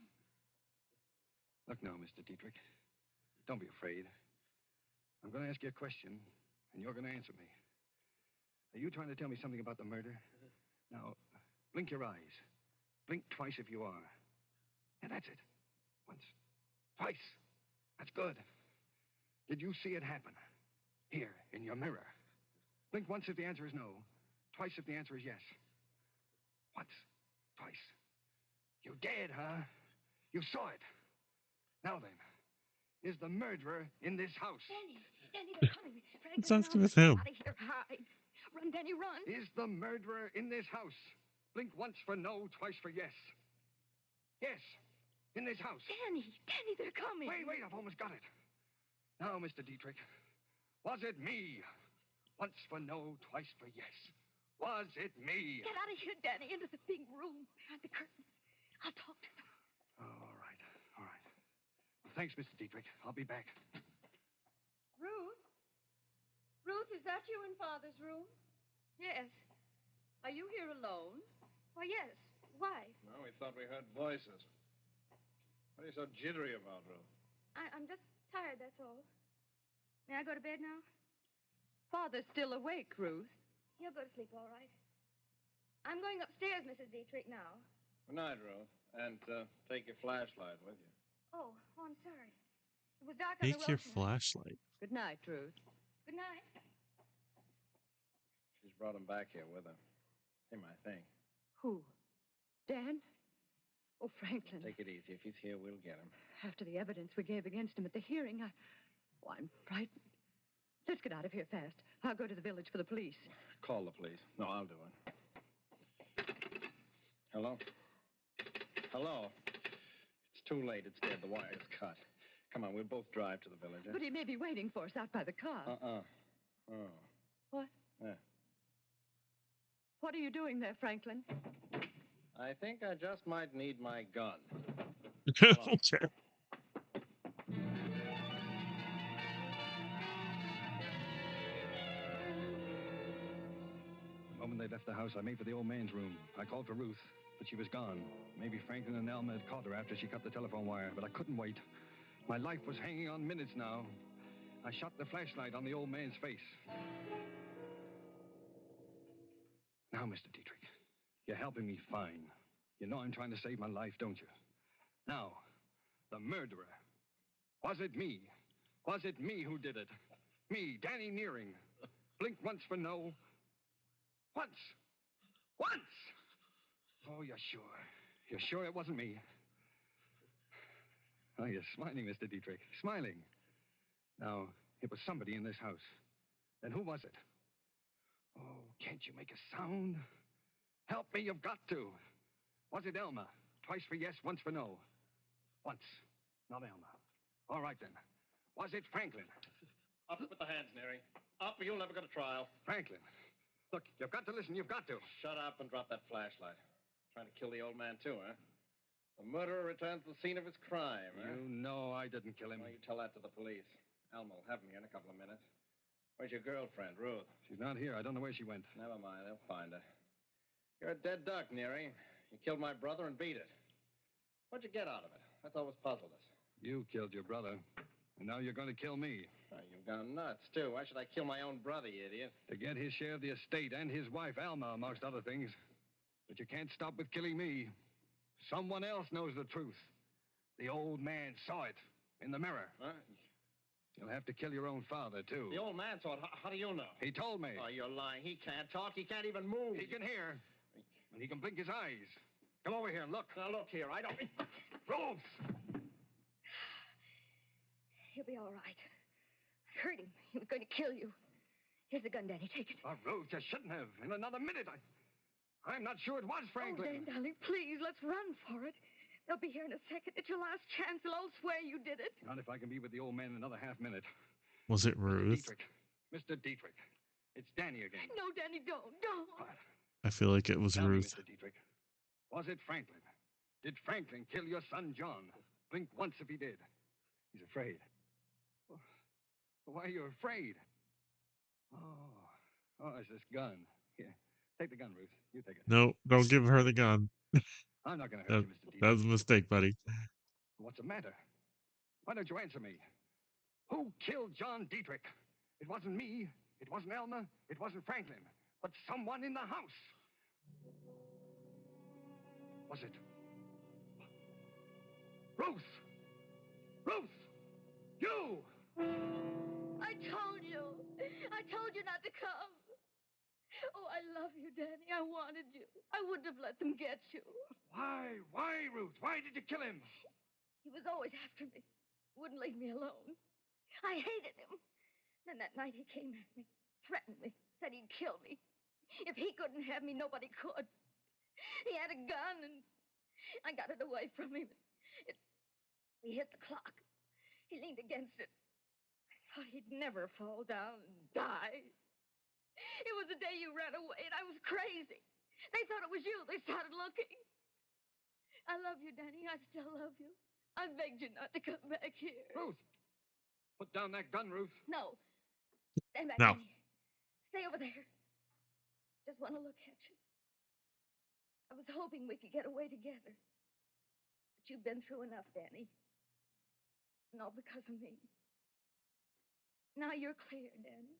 Look now, Mr. Dietrich. Don't be afraid. I'm going to ask you a question, and you're going to answer me. Are you trying to tell me something about the murder? Now, Blink your eyes. Blink twice if you are. And that's it. Once. Twice. That's good. Did you see it happen? Here, in your mirror. Blink once if the answer is no. Twice if the answer is yes. Once. Twice. You did, huh? You saw it. Now then, is the murderer in this house? Danny, they're coming. Let's Franklin, ask him run. it's him. Out of here, hide. Run, Danny, run. Is the murderer in this house? Blink once for no, twice for yes. Yes, in this house. Danny, they're coming. Wait, I've almost got it. Now, Mr. Dietrich, was it me? Once for no, twice for yes. Was it me? Get out of here, Danny, into the big room behind the curtain. I'll talk to them. All right. Well, thanks, Mr. Dietrich. I'll be back. Ruth? Ruth, is that you in Father's room? Yes. Are you here alone? Why, yes. Why? Well, we thought we heard voices. What are you so jittery about, Ruth? I'm just tired, that's all. May I go to bed now? Father's still awake, Ruth. He'll go to sleep, all right. I'm going upstairs, Mrs. Dietrich, now. Good night, Ruth. And take your flashlight with you. Oh, I'm sorry. It was dark on the Take road your tonight. flashlight. Good night, Ruth. Good night. She's brought him back here with her. Him, I think. Who? Dan? Oh, Franklin. Take it easy. If he's here, we'll get him. After the evidence we gave against him at the hearing, I'm frightened. Let's get out of here fast. I'll go to the village for the police. Call the police. No, I'll do it. Hello? Hello? It's too late. It's dead. The wire's cut. Come on, we'll both drive to the village. But he may be waiting for us out by the car. Oh. What? Yeah. What are you doing there, Franklin? I think I just might need my gun. Okay. The moment they left the house, I made for the old man's room. I called for Ruth, but she was gone. Maybe Franklin and Alma had caught her after she cut the telephone wire, but I couldn't wait. My life was hanging on minutes now. I shot the flashlight on the old man's face. Now, Mr. Dietrich, you're helping me fine. You know I'm trying to save my life, don't you? Now, the murderer. Was it me? Was it me who did it? Me, Danny Nearing. Blink once for no. Once. Oh, you're sure? You're sure it wasn't me? Oh, you're smiling, Mr. Dietrich. Smiling. Now, it was somebody in this house. Then who was it? Oh, can't you make a sound? Help me, you've got to. Was it Elma? Twice for yes, once for no. Once. Not Elma. All right, then. Was it Franklin? Up with the hands, Neary. Up, or you'll never go to trial. Franklin. Look, you've got to listen. You've got to. Shut up and drop that flashlight. Trying to kill the old man, too, huh? The murderer returns to the scene of his crime, huh? You know I didn't kill him. Well, you tell that to the police. Alma will have him here in a couple of minutes. Where's your girlfriend, Ruth? She's not here. I don't know where she went. Never mind. They'll find her. You're a dead duck, Neary. You killed my brother and beat it. What'd you get out of it? That's always puzzled us. You killed your brother. And now you're going to kill me. Oh, you've gone nuts, too. Why should I kill my own brother, you idiot? To get his share of the estate and his wife, Alma, amongst other things. But you can't stop with killing me. Someone else knows the truth. The old man saw it in the mirror. Huh? You'll have to kill your own father, too. The old man saw it. How do you know? He told me. Oh, you're lying. He can't talk. He can't even move. He can hear. And he can blink his eyes. Come over here and look. Now, look here. I don't... Ruth! He'll be all right. I heard him. He was going to kill you. Here's the gun, Danny. Take it. Oh, Ruth, you shouldn't have. In another minute, I'm not sure it was Franklin. Oh, Dan, darling, please, let's run for it. They'll be here in a second. It's your last chance. They'll all swear you did it. Not if I can be with the old man in another half minute. Was it Ruth? Mr. Dietrich. It's Danny again. No, Danny, don't. I feel like it was Tell me, Ruth. Mr. Dietrich. Was it Franklin? Did Franklin kill your son, John? Blink once if he did. He's afraid. Why are you afraid? Oh, it's this gun. Here, take the gun, Ruth. You take it. No, don't give her the gun. I'm not going to hurt you, Mr. Dietrich. That was a mistake, buddy. What's the matter? Why don't you answer me? Who killed John Dietrich? It wasn't me. It wasn't Elma. It wasn't Franklin. But someone in the house. Was it? Ruth! Ruth! You! I told you. I told you not to come. Oh, I love you, Danny. I wanted you. I wouldn't have let them get you. Why? Why, Ruth? Why did you kill him? He was always after me. Wouldn't leave me alone. I hated him. Then that night he came at me, threatened me, said he'd kill me. If he couldn't have me, nobody could. He had a gun, and I got it away from him. He hit the clock. He leaned against it. I thought he'd never fall down and die. It was the day you ran away, and I was crazy. They thought it was you. They started looking. I love you, Danny. I still love you. I begged you not to come back here. Ruth! Put down that gun, Ruth. No. Stand back, No. Danny. Stay over there. Just want to look at you. I was hoping we could get away together. But you've been through enough, Danny. And all because of me. Now you're clear, Danny.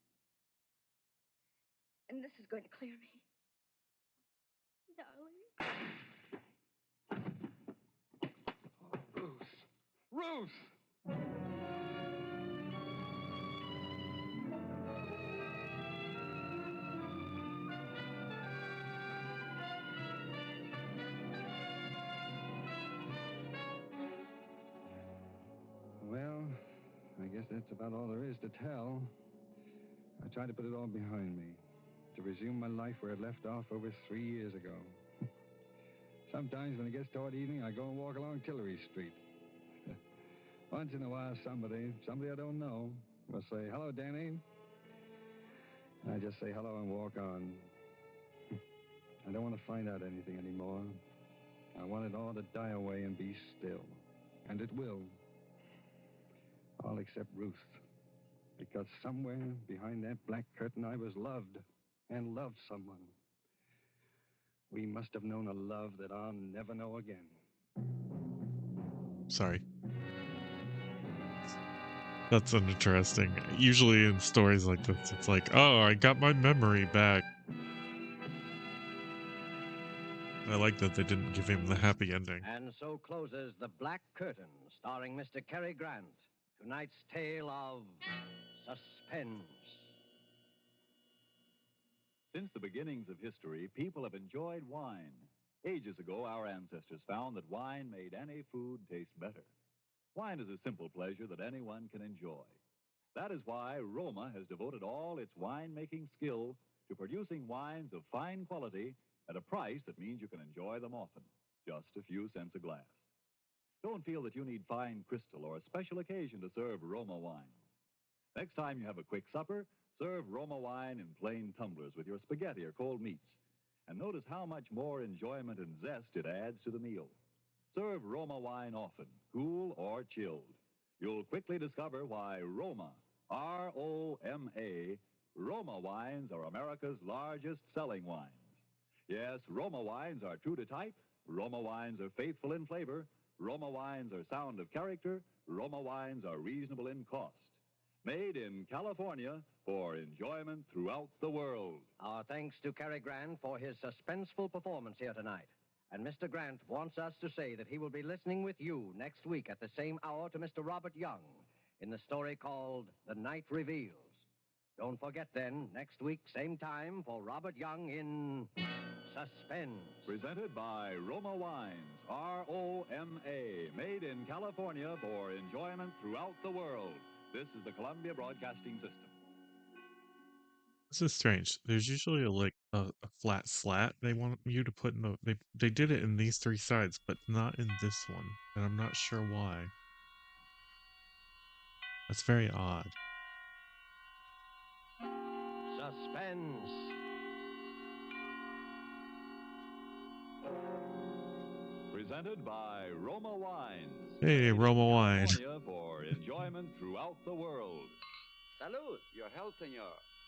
And this is going to clear me. Darling. Ruth! Well, I guess that's about all there is to tell. I tried to put it all behind me, to resume my life where it left off over 3 years ago. Sometimes when it gets toward evening, I go and walk along Tillery Street. Once in a while, somebody I don't know, will say, "Hello, Danny." I just say hello and walk on. I don't want to find out anything anymore. I want it all to die away and be still. And it will. All except Ruth. Because somewhere behind that black curtain, I was loved and loved someone. We must have known a love that I'll never know again. Sorry. That's uninteresting. Usually in stories like this, it's like, oh, I got my memory back. I like that they didn't give him the happy ending. And so closes The Black Curtain, starring Mr. Cary Grant. Tonight's tale of suspense. Since the beginnings of history, people have enjoyed wine. Ages ago, our ancestors found that wine made any food taste better. Wine is a simple pleasure that anyone can enjoy. That is why Roma has devoted all its wine-making skill to producing wines of fine quality at a price that means you can enjoy them often, just a few cents a glass. Don't feel that you need fine crystal or a special occasion to serve Roma wines. Next time you have a quick supper, serve Roma wine in plain tumblers with your spaghetti or cold meats. And notice how much more enjoyment and zest it adds to the meal. Serve Roma wine often, cool or chilled. You'll quickly discover why Roma, R-O-M-A, Roma wines are America's largest selling wines. Yes, Roma wines are true to type. Roma wines are faithful in flavor. Roma wines are sound of character. Roma wines are reasonable in cost. Made in California for enjoyment throughout the world. Our thanks to Cary Grant for his suspenseful performance here tonight. And Mr. Grant wants us to say that he will be listening with you next week at the same hour to Mr. Robert Young in the story called The Night Reveals. Don't forget then, next week, same time, for Robert Young in Suspense. Presented by Roma Wines, R-O-M-A, made in California for enjoyment throughout the world. This is the Columbia Broadcasting System. This is strange. There's usually a flat slat they want you to put in the... They did it in these three sides, but not in this one. And I'm not sure why. That's very odd. Suspense. Presented by Roma Wines. Hey, Roma wine. California for enjoyment throughout the world. Salud, your health, senor.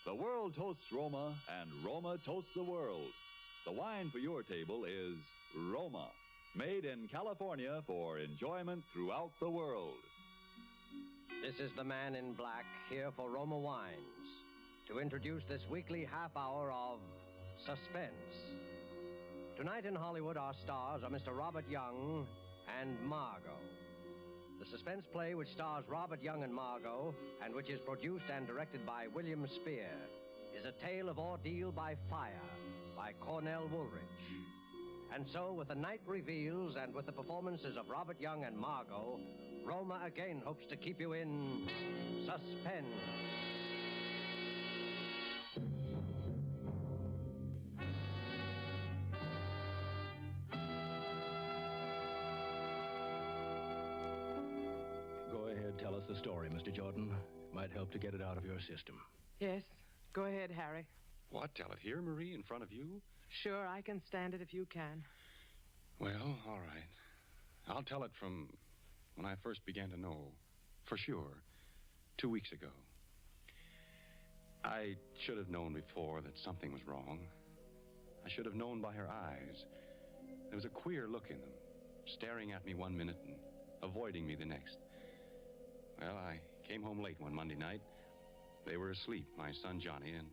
The world toasts Roma, and Roma toasts the world. The wine for your table is Roma, made in California for enjoyment throughout the world. This is the man in black here for Roma Wines to introduce this weekly half hour of suspense. Tonight in Hollywood, our stars are Mr. Robert Young and Margot. The suspense play which stars Robert Young and Margot, and which is produced and directed by William Spear, is a tale of ordeal by fire by Cornell Woolrich. And so, with the night reveals and with the performances of Robert Young and Margot, Roma again hopes to keep you in suspense. Go ahead, tell us the story, Mr. Jordan. Might help to get it out of your system. Yes, go ahead, Harry. What, tell it here, Marie, in front of you? Sure, I can stand it if you can. Well, all right. I'll tell it from when I first began to know, for sure, 2 weeks ago. I should have known before that something was wrong. I should have known by her eyes. There was a queer look in them, staring at me one minute and avoiding me the next. Well, I came home late one Monday night. They were asleep, my son Johnny and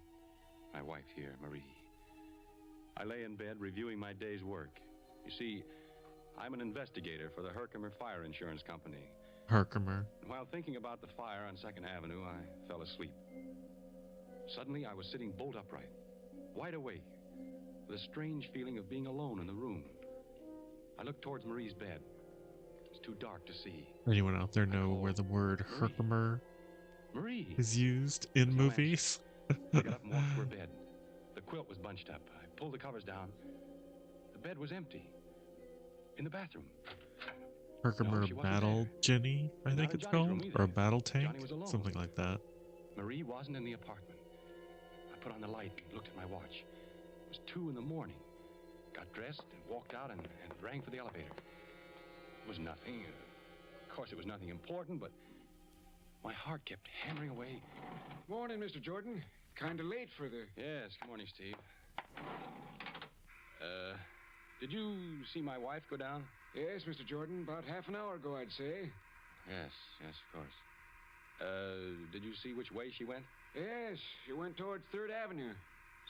my wife here, Marie. I lay in bed reviewing my day's work. You see, I'm an investigator for the Herkimer Fire Insurance Company. Herkimer. While thinking about the fire on 2nd Avenue, I fell asleep. Suddenly, I was sitting bolt upright, wide awake, with a strange feeling of being alone in the room. I looked towards Marie's bed. It's too dark to see. Anyone out there know where the word Herkimer Marie is used in movies? I got up and walked to her bed. The quilt was bunched up. I pulled the covers down. The bed was empty. In the bathroom. Herkimer Battle Jenny, I think it's called, or a battle tank, something like that. Marie wasn't in the apartment. I put on the light and looked at my watch. It was 2 in the morning. Got dressed and walked out and rang for the elevator. It was nothing. Of course, it was nothing important, but my heart kept hammering away. Morning, Mr. Jordan. Kind of late for the... Yes, good morning, Steve. Did you see my wife go down? Yes, Mr. Jordan, about half an hour ago, I'd say. Yes, of course. Did you see which way she went? Yes, she went towards 3rd Avenue.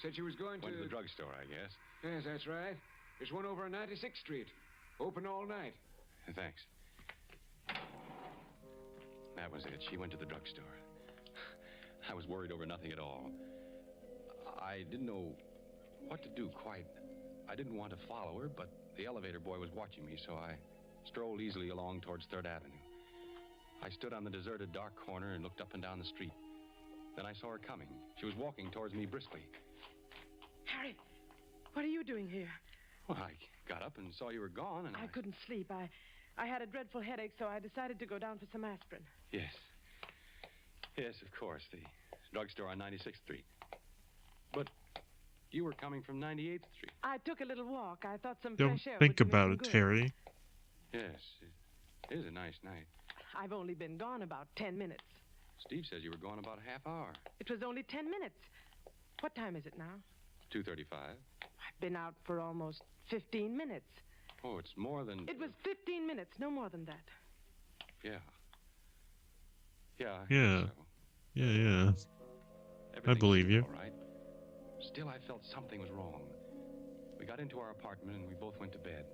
Said she was going Went to the drugstore, I guess. Yes, that's right. There's one over on 96th Street. Open all night. Thanks. That was it. She went to the drugstore. I was worried over nothing at all. I didn't know what to do quite. I didn't want to follow her, but the elevator boy was watching me, so I strolled easily along towards 3rd Avenue. I stood on the deserted dark corner and looked up and down the street. Then I saw her coming. She was walking towards me briskly. Harry, what are you doing here? Well, I got up and saw you were gone, and I couldn't sleep. I had a dreadful headache, so I decided to go down for some aspirin. Yes. Yes, of course, the drugstore on 96th Street. But you were coming from 98th Street. I took a little walk. I thought some Don't fresh air think would do me about some it, good. Terry. Yes, it is a nice night. I've only been gone about 10 minutes. Steve says you were gone about a half hour. It was only 10 minutes. What time is it now? 2:35. I've been out for almost 15 minutes. Oh, it's more than... It was 15 minutes, no more than that. Yeah. Yeah. I Yeah. guess so. Yeah. I Everything believe seemed you. all right. Still, I felt something was wrong. We got into our apartment and we both went to bed.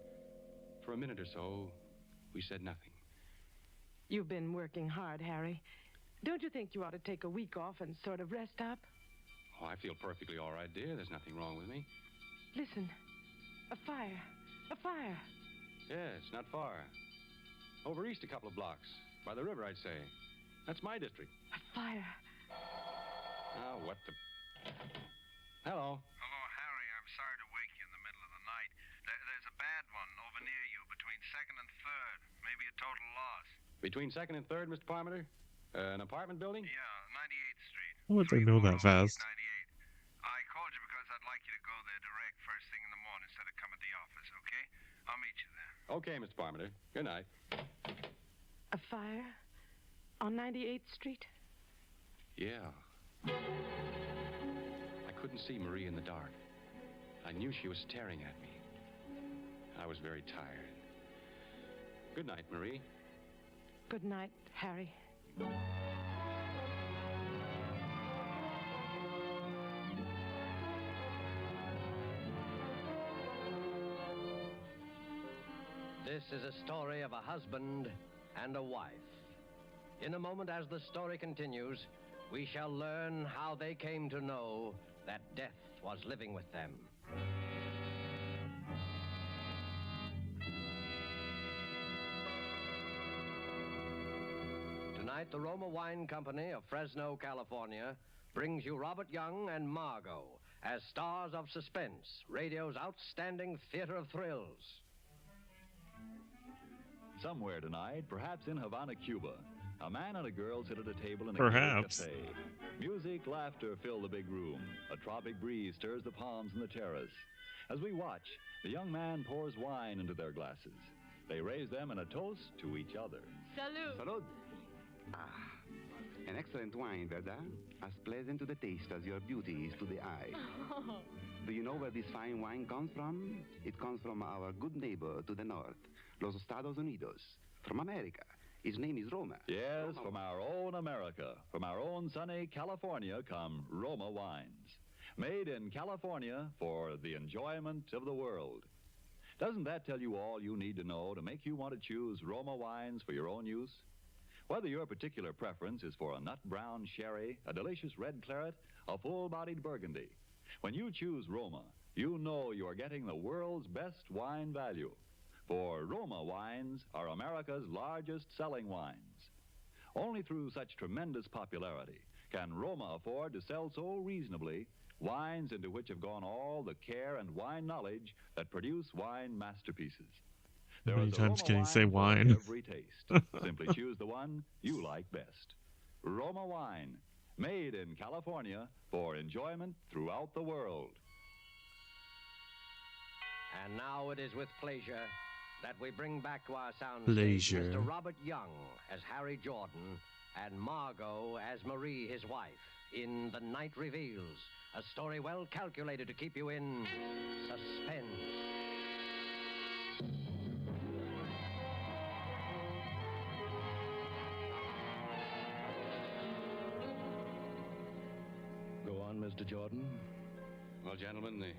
For a minute or so, we said nothing. You've been working hard, Harry. Don't you think you ought to take a week off and sort of rest up? Oh, I feel perfectly all right, dear. There's nothing wrong with me. Listen, a fire. A fire. Yes, not far. Over east a couple of blocks. By the river, I'd say. That's my district. A fire. Oh, what the... Hello. Hello, Harry. I'm sorry to wake you in the middle of the night. There's a bad one over near you between 2nd and 3rd. Maybe a total loss. Between 2nd and 3rd, Mr. Parmenter? An apartment building? Yeah, 98th Street. How would they know that fast? I called you because I'd like you to go there direct first thing in the morning instead of come at the office, okay? I'll meet you there. Okay, Mr. Parmenter. Good night. A fire? On 98th Street? Yeah. I couldn't see Marie in the dark. I knew she was staring at me. I was very tired. Good night, Marie. Good night, Harry. This is a story of a husband and a wife. In a moment, as the story continues, we shall learn how they came to know that death was living with them. Tonight, the Roma Wine Company of Fresno, California, brings you Robert Young and Margot as stars of Suspense, radio's outstanding theater of thrills. Somewhere tonight, perhaps in Havana, Cuba, a man and a girl sit at a table in a Perhaps. cafe. Music, laughter fill the big room. A tropic breeze stirs the palms in the terrace. As we watch, the young man pours wine into their glasses. They raise them in a toast to each other. Salud. Salud. An excellent wine, verdad? As pleasant to the taste as your beauty is to the eye. Do you know where this fine wine comes from? It comes from our good neighbor to the north, Los Estados Unidos, from America. His name is Roma. Yes, Roma. from our own America, from our own sunny California come Roma wines. Made in California for the enjoyment of the world. Doesn't that tell you all you need to know to make you want to choose Roma wines for your own use? Whether your particular preference is for a nut brown sherry, a delicious red claret, a full-bodied burgundy, when you choose Roma, you know you are getting the world's best wine value. For Roma wines are America's largest selling wines. Only through such tremendous popularity can Roma afford to sell so reasonably wines into which have gone all the care and wine knowledge that produce wine masterpieces. How many is a times Roma can you say for wine? every taste. Simply choose the one you like best. Roma wine, made in California for enjoyment throughout the world. And now it is with pleasure that we bring back to our sound Pleasure. Mr. Robert Young as Harry Jordan and Margot as Marie, his wife, in The Night Reveals, a story well calculated to keep you in suspense. Go on, Mr. Jordan. Well, gentlemen, the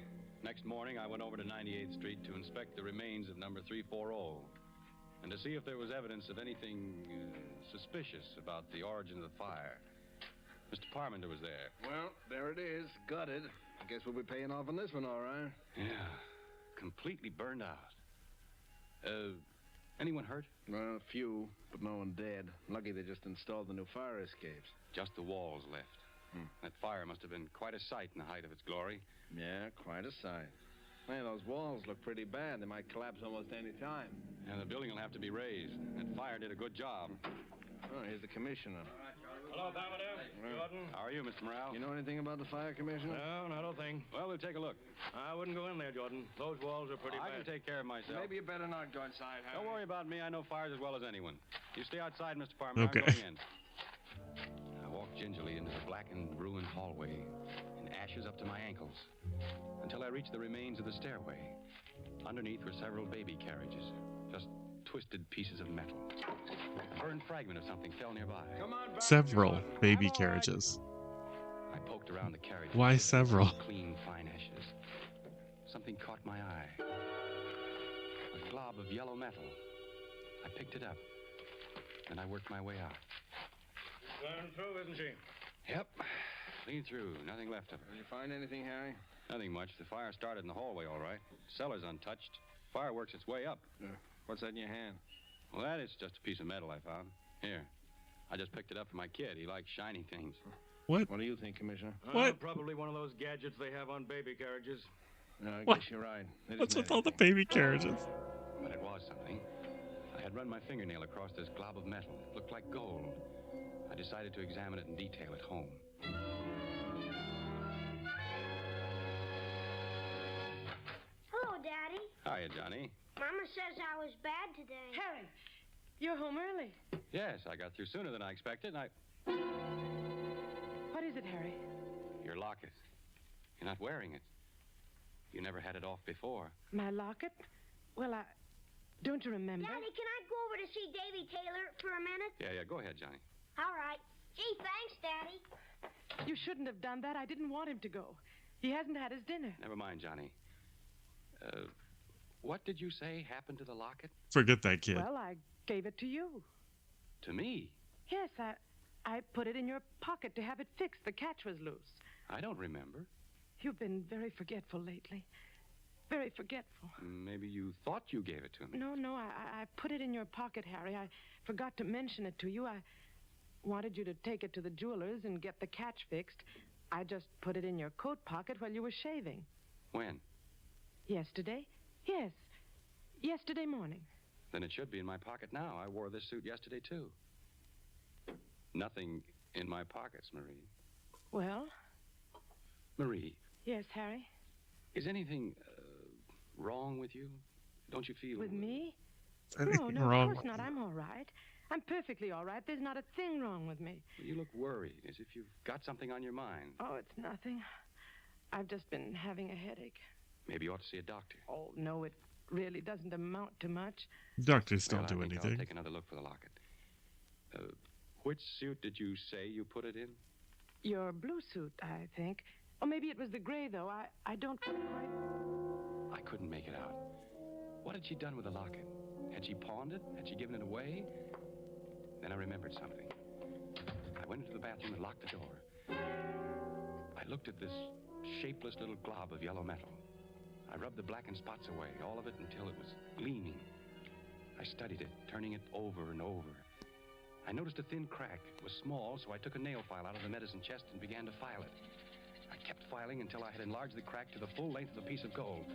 next morning I went over to 98th Street to inspect the remains of number 340 and to see if there was evidence of anything suspicious about the origin of the fire. Mr. Parmenter was there. Well, there it is, gutted. I guess we'll be paying off on this one, all right. Yeah, completely burned out. Anyone hurt? Well, a few, but no one dead. Lucky they just installed the new fire escapes. Just the walls left. That fire must have been quite a sight in the height of its glory. Yeah, quite a sight. Man, those walls look pretty bad. They might collapse almost any time. And the building will have to be raised. That fire did a good job. Oh, here's the commissioner. Hello, Parmenter. Jordan. How are you, Mr. Morale? You know anything about the fire, Commissioner? No, not a thing. Well, we'll take a look. I wouldn't go in there, Jordan. Those walls are pretty I bad. can take care of myself. Maybe you better not go inside, Harry. Don't worry about me. I know fires as well as anyone. You stay outside, Mr. Parmenter. Okay. I'm going in. I walked gingerly into the blackened, ruined hallway, in ashes up to my ankles, until I reached the remains of the stairway. Underneath were several baby carriages, just twisted pieces of metal. A burned fragment of something fell nearby. Come on back, Several Jordan. baby carriages. I poked around the carriage. Why several? Clean, fine ashes. Something caught my eye. A glob of yellow metal. I picked it up, and I worked my way out. Going through, isn't she? Yep. Clean through. Nothing left of her. Did you find anything, Harry? Nothing much. The fire started in the hallway, all right. Cellar's untouched. Fire works its way up. What's that in your hand? Well, that is just a piece of metal I found. Here. I just picked it up for my kid. He likes shiny things. What? What do you think, Commissioner? What? Probably one of those gadgets they have on baby carriages. No, I What? guess you're right. It What's isn't with all the anything. baby carriages? But it was something. I had run my fingernail across this glob of metal. It looked like gold. I decided to examine it in detail at home. Hello, Daddy. Hiya, Johnny. Mama says I was bad today. Harry, you're home early. Yes, I got through sooner than I expected, and What is it, Harry? Your locket. You're not wearing it. You never had it off before. My locket? Well, don't you remember? Daddy, can I go over to see Davy Taylor for a minute? Yeah, go ahead, Johnny. All right. Gee, thanks, Daddy. You shouldn't have done that. I didn't want him to go. He hasn't had his dinner. Never mind, Johnny. What did you say happened to the locket? Forget that kid. Well, I gave it to you. To me? Yes, I put it in your pocket to have it fixed. The catch was loose. I don't remember. You've been very forgetful lately. Very forgetful. Maybe you thought you gave it to me. No, I put it in your pocket, Harry. I forgot to mention it to you. I wanted you to take it to the jeweler's and get the catch fixed. I just put it in your coat pocket while you were shaving. When? Yesterday? Yes. Yesterday morning. Then it should be in my pocket now. I wore this suit yesterday, too. Nothing in my pockets, Marie. Well? Marie. Yes, Harry? Is anything wrong with you? Don't you feel... With me? Anything No, wrong? of course not. I'm all right. I'm perfectly all right. There's not a thing wrong with me. You look worried, as if you've got something on your mind. Oh, it's nothing. I've just been having a headache. Maybe you ought to see a doctor. Oh, no, it really doesn't amount to much. Doctors don't do I think anything. I'll take another look for the locket. Which suit did you say you put it in? Your blue suit, I think. Or maybe it was the gray, though. I don't quite... I couldn't make it out. What had she done with the locket? Had she pawned it? Had she given it away? Then I remembered something. I went into the bathroom and locked the door. I looked at this shapeless little glob of yellow metal. I rubbed the blackened spots away, all of it, until it was gleaming. I studied it, turning it over and over. I noticed a thin crack. It was small, so I took a nail file out of the medicine chest and began to file it. I kept filing until I had enlarged the crack to the full length of the piece of gold.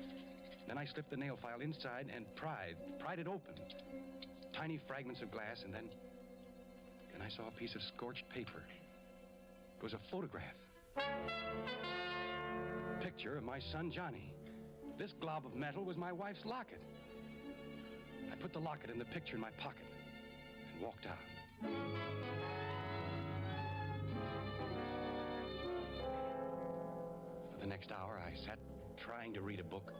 Then I slipped the nail file inside and pried it open. Tiny fragments of glass, and then I saw a piece of scorched paper. It was a photograph. Picture of my son, Johnny. This glob of metal was my wife's locket. I put the locket and the picture in my pocket and walked out. For the next hour, I sat trying to read a book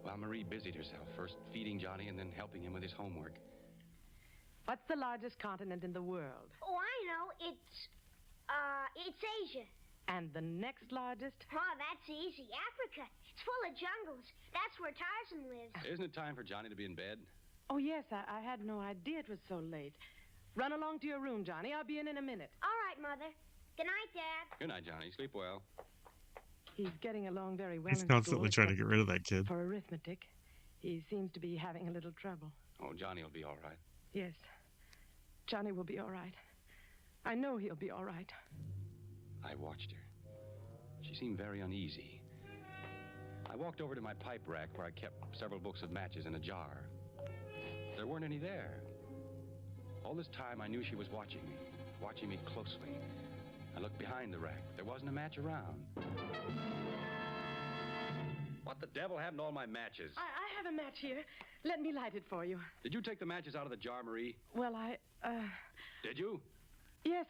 while Marie busied herself, first feeding Johnny and then helping him with his homework. What's the largest continent in the world? Oh, I know. It's Asia. And the next largest? Oh, that's easy. Africa. It's full of jungles. That's where Tarzan lives. Isn't it time for Johnny to be in bed? Oh, yes, I had no idea it was so late. Run along to your room, Johnny. I'll be in a minute. All right, Mother. Good night, Dad. Good night, Johnny. Sleep well. He's getting along very well. He's in constantly school, trying to get rid of that kid. For arithmetic. He seems to be having a little trouble. Oh, Johnny will be all right. Yes. Johnny will be all right. I know he'll be all right. I watched her. She seemed very uneasy. I walked over to my pipe rack where I kept several books of matches in a jar. There weren't any there. All this time, I knew she was watching me closely. I looked behind the rack. There wasn't a match around. What the devil happened to all my matches? I have a match here. Let me light it for you. Did you take the matches out of the jar, Marie? Well, Did you? Yes,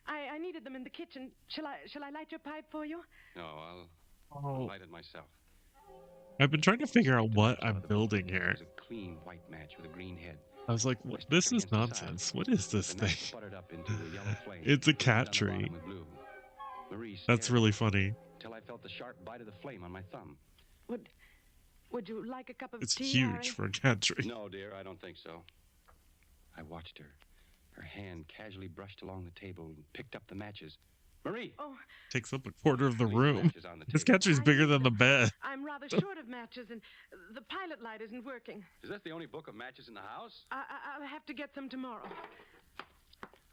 I needed them in the kitchen. Shall I light your pipe for you? No, I'll light it myself. I've been trying to figure out what I'm building here. It was a clean white match with a green head. I was like, this is nonsense. What is this thing? It's a cat tree. That's really funny. Till I felt the sharp bite of the flame on my thumb. Would you like a cup of It's tea, huge Harry? for a cat tree. No, dear, I don't think so. I watched her. Her hand casually brushed along the table and picked up the matches. Marie! Oh, Takes up a quarter of the room. This cat tree's bigger than the bed. I'm rather short of matches, and the pilot light isn't working. Is this the only book of matches in the house? I'll have to get some tomorrow.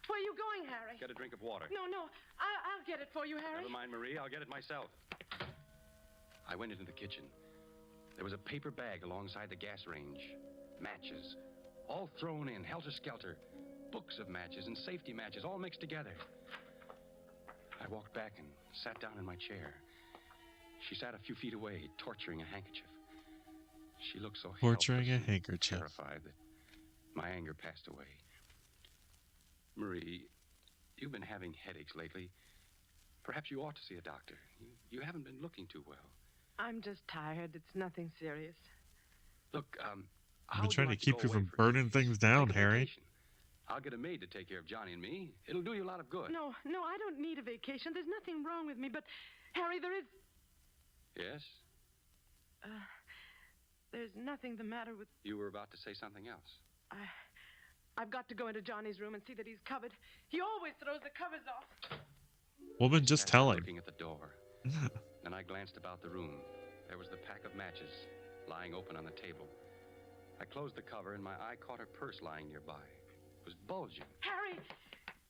Where are you going, Harry? Get a drink of water. No, I'll get it for you, Harry. Never mind, Marie. I'll get it myself. I went into the kitchen. There was a paper bag alongside the gas range. Matches. All thrown in, helter-skelter. Books of matches and safety matches, all mixed together. I walked back and sat down in my chair. She sat a few feet away, torturing a handkerchief. She looked so Torturing a helpless and handkerchief. terrified that my anger passed away. Marie, you've been having headaches lately. Perhaps you ought to see a doctor. You haven't been looking too well. I'm just tired. It's nothing serious. Look, I've been trying to keep you from burning things down, Harry. I'll get a maid to take care of Johnny and me. It'll do you a lot of good. No, I don't need a vacation. There's nothing wrong with me, but, Harry, there is... Yes? There's nothing the matter with... You were about to say something else. I've got to go into Johnny's room and see that he's covered. He always throws the covers off. Woman, just tell him. Looking at the door. Then I glanced about the room. There was the pack of matches lying open on the table. I closed the cover, and my eye caught her purse lying nearby. It was bulging. Harry!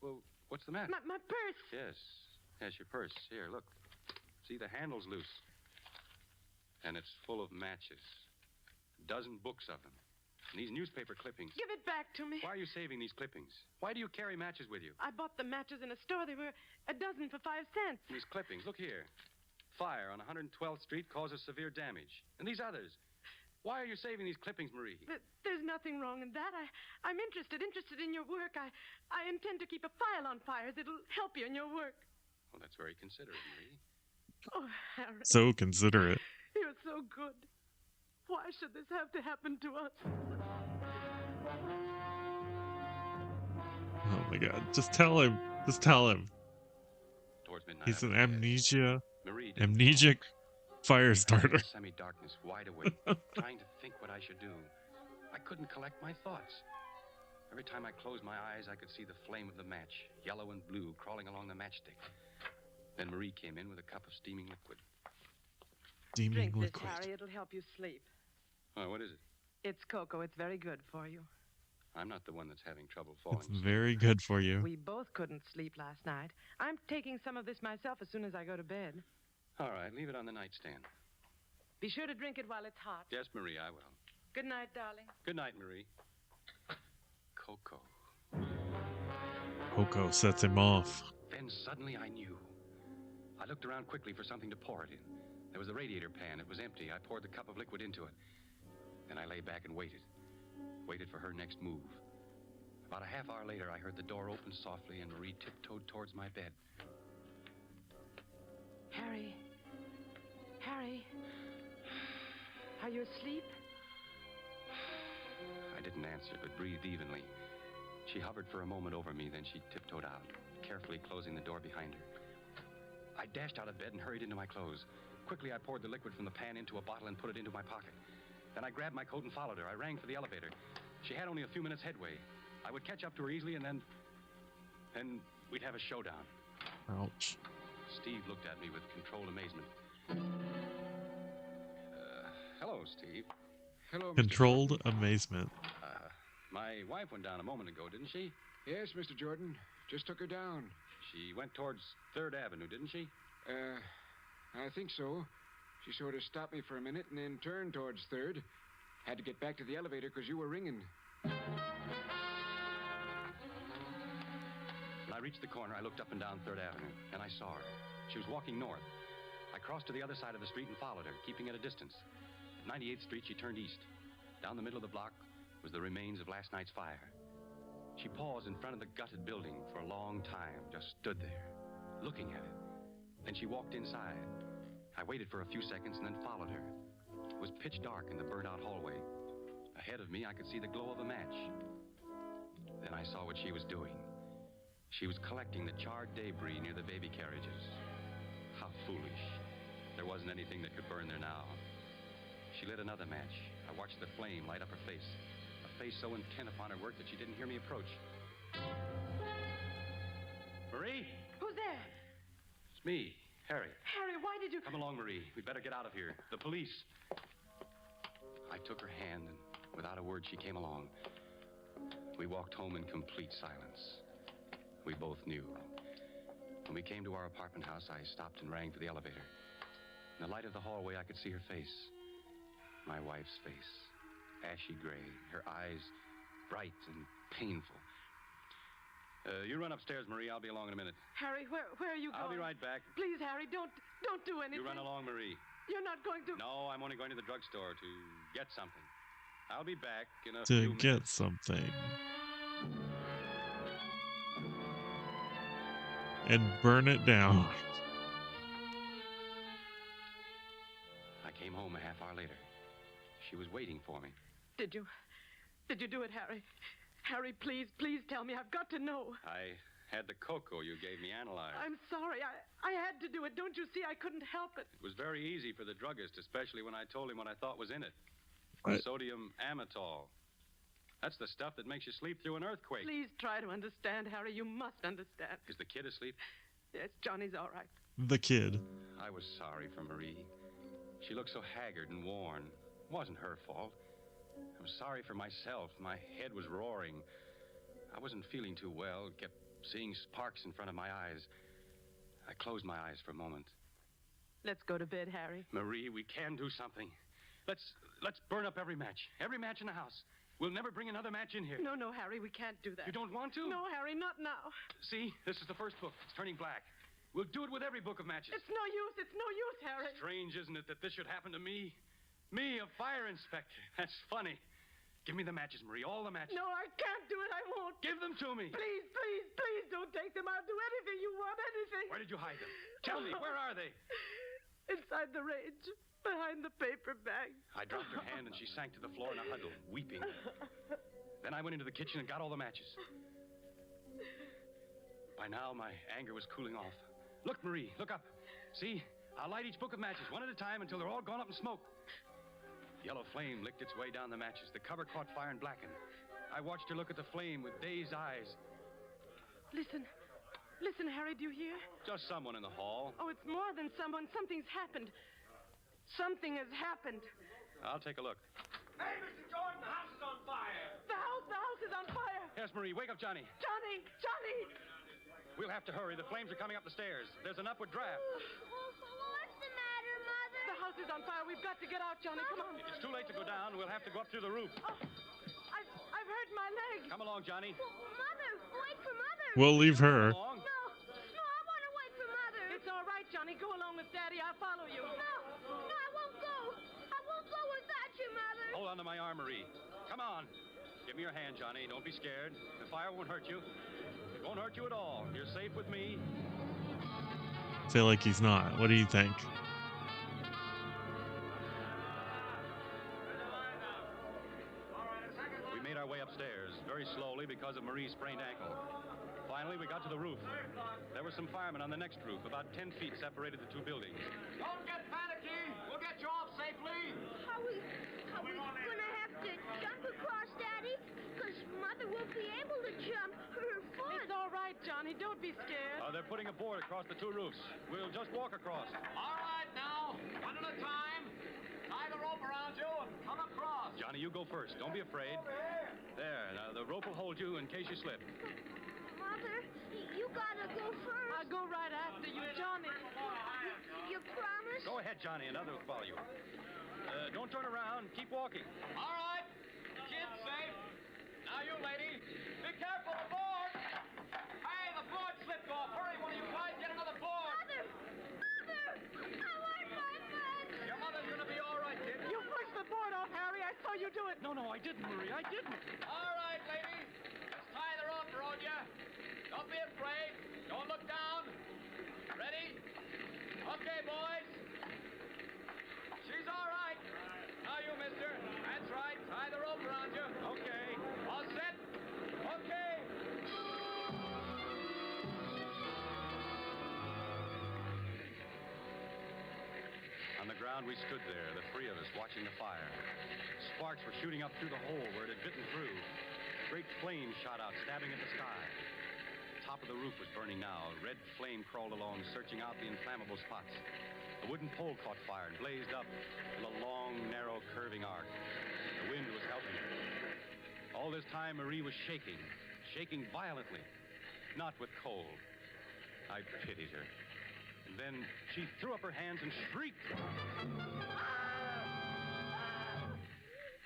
Well, what's the matter? My purse! Yes, your purse. Here, look. See, the handle's loose. And it's full of matches. A dozen books of them. And these newspaper clippings. Give it back to me. Why are you saving these clippings? Why do you carry matches with you? I bought the matches in a store. They were a dozen for 5 cents. These clippings, look here. Fire on 112th Street causes severe damage. And these others. Why are you saving these clippings, Marie? There's nothing wrong in that. I'm interested in your work. I intend to keep a file on fires. It'll help you in your work. Well, that's very considerate, Marie. Oh, Harry. So considerate. You're so good. Why should this have to happen to us? Oh my God! Just tell him. Just tell him. Towards midnight, He's an Marie amnesic fire starter. Semi-darkness, wide awake, trying to think what I should do. I couldn't collect my thoughts. Every time I closed my eyes, I could see the flame of the match, yellow and blue, crawling along the matchstick. Then Marie came in with a cup of steaming liquid. Drink this, Harry. It'll help you sleep. Oh, what is it? It's cocoa. It's very good for you. I'm not the one that's having trouble falling It's very good for you. We both couldn't sleep last night. I'm taking some of this myself as soon as I go to bed. All right, leave it on the nightstand. Be sure to drink it while it's hot. Yes, Marie, I will. Good night, darling. Good night, Marie. Cocoa. Cocoa sets him off. Then suddenly I knew. I looked around quickly for something to pour it in. There was the radiator pan. It was empty. I poured the cup of liquid into it. Then I lay back and waited. Waited for her next move. About a half hour later, I heard the door open softly and Marie tiptoed towards my bed. Harry. Harry. Are you asleep? I didn't answer, but breathed evenly. She hovered for a moment over me, then she tiptoed out, carefully closing the door behind her. I dashed out of bed and hurried into my clothes. Quickly, I poured the liquid from the pan into a bottle and put it into my pocket. Then I grabbed my coat and followed her. I rang for the elevator. She had only a few minutes headway. I would catch up to her easily, and then we'd have a showdown. Ouch. Steve looked at me with controlled amazement. Hello, Steve. Hello, Mr. Controlled amazement. My wife went down a moment ago, didn't she? Yes, Mr. Jordan. Just took her down. She went towards 3rd Avenue, didn't she? I think so. She sort of stopped me for a minute and then turned towards 3rd. Had to get back to the elevator because you were ringing. When I reached the corner, I looked up and down 3rd Avenue, and I saw her. She was walking north. I crossed to the other side of the street and followed her, keeping at a distance. At 98th Street, she turned east. Down the middle of the block was the remains of last night's fire. She paused in front of the gutted building for a long time, just stood there, looking at it. Then she walked inside. I waited for a few seconds and then followed her. It was pitch dark in the burnt-out hallway. Ahead of me, I could see the glow of a match. Then I saw what she was doing. She was collecting the charred debris near the baby carriages. How foolish. There wasn't anything that could burn there now. She lit another match. I watched the flame light up her face. A face so intent upon her work that she didn't hear me approach. Marie? Who's there? It's me, Harry. Harry, why did you... Come along, Marie. We'd better get out of here. The police. I took her hand, and without a word, she came along. We walked home in complete silence. We both knew. When we came to our apartment house, I stopped and rang for the elevator. In the light of the hallway, I could see her face. My wife's face. Ashy gray. Her eyes bright and painful. You run upstairs, Marie. I'll be along in a minute. Harry, where are you going? I'll be right back. Please, Harry, don't do anything. You run along, Marie. You're not going to... No, I'm only going to the drugstore to get something. I'll be back in a To few get something. And burn it down. I came home a half hour later. She was waiting for me. Did you do it, Harry? Harry, please tell me. I've got to know. I had the cocoa you gave me analyzed. I'm sorry. I had to do it. Don't you see? I couldn't help it. It was very easy for the druggist, especially when I told him what I thought was in it. What? Sodium amytal. That's the stuff that makes you sleep through an earthquake. Please try to understand, Harry. You must understand. Is the kid asleep? Yes, Johnny's all right. The kid. I was sorry for Marie. She looked so haggard and worn. It wasn't her fault. I was sorry for myself. My head was roaring. I wasn't feeling too well. Kept seeing sparks in front of my eyes. I closed my eyes for a moment. Let's go to bed, Harry. Marie, we can do something. Let's burn up every match. Every match in the house. We'll never bring another match in here. No, Harry, we can't do that. You don't want to? No, Harry, not now. See, this is the first book. It's turning black. We'll do it with every book of matches. It's no use. It's no use, Harry. Strange, isn't it, that this should happen to me? Me, a fire inspector. That's funny. Give me the matches, Marie, all the matches. No, I can't do it. I won't. Give them to me. Please, please, please don't take them. I'll do anything you want, anything. Where did you hide them? Tell me, where are they? Inside the range, behind the paper bag. I dropped her hand and she sank to the floor in a huddle, weeping. Then I went into the kitchen and got all the matches. By now, my anger was cooling off. Look, Marie, look up. See? I'll light each book of matches one at a time until they're all gone up in smoke. The yellow flame licked its way down the matches. The cover caught fire and blackened. I watched her look at the flame with dazed eyes. Listen, Harry, do you hear? Just someone in the hall. Oh, it's more than someone. Something's happened. Something has happened. I'll take a look. Hey, Mr. Jordan, the house is on fire. The house is on fire. Yes, Marie, wake up Johnny. Johnny! We'll have to hurry. The flames are coming up the stairs. There's an upward draft. What's the matter, Mother? The house is on fire. We've got to get out, Johnny. Come on. It's too late to go down. We'll have to go up through the roof. Oh, I've hurt my leg. Come along, Johnny. Mother, wait for Mother. We'll leave her. No, I want to wait for Mother. It's all right, Johnny. Go along with Daddy. I'll follow you. No, I won't go. I won't go without you, Mother. Hold on to my arm, Marie. Come on. Give me your hand, Johnny. Don't be scared. The fire won't hurt you. It won't hurt you at all. You're safe with me. Feel like he's not. What do you think? We made our way upstairs, very slowly because of Marie's sprained ankle. Finally, we got to the roof. There were some firemen on the next roof. About 10 feet separated the two buildings. Don't get panicky. We'll get you off safely. Are we gonna have to jump across, Daddy? Because Mother won't be able to jump. Her foot. It's all right, Johnny. Don't be scared. They're putting a board across the two roofs. We'll just walk across. All right, now. One at a time. Tie the rope around you and come across. Johnny, you go first. Don't be afraid. There. Now, the rope will hold you in case you slip. Mother, you gotta go first. I'll go right after you, Johnny. You promise? Go ahead, Johnny, and others will follow you. Don't turn around. Keep walking. All right. Kid's safe. Now, you lady. Be careful, the board. Hey, the board slipped off. Hurry, one of you guys. Get another board. Mother! I want my friend. Your mother's gonna be all right, kid. You pushed the board off, Harry. I saw you do it. No, I didn't, Marie. I didn't. All right, lady. Let's tie the rope around you. Don't be afraid. Don't look down. Ready? Okay, boys. She's all right. Now you, mister. That's right. Tie the rope around you. Okay. All set? Okay. On the ground, we stood there, the three of us, watching the fire. Sparks were shooting up through the hole where it had bitten through. Great flames shot out, stabbing at the sky. The top of the roof was burning now. A red flame crawled along, searching out the inflammable spots. A wooden pole caught fire and blazed up in a long, narrow, curving arc. The wind was helping her. All this time, Marie was shaking violently, not with cold. I pitied her. And then she threw up her hands and shrieked.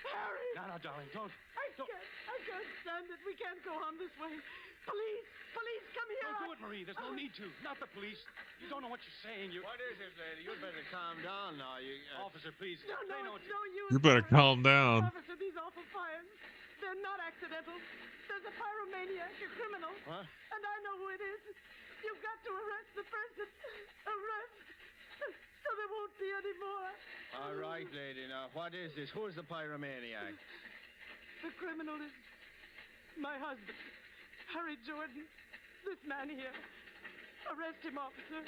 Harry! No, darling, don't. I can't stand it. We can't go on this way. Police, come here. Don't do it, Marie. There's no need to. Not the police. You don't know what you're saying. What is it, lady? You'd better calm down now. Officer, please. No, it's no use. You better calm down. Officer, these awful fires, they're not accidental. There's a pyromaniac, a criminal. What? And I know who it is. You've got to arrest the person. Arrest. So there won't be any more. All right, lady. Now, what is this? Who's the pyromaniac? The criminal is my husband, Harry Jordan. This man here. Arrest him, officer.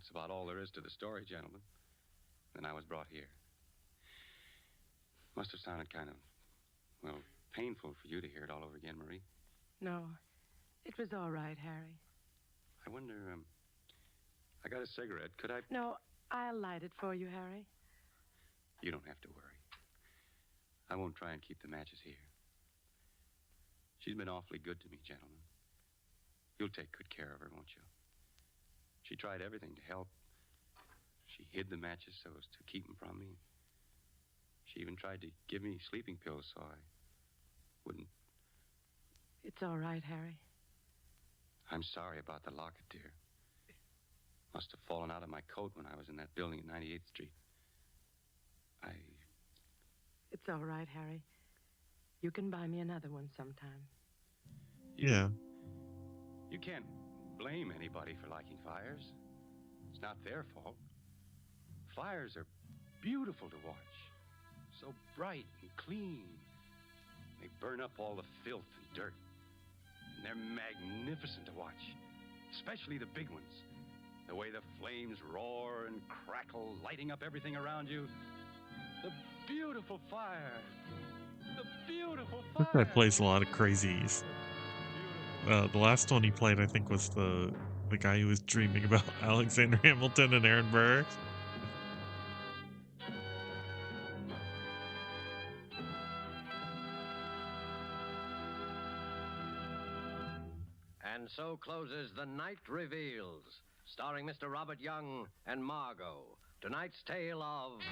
That's about all there is to the story, gentlemen. Then I was brought here. Must have sounded kind of, well, painful for you to hear it all over again, Marie. No, it was all right, Harry. I wonder, I got a cigarette. Could I... No, I'll light it for you, Harry. You don't have to worry. I won't try and keep the matches here. She's been awfully good to me, gentlemen. You'll take good care of her, won't you? She tried everything to help. She hid the matches so as to keep them from me. She even tried to give me sleeping pills so I wouldn't. It's all right, Harry. I'm sorry about the locket, dear. Must have fallen out of my coat when I was in that building at 98th Street. It's all right, Harry. You can buy me another one sometime. Yeah. You can't blame anybody for liking fires. It's not their fault. Fires are beautiful to watch. So bright and clean. They burn up all the filth and dirt. And they're magnificent to watch. Especially the big ones. The way the flames roar and crackle, lighting up everything around you. The beautiful fire. The beautiful This fire. guy plays a lot of crazies. The last one he played, I think, was the guy who was dreaming about Alexander Hamilton and Aaron Burr. And so closes The Night Reveals, starring Mr. Robert Young and Margot. Tonight's tale of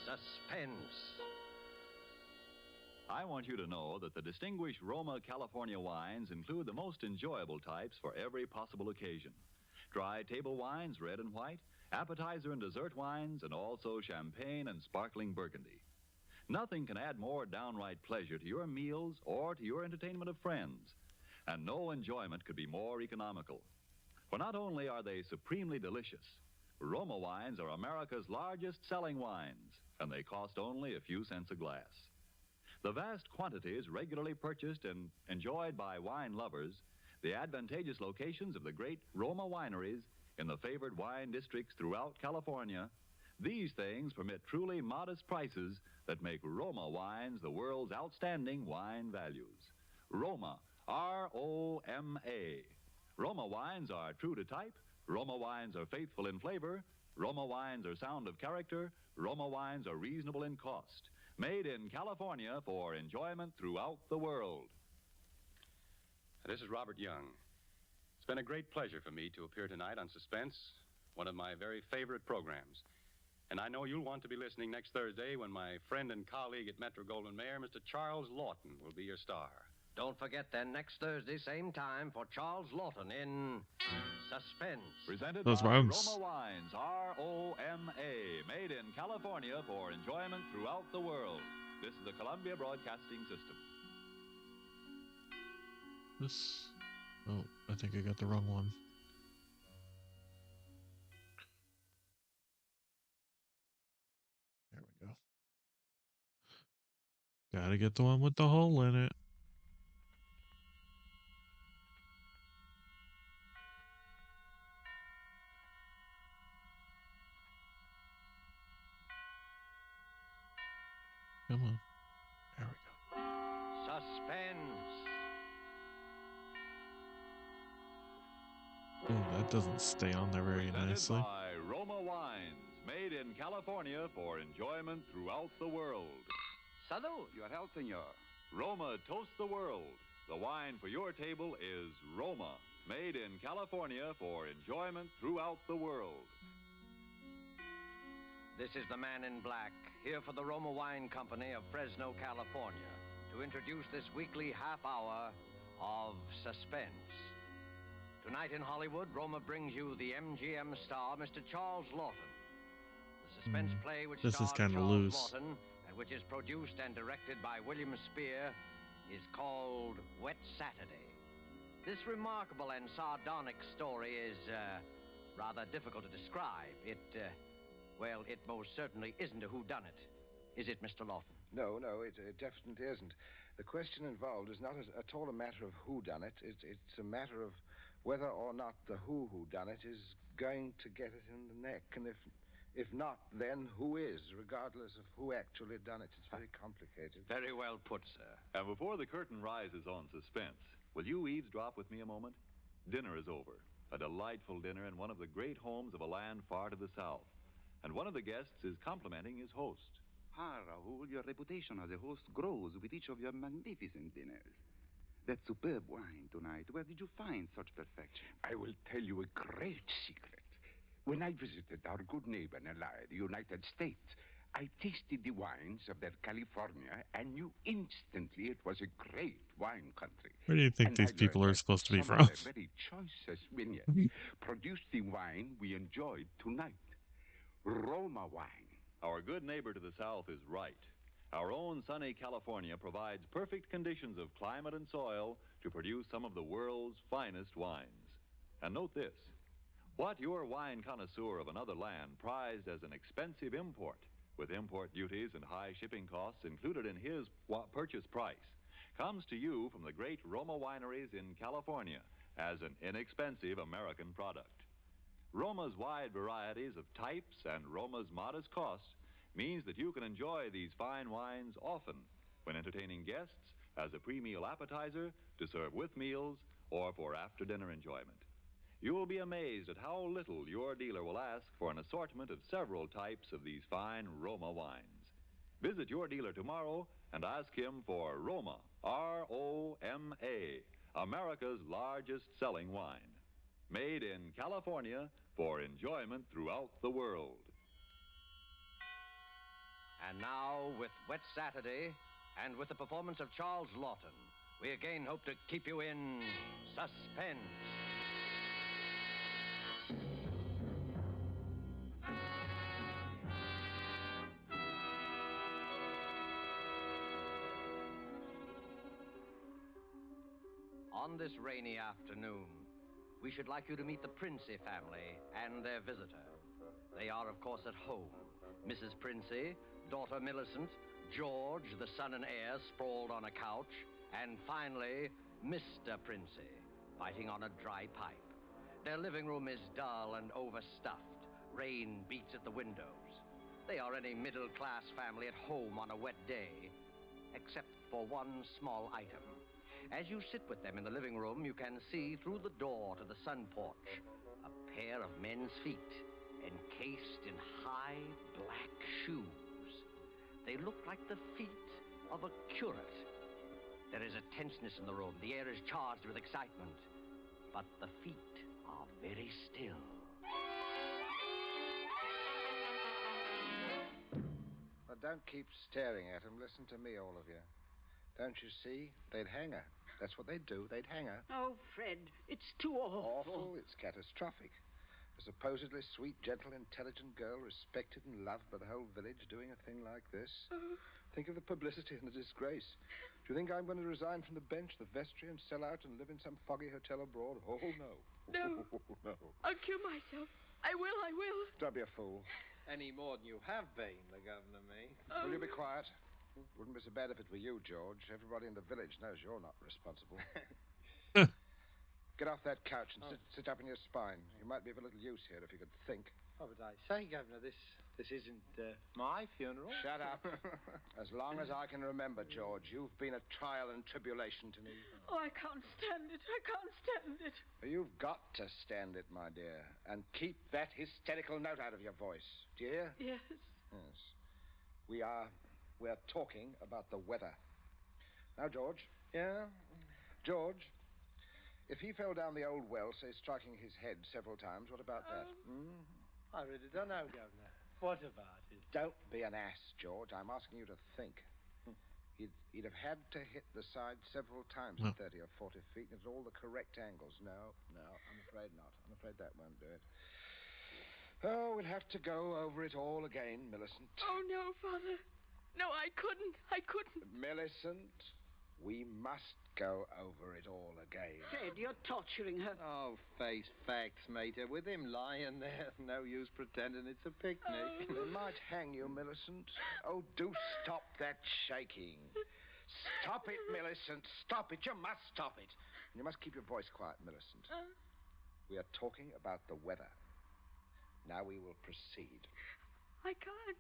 suspense. I want you to know that the distinguished Roma California wines include the most enjoyable types for every possible occasion. Dry table wines, red and white, appetizer and dessert wines, and also champagne and sparkling burgundy. Nothing can add more downright pleasure to your meals or to your entertainment of friends. And no enjoyment could be more economical. For not only are they supremely delicious, Roma wines are America's largest selling wines, and they cost only a few cents a glass. The vast quantities regularly purchased and enjoyed by wine lovers, the advantageous locations of the great Roma wineries in the favored wine districts throughout California, these things permit truly modest prices that make Roma wines the world's outstanding wine values. Roma, R-O-M-A. Roma wines are true to type. Roma wines are faithful in flavor. Roma wines are sound of character. Roma wines are reasonable in cost. Made in California for enjoyment throughout the world. This is Robert Young. It's been a great pleasure for me to appear tonight on Suspense, one of my very favorite programs. And I know you'll want to be listening next Thursday when my friend and colleague at Metro-Goldwyn-Mayer, Mr. Charles Lawton, will be your star. Don't forget then, next Thursday, same time, for Charles Lawton in Suspense. Presented Those by rhymes. Roma Wines, R-O-M-A. Made in California for enjoyment throughout the world. This is the Columbia Broadcasting System. This. Oh, I think I got the wrong one. There we go. Gotta get the one with the hole in it. Come on. There we go. Suspense. Oh, that doesn't stay on there very Presented nicely. by Roma Wines. Made in California for enjoyment throughout the world. Salud, your health, senor. Roma toasts the world. The wine for your table is Roma. Made in California for enjoyment throughout the world. This is the Man in Black, here for the Roma Wine Company of Fresno, California, to introduce this weekly half hour of suspense. Tonight in Hollywood, Roma brings you the MGM star, Mr. Charles Lawton. The suspense play which This is stars kinda Charles loose. Lawton and which is produced and directed by William Spear is called Wet Saturday. This remarkable and sardonic story is rather difficult to describe. It most certainly isn't a whodunit. Is it, Mr. Lawton? No, it definitely isn't. The question involved is not at all a matter of who done it. It's a matter of whether or not the who done it is going to get it in the neck. And if not, then who is, regardless of who actually done it? It's very complicated. Very well put, sir. And before the curtain rises on suspense, will you eavesdrop with me a moment? Dinner is over. A delightful dinner in one of the great homes of a land far to the south. And one of the guests is complimenting his host. Ah, Raoul, your reputation as a host grows with each of your magnificent dinners. That superb wine tonight, where did you find such perfection? I will tell you a great secret. When I visited our good neighbor and ally, the United States, I tasted the wines of their California and knew instantly it was a great wine country. Where do you think And these I people learned are that supposed to be some from? of their very choicest vineyards produced the wine we enjoyed tonight. Roma wine. Our good neighbor to the south is right. Our own sunny California provides perfect conditions of climate and soil to produce some of the world's finest wines. And note this. What your wine connoisseur of another land prized as an expensive import, with import duties and high shipping costs included in his purchase price, comes to you from the great Roma wineries in California as an inexpensive American product. Roma's wide varieties of types and Roma's modest cost means that you can enjoy these fine wines often when entertaining guests as a pre-meal appetizer to serve with meals or for after-dinner enjoyment. You will be amazed at how little your dealer will ask for an assortment of several types of these fine Roma wines. Visit your dealer tomorrow and ask him for Roma, R-O-M-A, America's largest selling wine. Made in California for enjoyment throughout the world. And now, with Wet Saturday, and with the performance of Charles Lawton, we again hope to keep you in suspense. On this rainy afternoon, we should like you to meet the Princey family and their visitor. They are, of course, at home. Mrs. Princey, daughter Millicent, George, the son and heir, sprawled on a couch, and finally, Mr. Princey, biting on a dry pipe. Their living room is dull and overstuffed. Rain beats at the windows. They are any middle-class family at home on a wet day, except for one small item. As you sit with them in the living room, you can see through the door to the sun porch a pair of men's feet encased in high black shoes. They look like the feet of a curate. There is a tenseness in the room. The air is charged with excitement. But the feet are very still. Well, don't keep staring at him. Listen to me, all of you. Don't you see? They'd hang her. That's what they'd do. They'd hang her. Oh, Fred, it's too awful. Awful? It's catastrophic. A supposedly sweet, gentle, intelligent girl, respected and loved by the whole village, doing a thing like this. Think of the publicity and the disgrace. Do you think I'm going to resign from the bench, the vestry, and sell out and live in some foggy hotel abroad? Oh, no. No. No. I'll kill myself. I will. Don't be a fool. Any more than you have been, the governor, me. Will you be quiet? Wouldn't be so bad if it were you, George. Everybody in the village knows you're not responsible. Get off that couch and sit up in your spine. You might be of a little use here if you could think. Oh, but I say, Governor, this isn't my funeral. Shut up. As long as I can remember, George, you've been a trial and tribulation to me. Oh, I can't stand it. I can't stand it. You've got to stand it, my dear. And keep that hysterical note out of your voice. Do you hear? Yes. Yes. We're talking about the weather. Now, George. Yeah? George, if he fell down the old well, say, striking his head several times, what about that? I really don't know, Governor. What about it? Don't be an ass, George. I'm asking you to think. He'd have had to hit the side several times at 30 or 40 feet and at all the correct angles. No, I'm afraid not. I'm afraid that won't do it. Oh, we'll have to go over it all again, Millicent. Oh, no, Father. No, I couldn't. Millicent, we must go over it all again. Fred, you're torturing her. Oh, face facts, mater. With him lying there, no use pretending it's a picnic. They might hang you, Millicent. Oh, do stop that shaking. Stop it, Millicent. Stop it. You must stop it. And you must keep your voice quiet, Millicent. We are talking about the weather. Now we will proceed. I can't.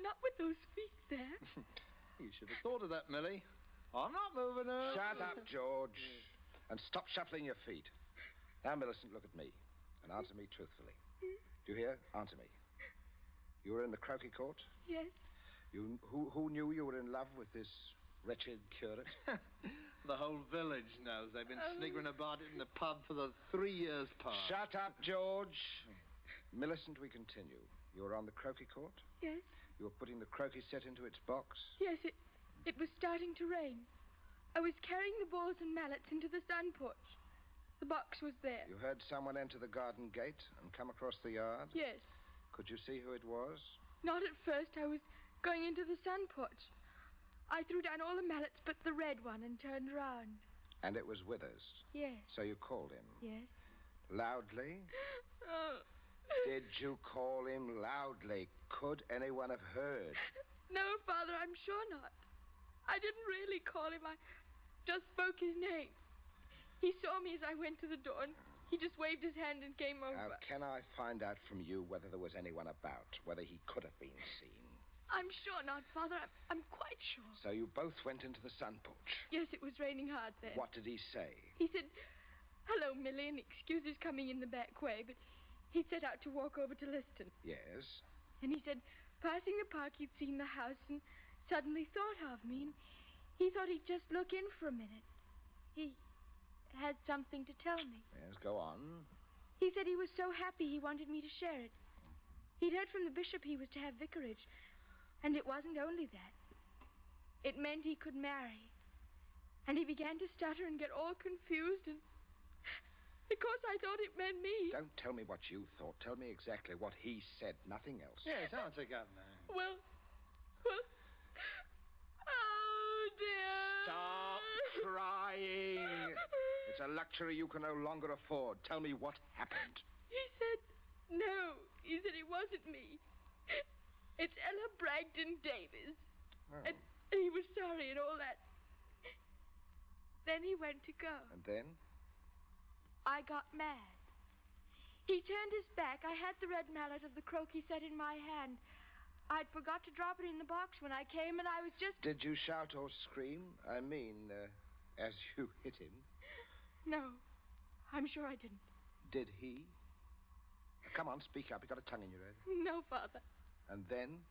Not with those feet there. You should have thought of that, Millie. I'm not moving her. Shut up, George. And stop shuffling your feet. Now, Millicent, look at me and answer me truthfully. Do you hear? Answer me. You were in the croquet court? Yes. Who knew you were in love with this wretched curate? The whole village knows. They've been sniggering about it in the pub for the 3 years past. Shut up, George. Millicent, we continue. You were on the croquet court? Yes. You were putting the croquet set into its box? Yes, it was starting to rain. I was carrying the balls and mallets into the sun porch. The box was there. You heard someone enter the garden gate and come across the yard? Yes. Could you see who it was? Not at first. I was going into the sun porch. I threw down all the mallets but the red one and turned round. And it was Withers? Yes. So you called him? Yes. Loudly? Oh. Did you call him loudly? Could anyone have heard? No, Father, I'm sure not. I didn't really call him. I just spoke his name. He saw me as I went to the door, and he just waved his hand and came over. Now, can I find out from you whether there was anyone about, whether he could have been seen? I'm sure not, Father. I'm quite sure. So you both went into the sun porch? Yes, it was raining hard then. What did he say? He said, "Hello, Millie," and excuse his coming in the back way, but he'd set out to walk over to Liston. Yes. And he said, passing the park, he'd seen the house and suddenly thought of me, and he thought he'd just look in for a minute. He had something to tell me. Yes, go on. He said he was so happy he wanted me to share it. He'd heard from the bishop he was to have vicarage, and it wasn't only that. It meant he could marry. And he began to stutter and get all confused, and of course I thought it meant me. Don't tell me what you thought. Tell me exactly what he said, nothing else. Yes, answer, Governor. Well, oh, dear. Stop crying. It's a luxury you can no longer afford. Tell me what happened. He said, no. He said it wasn't me. It's Ella Bragdon Davis. Oh. And he was sorry and all that. Then he went to go. And then? I got mad. He turned his back. I had the red mallet of the croquet set in my hand. I'd forgot to drop it in the box when I came, and I was just... Did you shout or scream? I mean, as you hit him? No, I'm sure I didn't. Did he? Come on, speak up. You got a tongue in your head. No, Father. And then?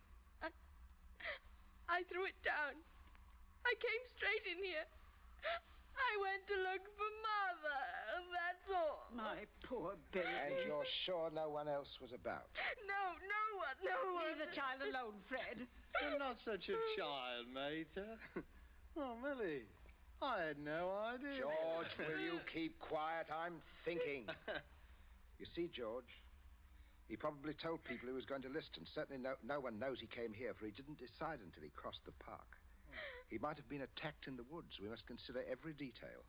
I threw it down. I came straight in here. I went to look for Mother. That's all. My poor baby. And you're sure no one else was about? No one. Leave the child alone, Fred. You're not such a child, Mater. Oh, Millie, I had no idea. George, will you keep quiet? I'm thinking. You see, George, he probably told people he was going to Liston. Certainly no one knows he came here, for he didn't decide until he crossed the park. He might have been attacked in the woods. We must consider every detail.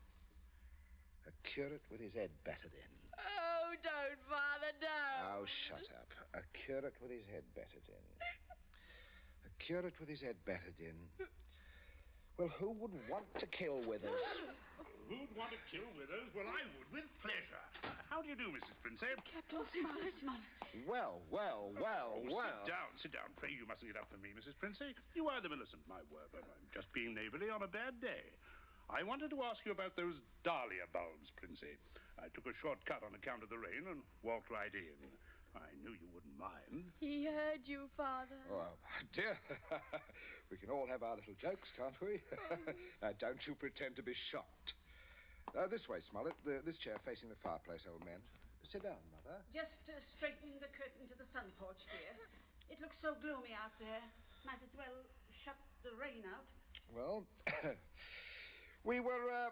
A curate with his head battered in. Oh, don't, Father, don't. Oh, shut up. A curate with his head battered in. A curate with his head battered in. Well, who would want to kill Withers? Who'd want to kill Withers? Well, I would, with pleasure. How do you do, Mrs. Princep? Captain Smollett. Well. Sit down. Pray, you mustn't get up for me, Mrs. Princey. You are the Millicent, my word. I'm just being neighborly on a bad day. I wanted to ask you about those dahlia bulbs, Princey. I took a shortcut on account of the rain and walked right in. I knew you wouldn't mind. He heard you, Father. Oh, my dear. We can all have our little jokes, can't we? Now, don't you pretend to be shocked. This way, Smollett. This chair facing the fireplace, old man. Sit down, Mother. Just straightening the curtain to the sun porch, dear. It looks so gloomy out there. Might as well shut the rain out. Well, we were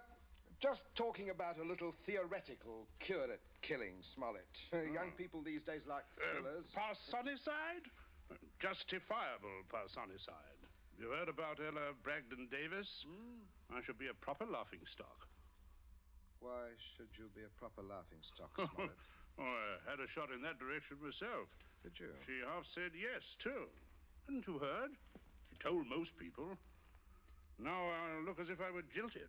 just talking about a little theoretical curate killing, Smollett. Young people these days like thrillers. Parsonicide? Justifiable parsonicide. You heard about Ella Bragdon Davis? I should be a proper laughing stock. Why should you be a proper laughing stock, Smollett? I had a shot in that direction myself. Did you? She half said yes, too. Hadn't you heard? She told most people. Now I look as if I were jilted.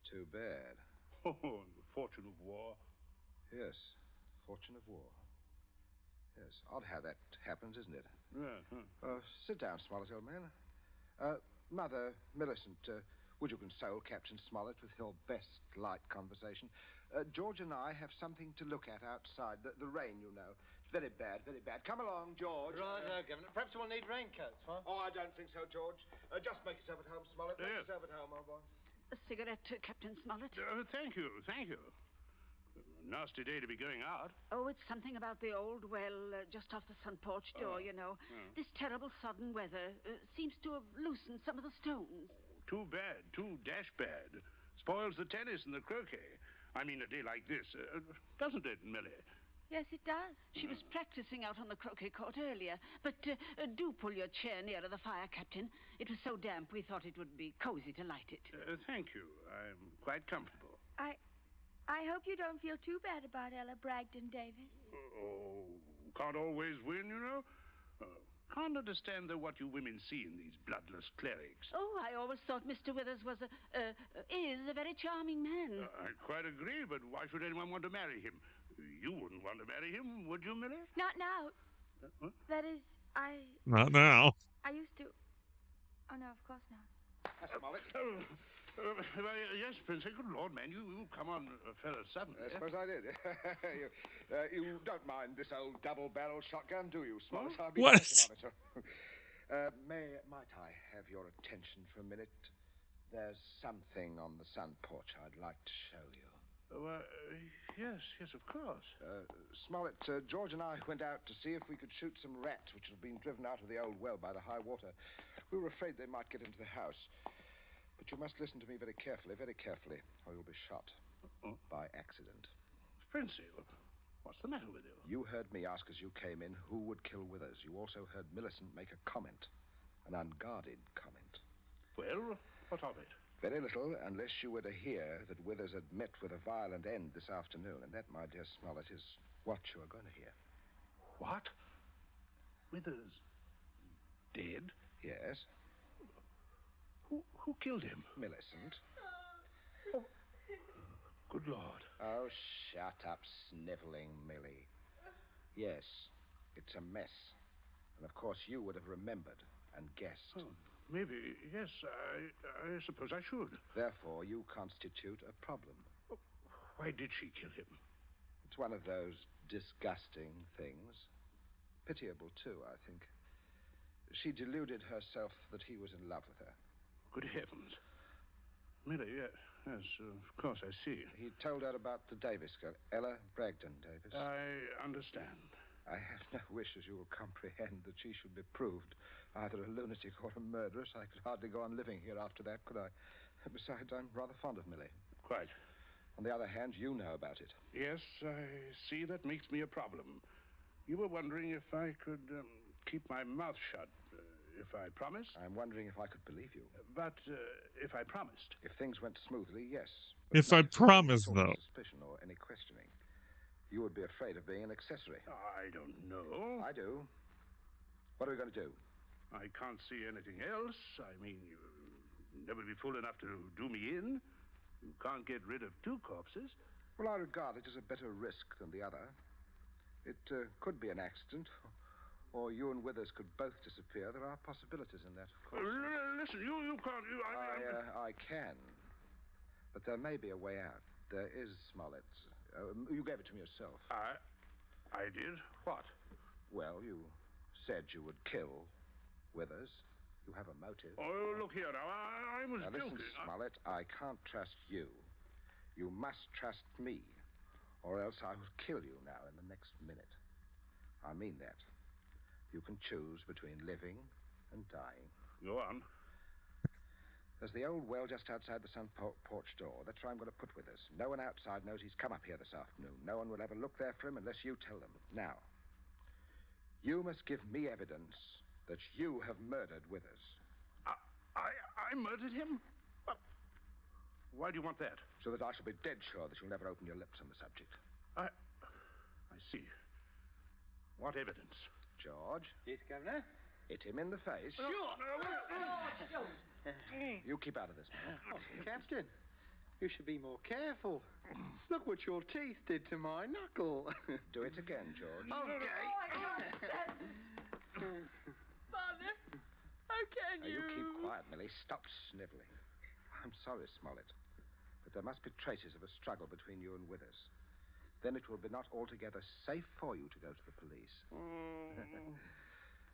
Too bad. Oh, the fortune of war. Yes, fortune of war. Yes, odd how that happens, isn't it? Yeah. Sit down, Smollett, old man. Mother, Millicent, would you console Captain Smollett with your best light conversation? George and I have something to look at outside. The rain, you know. It's very bad, very bad. Come along, George. Righto, Governor. Perhaps we'll need raincoats, huh? Oh, I don't think so, George. Just make yourself at home, Smollett. Make yourself at home, old boy. A cigarette, Captain Smollett? Thank you. Nasty day to be going out. Oh, it's something about the old well just off the front porch door, you know. This terrible sudden weather seems to have loosened some of the stones. Too bad. Too dash bad. Spoils the tennis and the croquet. I mean, a day like this, doesn't it, Millie? Yes, it does. She was practicing out on the croquet court earlier. But do pull your chair nearer the fire, Captain. It was so damp we thought it would be cozy to light it. Thank you. I'm quite comfortable. I hope you don't feel too bad about Ella Bragdon, Davis. Oh, can't always win, you know. Can't understand, though, what you women see in these bloodless clerics. Oh, I always thought Mr. Withers is a very charming man. I quite agree, but why should anyone want to marry him? You wouldn't want to marry him, would you, Millie? Not now. That is, Not now. I used to. Oh, no, of course not. Smollett. Yes, Prince. Good Lord, man, you come on a fellow suddenly. I suppose I did. You don't mind this old double-barrel shotgun, do you, Smollett? I'll be What? working on it. Might I have your attention for a minute? There's something on the sun porch I'd like to show you. Yes, of course. Smollett, George and I went out to see if we could shoot some rats which had been driven out of the old well by the high water. We were afraid they might get into the house. But you must listen to me very carefully, or you'll be shot. By accident. Princey, what's the matter with you? You heard me ask as you came in who would kill Withers. You also heard Millicent make a comment. An unguarded comment. Well, what of it? Very little, unless you were to hear that Withers had met with a violent end this afternoon. And that, my dear Smollett, is what you are going to hear. What? Withers dead? Yes. Who killed him? Millicent. Oh. Good Lord. Oh, shut up, sniveling Millie. Yes, it's a mess. And of course you would have remembered and guessed. Oh, maybe, yes, I suppose I should. Therefore, you constitute a problem. Why did she kill him? It's one of those disgusting things. Pitiable, too, I think. She deluded herself that he was in love with her. Good heavens. Millie, yes, of course, I see. He told her about the Davis girl, Ella Bragdon, Davis. I understand. I have no wish, as you will comprehend, that she should be proved either a lunatic or a murderess. I could hardly go on living here after that, could I? Besides, I'm rather fond of Millie. Quite. On the other hand, you know about it. Yes, I see. That makes me a problem. You were wondering if I could keep my mouth shut. If I promised? I'm wondering if I could believe you. But if I promised? If things went smoothly, yes. If I promised, though. Suspicion or any questioning. You would be afraid of being an accessory. I don't know. I do. What are we going to do? I can't see anything else. I mean, you'll never be fool enough to do me in. You can't get rid of two corpses. Well, I regard it as a better risk than the other. It could be an accident, or you and Withers could both disappear. There are possibilities in that, of course. Listen, you can't... I can. But there may be a way out. There is, Smollett. You gave it to me yourself. I did? What? Well, you said you would kill Withers. You have a motive. Oh, look here now. I was listen, joking. Smollett, I can't trust you. You must trust me, or else I will kill you now in the next minute. I mean that. You can choose between living and dying. Go on. There's the old well just outside the sun porch door. That's where I'm going to put Withers. No one outside knows he's come up here this afternoon. No one will ever look there for him unless you tell them. Now, you must give me evidence that you have murdered Withers. I murdered him? Why do you want that? So that I shall be dead sure that you'll never open your lips on the subject. I see. What evidence? George? Yes, Governor? Hit him in the face. Sure. You keep out of this, man. Captain, You should be more careful. Look what your teeth did to my knuckle. Do it again, George. Okay. Father, how can Now, you keep quiet, Millie. Stop sniveling. I'm sorry, Smollett, but there must be traces of a struggle between you and Withers. Then it will be not altogether safe for you to go to the police.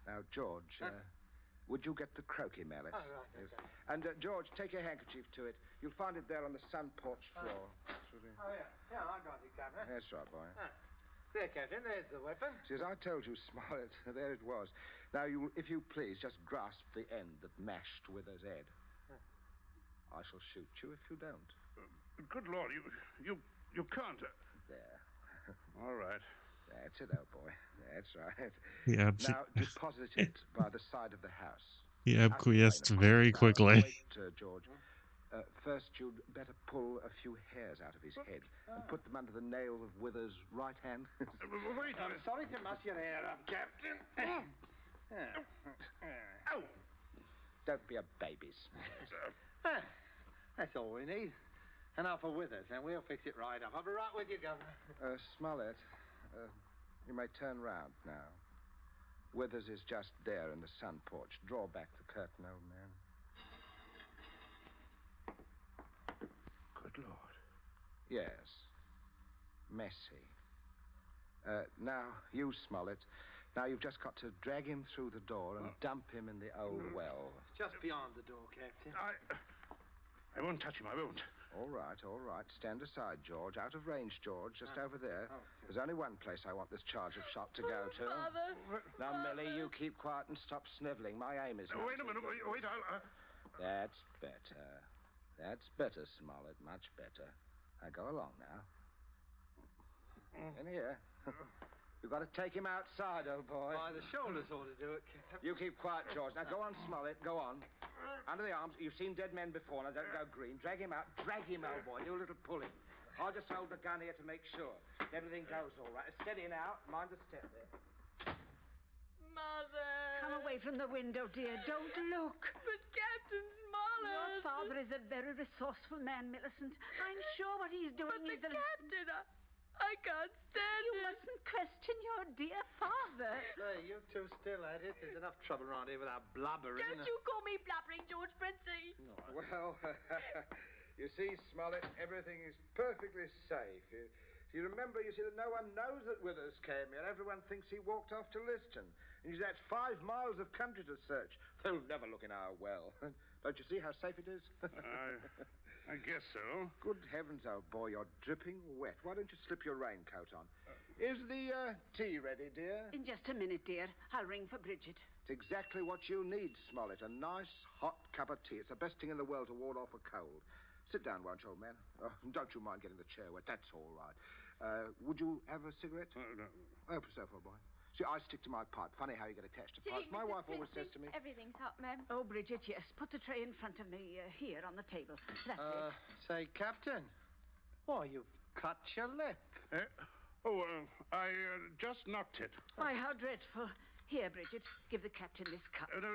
Now, George, would you get the croquet mallet? Oh, right, Yes. okay. And, George, take your handkerchief to it. You'll find it there on the sun porch floor. Oh, yeah. Yeah, I got it, Captain. That's right, boy. There, Captain, there's the weapon. See, as I told you, Smollett, there it was. Now, you, if you please, just grasp the end that mashed Withers' head. I shall shoot you if you don't. Good Lord, you can't. There. All right. That's it, old boy. That's right. Yeah, Now, deposit it by the side of the house. He Out of the rain, acquiesced of very course. Now, quickly. wait, George. First, you'd better pull a few hairs out of his head and put them under the nail of Withers' right hand. Wait. I'm sorry to mess your hair up, Captain. Oh! Don't be a baby, Smollett. That's all we need. Enough for Withers, and we'll fix it right up. I'll be right with you, Governor. Smollett, you may turn round now. Withers is just there in the sun porch. Draw back the curtain, old man. Good Lord. Yes. Messy. Now, you, Smollett. Now, you've just got to drag him through the door and dump him in the old well. Just beyond the door, Captain. I won't touch him, I won't. All right, all right. Stand aside, George. Out of range, George. Just over there. There's only one place I want this charge of shot to go to. Father. Now, Millie, you keep quiet and stop sniveling. My aim is... Wait a minute. Wait, I'll... That's better. That's better, Smollett. Much better. Now, go along now. In here. You've got to take him outside, old boy. By the shoulders ought to do it, Captain. You keep quiet, George. Now, go on, Smollett. Go on. Under the arms. You've seen dead men before. Now, don't go green. Drag him out. Drag him, old boy. Do a little pulling. I'll just hold the gun here to make sure. Everything goes all right. Steady now. Mind the step there. Mother. Come away from the window, dear. Don't look. But Captain Smollett. Your father is a very resourceful man, Millicent. I'm sure what he's doing But is the Captain, I can't stand You it. mustn't question your dear father. Say, you two still at it? There's enough trouble around here without blubbering. Don't you call me blubbering, George Princey. Well, you see, Smollett, everything is perfectly safe. You remember, you see, that no one knows that Withers came here. Everyone thinks he walked off to Liston. And you see, that's 5 miles of country to search. They'll never look in our well. Don't you see how safe it is? I guess so. Good heavens, old boy, you're dripping wet. Why don't you slip your raincoat on? Is the tea ready, dear? In just a minute, dear. I'll ring for Bridget. It's exactly what you need, Smollett. A nice, hot cup of tea. It's the best thing in the world to ward off a cold. Sit down, won't you, old man? Don't you mind getting the chair wet. That's all right. Would you have a cigarette? No. Help yourself, old boy. See, I stick to my pipe. Funny how you get attached to pipes. My wife always says to me... Everything's hot, ma'am. Oh, Bridget, yes. Put the tray in front of me here on the table. That's it. Say, Captain. Why, you've cut your lip. I just knocked it. Why, how dreadful. Here, Bridget, give the captain this cup. No,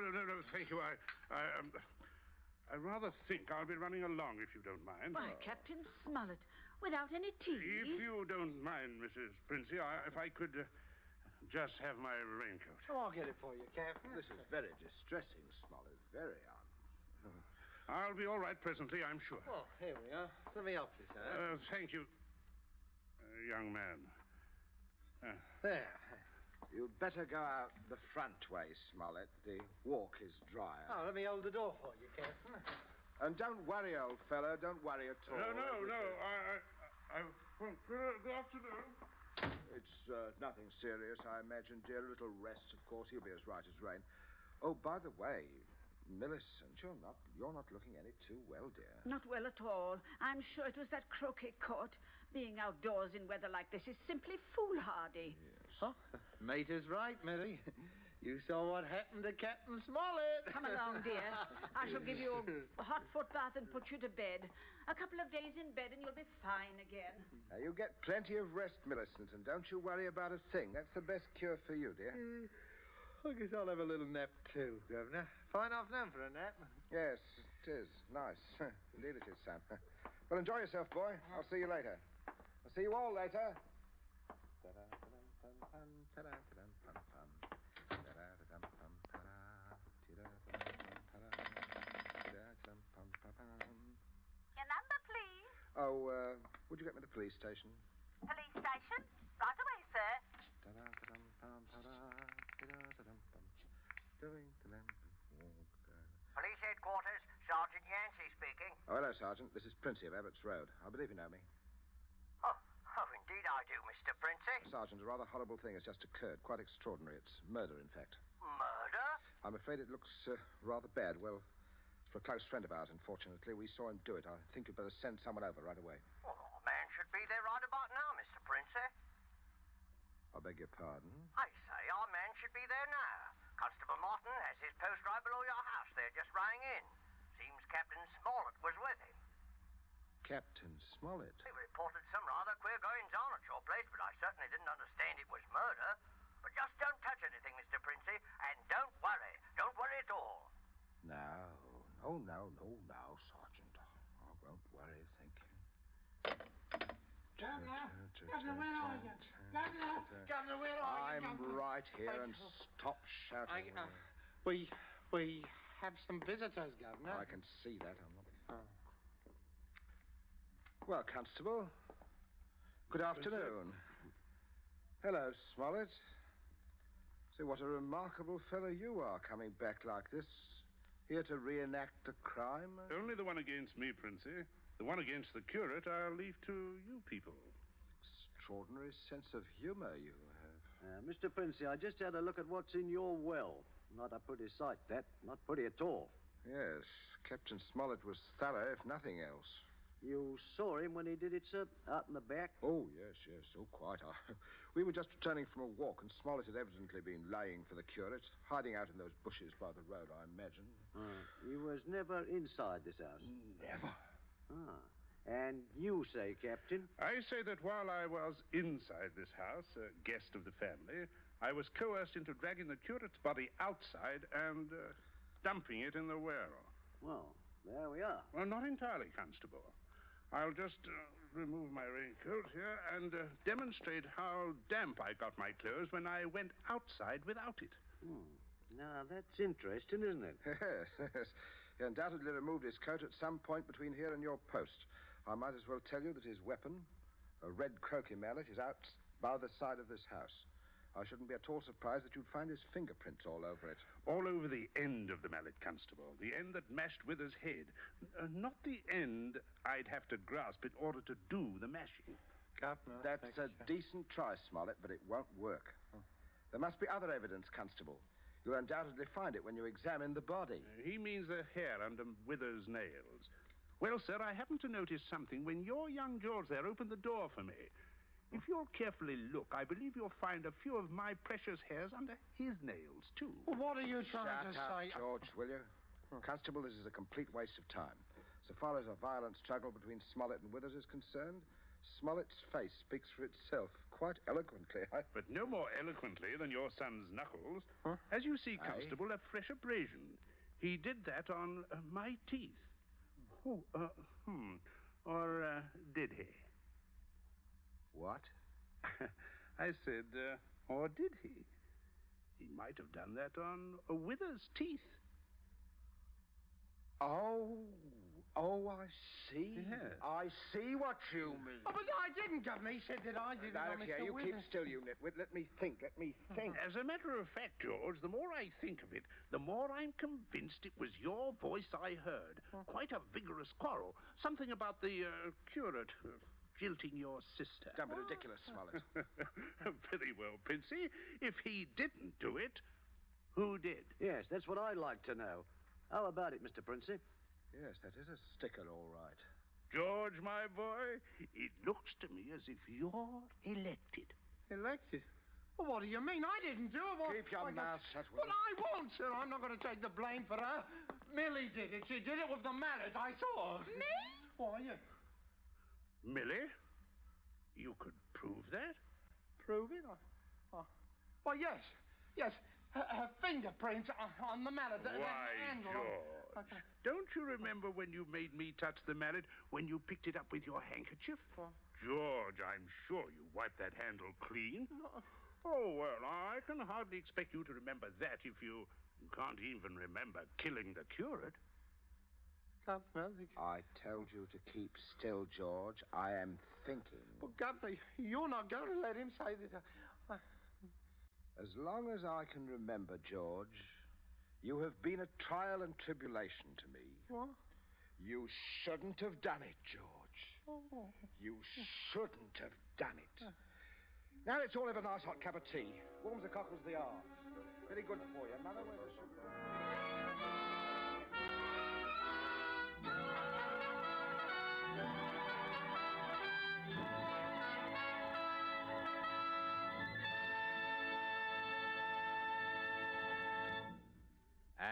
thank you. I rather think I'll be running along, if you don't mind. Why, Captain Smollett, without any tea? If you don't mind, Mrs. Princey, if I could just have my raincoat. Oh, I'll get it for you, Captain. This is very distressing, Smollett. Very I'll be all right presently, I'm sure. Oh, here we are. Let me help you, sir. Thank you, young man. There. You'd better go out the front way, Smollett. The walk is drier. Oh, let me hold the door for you, Captain. And don't worry, old fellow. Don't worry at all. No. Good afternoon. It's nothing serious, I imagine, dear. A little rest, of course. He'll be as right as rain. Oh, by the way, Millicent, you're not looking any too well, dear. Not well at all. I'm sure it was that croquet court. Being outdoors in weather like this is simply foolhardy. Yes. Oh, mate is right, Millie. You saw what happened to Captain Smollett. Come along, dear. I shall give you a hot foot bath and put you to bed. A couple of days in bed and you'll be fine again. Now, you get plenty of rest, Millicent, and don't you worry about a thing. That's the best cure for you, dear. I guess I'll have a little nap, too, Governor. Fine afternoon for a nap. Yes, it is. Nice. Indeed it is, son. Well, enjoy yourself, boy. I'll see you later. I'll see you all later. Your number, please. Oh, would you get me to the police station? Police station. Right away, sir. Police headquarters, Sergeant Yancey speaking. Oh, hello, Sergeant. This is Princey of Abbott's Road. I believe you know me. Oh, indeed I do, Mr. Princey. Sergeant, a rather horrible thing has just occurred. Quite extraordinary. It's murder, in fact. Murder? I'm afraid it looks rather bad. Well, for a close friend of ours, unfortunately. We saw him do it. I think you'd better send someone over right away. Well, a man should be there right about now, Mr. Princey. I beg your pardon? I say our man should be there now. Constable Martin has his post right below your house there, just rang in. Seems Captain Smollett was with him. Captain Smollett? He reported some rather queer goings-on at your place, but I certainly didn't understand it was murder. But just don't touch anything, Mr. Princey, and don't worry. Don't worry at all. No, Sergeant. I won't worry, thank you. Governor, where are you? Governor, where are you? I'm right here, and stop shouting. We have some visitors, Governor. I can see that. I'm not... Well, Constable, good afternoon. Hello, Smollett. See, what a remarkable fellow you are, coming back like this. Here to reenact a crime? Only the one against me, Princey. The one against the curate I'll leave to you people. Extraordinary sense of humor you have. Mr. Princey, I just had a look at what's in your well. Not a pretty sight, that. Not pretty at all. Yes, Captain Smollett was thorough, if nothing else. You saw him when he did it, sir? Out in the back? Oh, yes. Oh, quite. We were just returning from a walk, and Smollett had evidently been laying for the curate, hiding out in those bushes by the road, I imagine. He was never inside this house? Never. And you say, Captain? I say that while I was inside this house, a guest of the family, I was coerced into dragging the curate's body outside and dumping it in the well. Well, there we are. Well, not entirely, Constable. I'll just remove my raincoat here and demonstrate how damp I got my clothes when I went outside without it. Now, that's interesting, isn't it? Yes. He undoubtedly removed his coat at some point between here and your post. I might as well tell you that his weapon, a red croquet mallet, is out by the side of this house. I shouldn't be at all surprised that you'd find his fingerprints all over it. All over the end of the mallet, Constable. The end that mashed Withers' head. Not the end I'd have to grasp in order to do the mashing. Governor, that's a decent try, Smollett, but it won't work. There must be other evidence, Constable. You'll undoubtedly find it when you examine the body. He means the hair under Withers' nails. Well, sir, I happened to notice something when your young George there opened the door for me. If you'll carefully look, I believe you'll find a few of my precious hairs under his nails, too. Well, what are you trying to Shut up, say? George, will you? Constable, this is a complete waste of time. So far as a violent struggle between Smollett and Withers is concerned, Smollett's face speaks for itself quite eloquently. But no more eloquently than your son's knuckles. As you see, Constable, a fresh abrasion. He did that on my teeth. Or did he? What? I said, or did he? He might have done that on Withers' teeth. Oh, I see. Yes. I see what you mean. Oh, but I didn't, Governor. He said that I did it on Mr. You Withers. keep still, you nitwit. Let me think. As a matter of fact, George, the more I think of it, the more I'm convinced it was your voice I heard. Quite a vigorous quarrel. Something about the curate jilting your sister. Don't be ridiculous, Smollett. Very well, Princey. If he didn't do it, who did? Yes, that's what I'd like to know. How about it, Mr. Princey? Yes, that is a sticker, all right. George, my boy, it looks to me as if you're elected. Elected? Well, what do you mean? I didn't do it. Keep your mouth shut, will But I won't, sir. I'm not going to take the blame for her. Millie did it. She did it with the mallet. I saw her. Me? Why, yeah. Millie? You could prove that? Prove it? Why, yes. Yes. Her fingerprints on the mallet. Why, George, don't you remember when you made me touch the mallet when you picked it up with your handkerchief? George, I'm sure you wiped that handle clean. Oh, well, I can hardly expect you to remember that if you can't even remember killing the curate. I told you to keep still, George. I am thinking. But, Governor, you're not going to let him say that. As long as I can remember, George, you have been a trial and tribulation to me. What? You shouldn't have done it, George. Oh. You shouldn't have done it. Now let's all have a nice hot cup of tea. Warms the cockles of the arms. Very good for you. Mother, where's the sugar?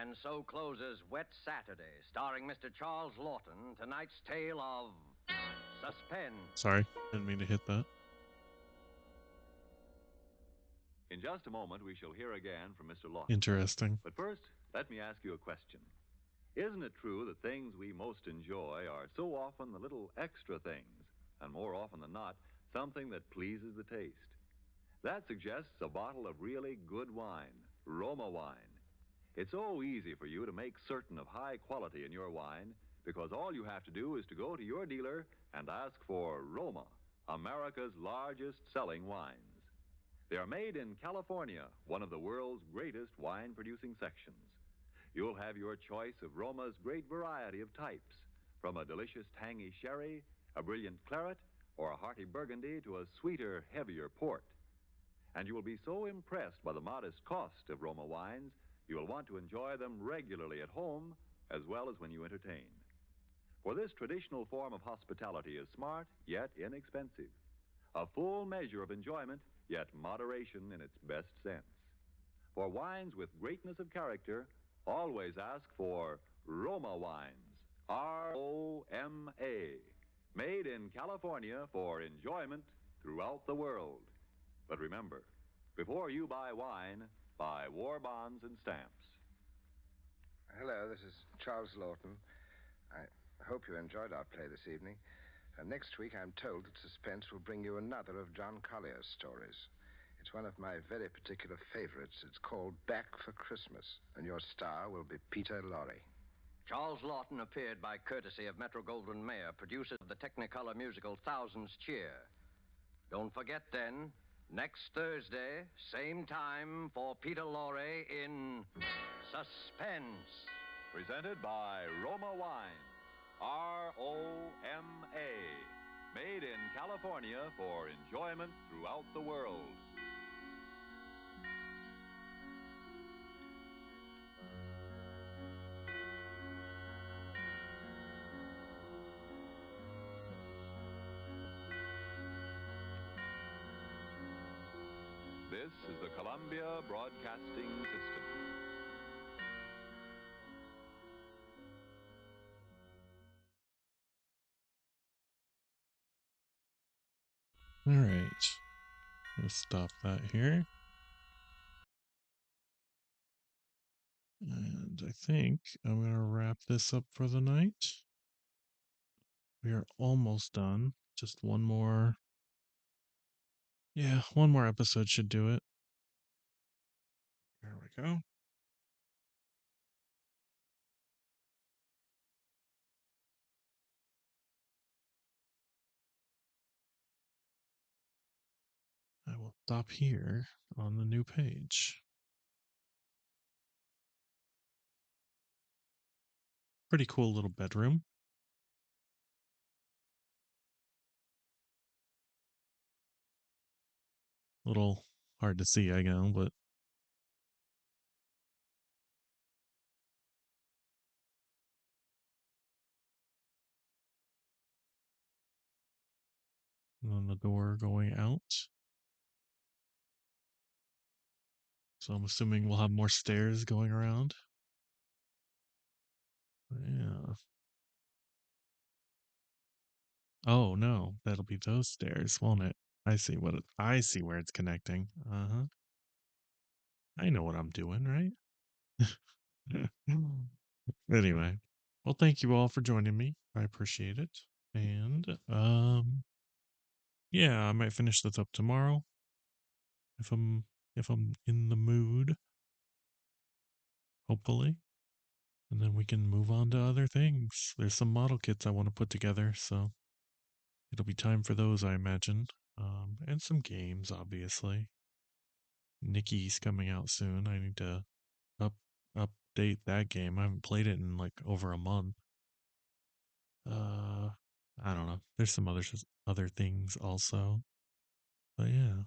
And so closes Wet Saturday, starring Mr. Charles Lawton, tonight's tale of suspense. Sorry, didn't mean to hit that. In just a moment, we shall hear again from Mr. Lawton. Interesting. But first, let me ask you a question. Isn't it true that things we most enjoy are so often the little extra things, and more often than not, something that pleases the taste? That suggests a bottle of really good wine, Roma wine. It's so easy for you to make certain of high quality in your wine because all you have to do is to go to your dealer and ask for Roma, America's largest selling wines. They are made in California, one of the world's greatest wine-producing sections. You'll have your choice of Roma's great variety of types, from a delicious tangy sherry, a brilliant claret, or a hearty burgundy to a sweeter, heavier port. And you will be so impressed by the modest cost of Roma wines, you will want to enjoy them regularly at home as well as when you entertain. For this traditional form of hospitality is smart, yet inexpensive. A full measure of enjoyment, yet moderation in its best sense. For wines with greatness of character, always ask for Roma wines. R-O-M-A. Made in California for enjoyment throughout the world. But remember, before you buy wine, buy war bonds and stamps. Hello, this is Charles Lawton. I hope you enjoyed our play this evening. Next week, I'm told that Suspense will bring you another of John Collier's stories. It's one of my very particular favorites. It's called Back for Christmas, and your star will be Peter Lorre. Charles Lawton appeared by courtesy of Metro-Goldwyn-Mayer, producer of the Technicolor musical Thousands Cheer. Don't forget, then, next Thursday, same time, for Peter Lorre in Suspense. Presented by Roma Wines. R-O-M-A. Made in California for enjoyment throughout the world. This is the Columbia Broadcasting System. All right. Let's stop that here. And I think I'm going to wrap this up for the night. We are almost done. Just one more. Yeah, one more episode should do it. There we go. I will stop here on the new page. Pretty cool little bedroom. Little hard to see, I know, but and then the door going out. So I'm assuming we'll have more stairs going around. Yeah. Oh no, that'll be those stairs, won't it? I see where it's connecting. Uh-huh. I know what I'm doing, right? Anyway, well, thank you all for joining me. I appreciate it. And yeah, I might finish this up tomorrow if I'm in the mood, hopefully. And then we can move on to other things. There's some model kits I want to put together, so it'll be time for those, I imagine. And some games, obviously. Nikki's coming out soon. I need to up update that game. I haven't played it in like over a month. Uh, I don't know. There's some other things also. But yeah.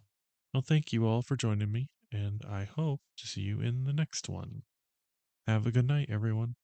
Well, thank you all for joining me, and I hope to see you in the next one. Have a good night, everyone.